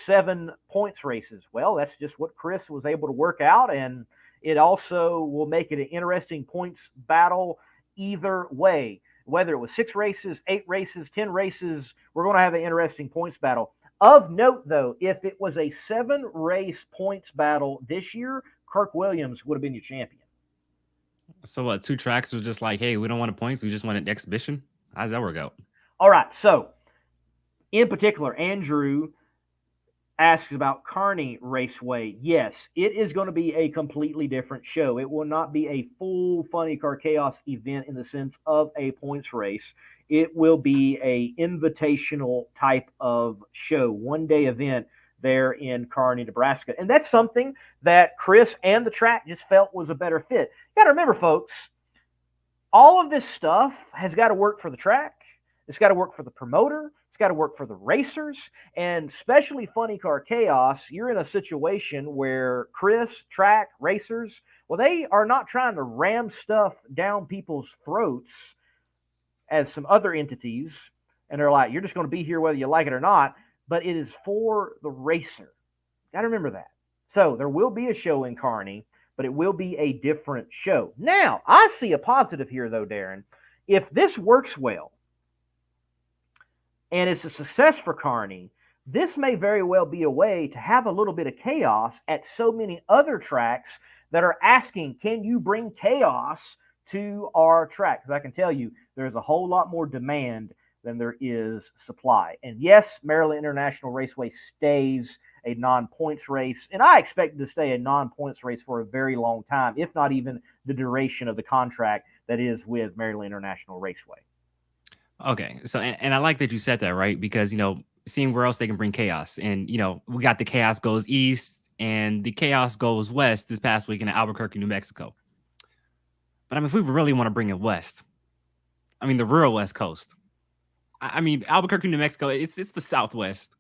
7 points races? Well, that's just what Chris was able to work out, and it also will make it an interesting points battle either way. Whether it was 6 races, 8 races, 10 races, we're going to have an interesting points battle. Of note, though, if it was a 7-race points battle this year, Kirk Williams would have been your champion. So what? 2 tracks was just like, hey, we don't want points, we just want an exhibition. How does that work out? All right. So, in particular, Andrew asks about Kearney Raceway. Yes, it is going to be a completely different show. It will not be a full Funny Car Chaos event in the sense of a points race. It will be a invitational type of show, 1-day event there in Kearney, Nebraska. And that's something that Chris and the track just felt was a better fit. You got to remember, folks, all of this stuff has got to work for the track. It's got to work for the promoter. It's got to work for the racers, and especially Funny Car Chaos. You're in a situation where Chris, track, racers, well, they are not trying to ram stuff down people's throats as some other entities, and they're like, you're just going to be here whether you like it or not, but it is for the racer. Got to remember that. So there will be a show in Kearney, but it will be a different show. Now, I see a positive here, though, Darren. If this works well, and it's a success for Kearney, this may very well be a way to have a little bit of chaos at so many other tracks that are asking, can you bring chaos to our track? Because I can tell you, there's a whole lot more demand than there is supply. And yes, Maryland International Raceway stays a non-points race, and I expect it to stay a non-points race for a very long time, if not even the duration of the contract that is with Maryland International Raceway. Okay, so and I like that you said that, right? Because seeing where else they can bring chaos, and we got the chaos goes east and the chaos goes west this past week in Albuquerque, New Mexico. But if we really want to bring it west, the rural West Coast. Albuquerque, New Mexico, it's the Southwest.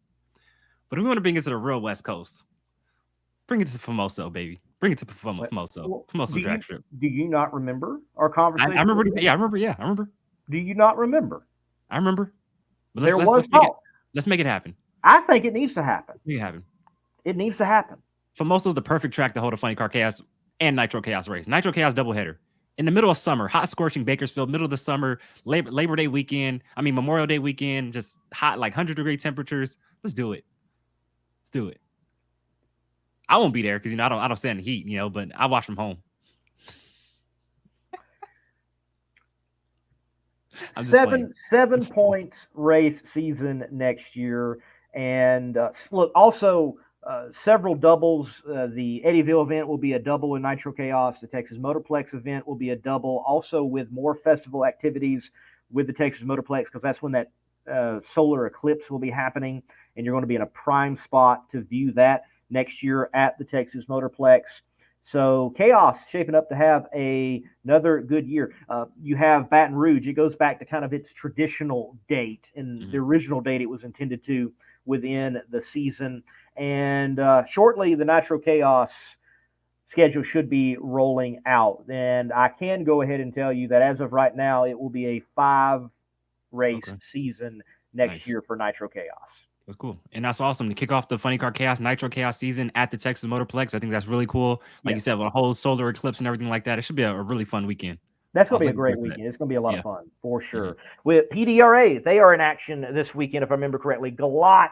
But if we want to bring it to the real West Coast, bring it to Famoso, baby. Bring it to Famoso. Famoso drag strip. Do you not remember our conversation? I remember. Yeah, I remember. Do you not remember? I remember. But let's make it happen. I think it needs to happen. Make it happen. It needs to happen. Famoso's the perfect track to hold a Funny Car Chaos and Nitro Chaos race. Nitro Chaos doubleheader. In the middle of summer, hot scorching Bakersfield, middle of the summer, Labor Day weekend, Memorial Day weekend, just hot, like 100-degree temperatures. Let's do it. Let's do it. I won't be there because I don't stand the heat, but I watch from home. Seven points race season next year, and look, also several doubles. The Eddyville event will be a double in Nitro Chaos. The Texas Motorplex event will be a double, also with more festival activities with the Texas Motorplex, because that's when that solar eclipse will be happening, and you're going to be in a prime spot to view that next year at the Texas Motorplex. So Chaos shaping up to have another good year. You have Baton Rouge. It goes back to kind of its traditional date, and the original date it was intended to within the season. And shortly, the Nitro Chaos schedule should be rolling out. And I can go ahead and tell you that as of right now, it will be a 5-race season next year for Nitro Chaos. That's cool. And that's awesome to kick off the Funny Car Chaos Nitro Chaos season at the Texas Motorplex. I think that's really cool. Like you said, with a whole solar eclipse and everything like that, it should be a really fun weekend. That's going to be a great weekend. It's going to be a lot of fun for sure. With PDRA, they are in action this weekend, if I remember correctly. Galot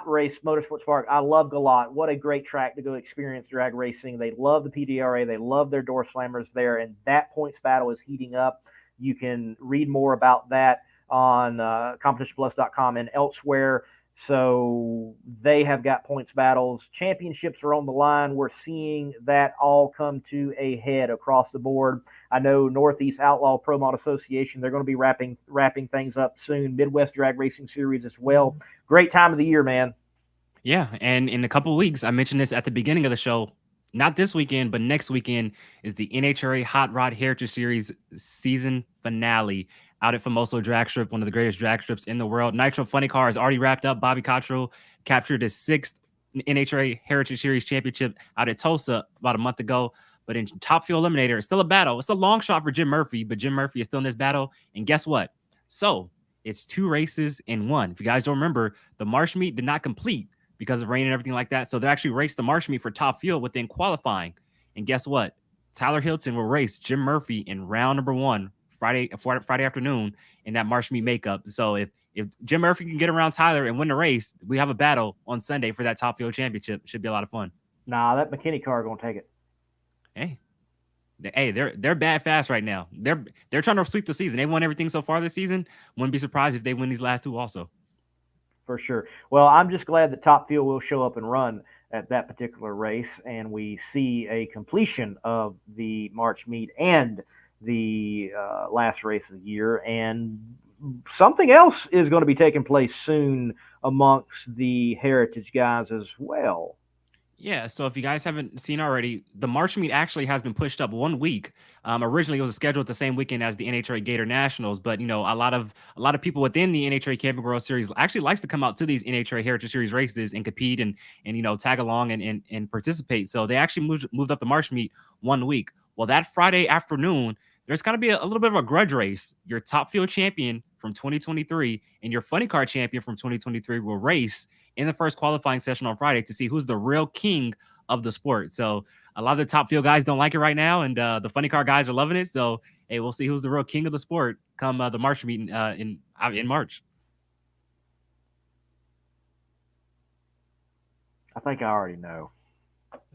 Race Motorsports Park. I love Galot. What a great track to go experience drag racing. They love the PDRA. They love their door slammers there, and that points battle is heating up. You can read more about that on competitionplus.com and elsewhere. So they have got points battles. Championships are on the line. We're seeing that all come to a head across the board. I know Northeast Outlaw Pro Mod Association, they're going to be wrapping things up soon. Midwest Drag Racing Series as well. Great time of the year, man. Yeah, and in a couple of weeks, I mentioned this at the beginning of the show, not this weekend, but next weekend is the NHRA Hot Rod Heritage Series season finale out at Famoso Drag Strip, one of the greatest drag strips in the world. Nitro Funny Car is already wrapped up. Bobby Cottrell captured his 6th NHRA Heritage Series championship out at Tulsa about a month ago. But in Top Fuel Eliminator, it's still a battle. It's a long shot for Jim Murphy, but Jim Murphy is still in this battle. And guess what? So it's 2 races in 1. If you guys don't remember, the Marsh meet did not complete because of rain and everything like that. So they actually raced the Marsh meet for Top Fuel within qualifying. And guess what? Tyler Hilton will race Jim Murphy in round number 1 Friday afternoon in that Marsh meet makeup. So if Jim Murphy can get around Tyler and win the race, we have a battle on Sunday for that Top Fuel championship. It should be a lot of fun. Nah, that McKinney car gonna take it. Hey, they're bad fast right now. They're trying to sweep the season. They've won everything so far this season. Wouldn't be surprised if they win these last 2 also. For sure. Well, I'm just glad that Top Fuel will show up and run at that particular race, and we see a completion of the March meet and the last race of the year. And something else is going to be taking place soon amongst the Heritage guys as well. Yeah, so if you guys haven't seen already, the March meet actually has been pushed up 1 week. Originally, it was scheduled the same weekend as the NHRA Gator Nationals, but a lot of people within the NHRA Camping World Series actually likes to come out to these NHRA Heritage Series races and compete and tag along and participate. So they actually moved up the March meet 1 week. Well, that Friday afternoon, there's going to be a little bit of a grudge race. Your Top Fuel champion from 2023 and your Funny Car champion from 2023 will race in the first qualifying session on Friday to see who's the real king of the sport. So a lot of the Top Fuel guys don't like it right now, and the Funny Car guys are loving it. So hey, we'll see who's the real king of the sport come the March meeting in March. I think I already know.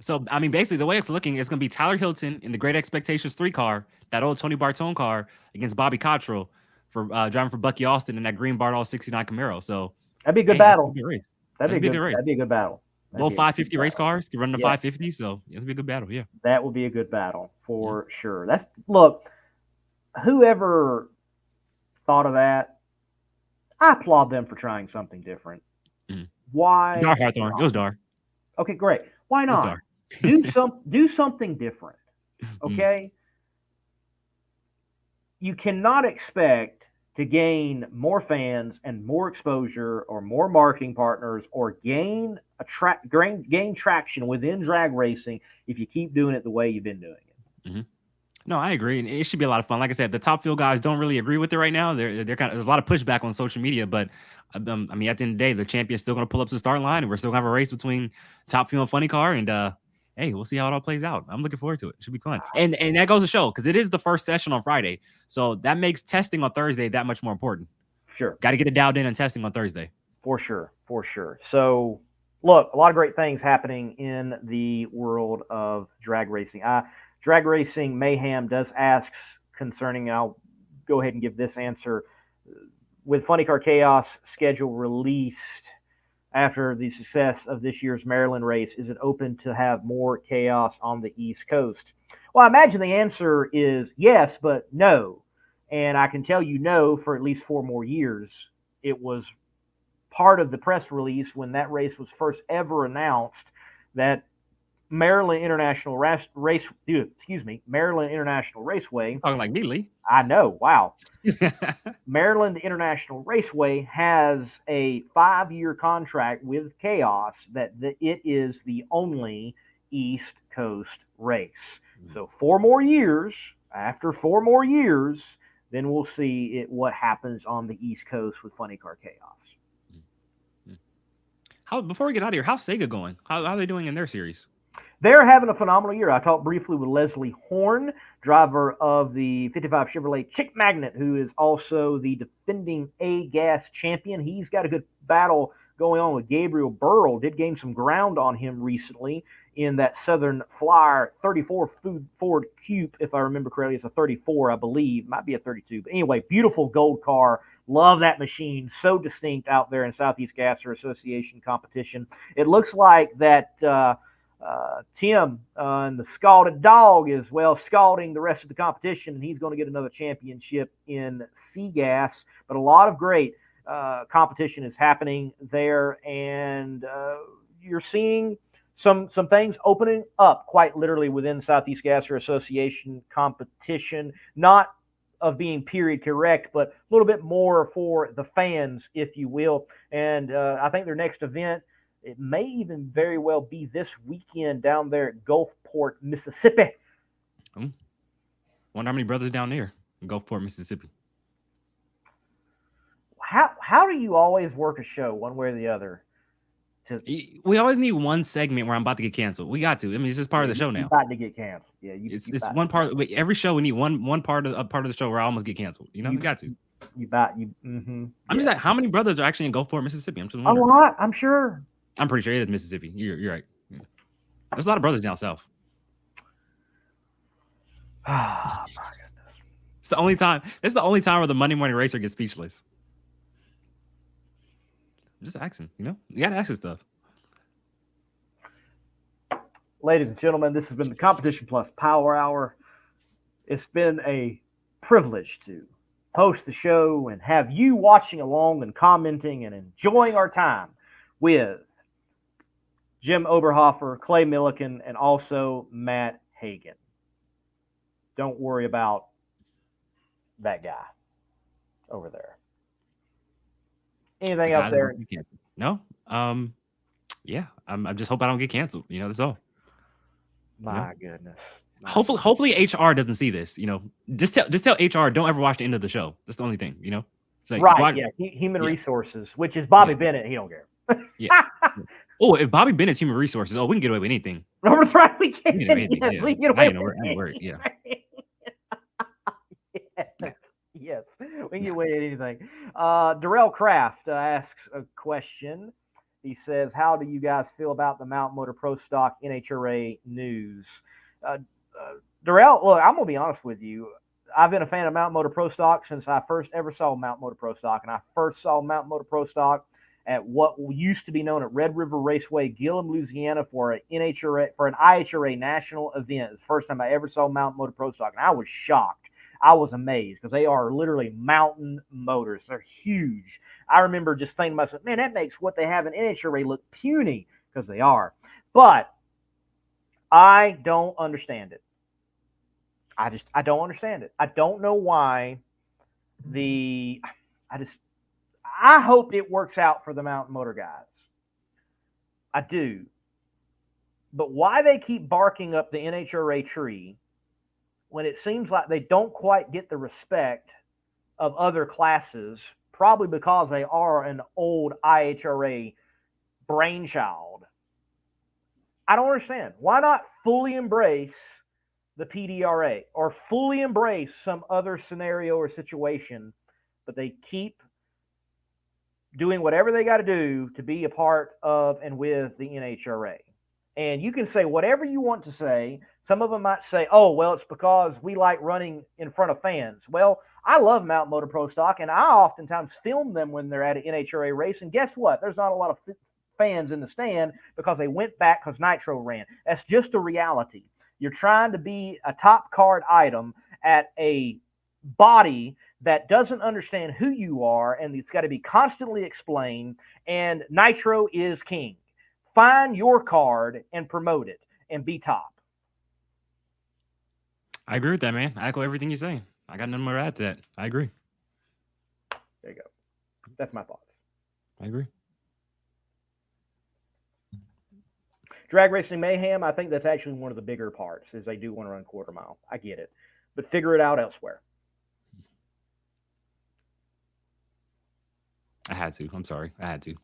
So, I mean, basically, the way it's looking, it's going to be Tyler Hilton in the Great Expectations 3 car, that old Tony Bartone car, against Bobby Cottrell for driving for Bucky Austin in that green Bardall 69 Camaro. So that'd be a good battle. That'd be a race. That'd be a good race. That'd be a good battle. Both 550 race cars can run the 550, so it'll be a good battle. Yeah, that would be a good battle for sure. Look, whoever thought of that, I applaud them for trying something different. Mm-hmm. Why? Dar Hawthorne. It was Dar. Okay, great. Why not? do something different. Okay. You cannot expect to gain more fans and more exposure or more marketing partners or gain traction within drag racing if you keep doing it the way you've been doing it. Mm-hmm. No, I agree, and it should be a lot of fun. Like I said, the Top Fuel guys don't really agree with it right now. They're kind of, there's a lot of pushback on social media, but I mean, at the end of the day, the champion's still going to pull up to the start line, and we're still going to have a race between Top Fuel and Funny Car, and hey, we'll see how it all plays out. I'm looking forward to it. It should be fun, and that goes to show because it is the first session on Friday, so that makes testing on Thursday that much more important. Sure, got to get it dialed in on testing on Thursday. For sure. So, look, a lot of great things happening in the world of drag racing. Drag Racing Mayhem does ask concerning, I'll go ahead and give this answer. With Funny Car Chaos schedule released after the success of this year's Maryland race, is it open to have more chaos on the East Coast? Well, I imagine the answer is yes, but no. And I can tell you no for at least 4 more years. It was part of the press release when that race was first ever announced that Maryland International Raceway. Talking like me, Lee. I know. Wow. Maryland International Raceway has a 5-year contract with Chaos that it is the only East Coast race. So 4 more years. After 4 more years, then we'll see what happens on the East Coast with Funny Car Chaos. Before we get out of here, how's Sega going? How are they doing in their series? They're having a phenomenal year. I talked briefly with Leslie Horn, driver of the 55 Chevrolet Chick Magnet, who is also the defending A-Gas champion. He's got a good battle going on with Gabriel Burrell. Did gain some ground on him recently in that Southern Flyer 34 Ford Coupe, if I remember correctly. It's a 34, I believe. Might be a 32. But anyway, beautiful gold car. Love that machine. So distinct out there in Southeast Gasser Association competition. It looks like that Tim and the Scalded Dog is, scalding the rest of the competition, and he's going to get another championship in C-Gas. But a lot of great competition is happening there, and you're seeing some things opening up quite literally within Southeast Gasser Association competition. Not of being period correct, but a little bit more for the fans, if you will. And I think their next event, it may even very well be this weekend down there at Gulfport, Mississippi. Wonder how many brothers down there in Gulfport, Mississippi. How do you always work a show one way or the other? We always need one segment where I'm about to get canceled. We got to. I mean, it's just part of the show now. About to get canceled. Yeah, it's one part. Every show we need one part of the show where I almost get canceled. You know, we got to. I'm just like, how many brothers are actually in Gulfport, Mississippi? I'm just wondering. A lot, I'm sure. I'm pretty sure it is Mississippi. You're right. Yeah. There's a lot of brothers down south. Oh my goodness! It's the only time. It's the only time where the Monday morning racer gets speechless. I'm just asking, you know, you gotta ask this stuff. Ladies and gentlemen, this has been the Competition Plus Power Hour. It's been a privilege to host the show and have you watching along and commenting and enjoying our time with Jim Oberhofer, Clay Milliken, and also Matt Hagan. Don't worry about that guy over there. Anything else there? No. Yeah. I just hope I don't get canceled. You know, that's all. My goodness. Hopefully HR doesn't see this. You know, just tell HR don't ever watch the end of the show. That's the only thing. You know. So, right. Yeah. Human Resources, which is Bobby Bennett. He don't care. Yeah. Oh, if Bobby Bennett's Human Resources, we can get away with anything. That's right. We can. We can get away with anything. Yeah. Yes, we can get away with anything. Darrell Kraft asks a question. He says, how do you guys feel about the Mount Motor Pro Stock NHRA news? Darrell, look, I'm going to be honest with you. I've been a fan of Mount Motor Pro Stock since I first ever saw Mount Motor Pro Stock. And I first saw Mount Motor Pro Stock at what used to be known at Red River Raceway, Gillum, Louisiana, for an IHRA national event. It's the first time I ever saw Mount Motor Pro Stock. And I was shocked. I was amazed because they are literally mountain motors. They're huge. I remember just thinking to myself, man, that makes what they have in NHRA look puny, because they are. But I don't understand it. I don't understand it. I don't know why I hope it works out for the mountain motor guys. I do. But why they keep barking up the NHRA tree when it seems like they don't quite get the respect of other classes, probably because they are an old IHRA brainchild. I don't understand. Why not fully embrace the PDRA or fully embrace some other scenario or situation, but they keep doing whatever they got to do to be a part of and with the NHRA. And you can say whatever you want to say. Some of them might say, oh, well, it's because we like running in front of fans. Well, I love Mount Motor Pro Stock, and I oftentimes film them when they're at an NHRA race. And guess what? There's not a lot of fans in the stand because they went back because Nitro ran. That's just a reality. You're trying to be a top card item at a body that doesn't understand who you are, and it's got to be constantly explained, and Nitro is king. Find your card and promote it and be top. I agree with that, man. I echo everything you're saying. I got nothing more to add to that. I agree. There you go. That's my thoughts. I agree. Drag Racing Mayhem, I think that's actually one of the bigger parts, is they do want to run quarter mile. I get it. But figure it out elsewhere. I had to. I'm sorry. I had to.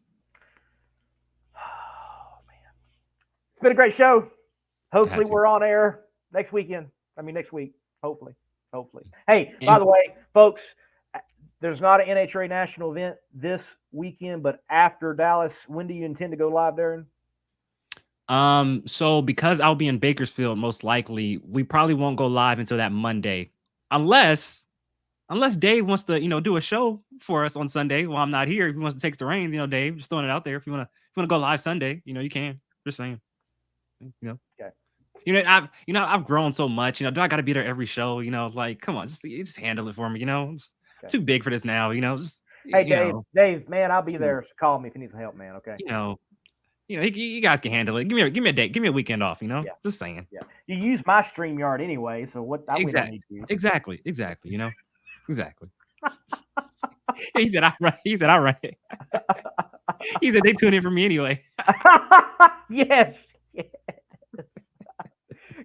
Oh, man. It's been a great show. Hopefully we're on air next week. Hopefully. Hey, by the way, folks, there's not an NHRA national event this weekend, but after Dallas, when do you intend to go live, Darren? So because I'll be in Bakersfield, most likely, we probably won't go live until that Monday, unless Dave wants to, do a show for us on Sunday while I'm not here. If he wants to take the reins, Dave, just throwing it out there. If you want to go live Sunday, you can. Just saying. Okay. I've grown so much. Do I got to be there every show? Like, come on, just handle it for me. I'm too big for this now. Just hey, Dave, man, I'll be there. So call me if you need some help, man. Okay. You guys can handle it. Give me a day. Give me a weekend off. Yeah. Just saying. Yeah. You use my StreamYard anyway, so what? Exactly. Exactly. Exactly. He said, "All right." He said, "All right." He said, "They tune in for me anyway." Yes.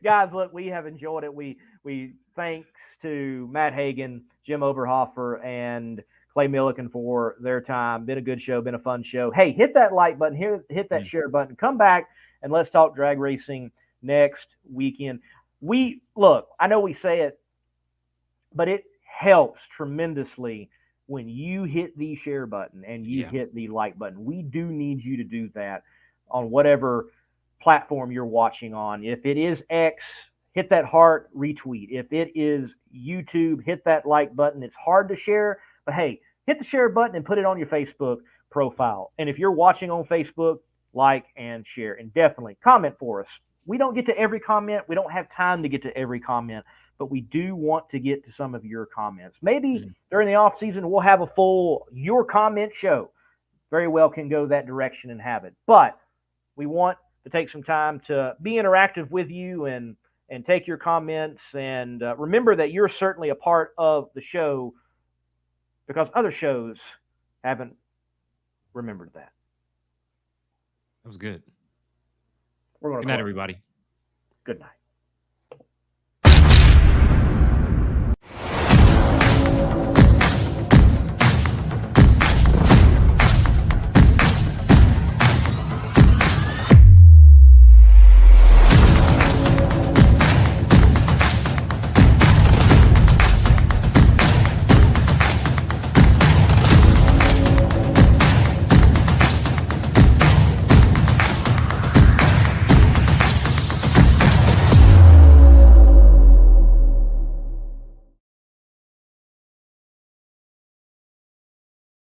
Guys, look, we have enjoyed it. We thanks to Matt Hagan, Jim Oberhofer, and Clay Milliken for their time. Been a good show, been a fun show. Hey, hit that like button, hit that share button. Come back and let's talk drag racing next weekend. Look, I know we say it, but it helps tremendously when you hit the share button and you hit the like button. We do need you to do that on whatever platform you're watching on. If it is X, hit that heart, retweet. If it is YouTube, hit that like button. It's hard to share, but hey, hit the share button and put it on your Facebook profile. And if you're watching on Facebook, like and share, and definitely comment for us. We don't get to every comment. We don't have time to get to every comment, but we do want to get to some of your comments. Maybe during the off season, we'll have a full your comment show. Very well can go that direction and have it, but we want to take some time to be interactive with you and take your comments. And remember that you're certainly a part of the show because other shows haven't remembered that. That was good. We're going to Good night, everybody. Good night.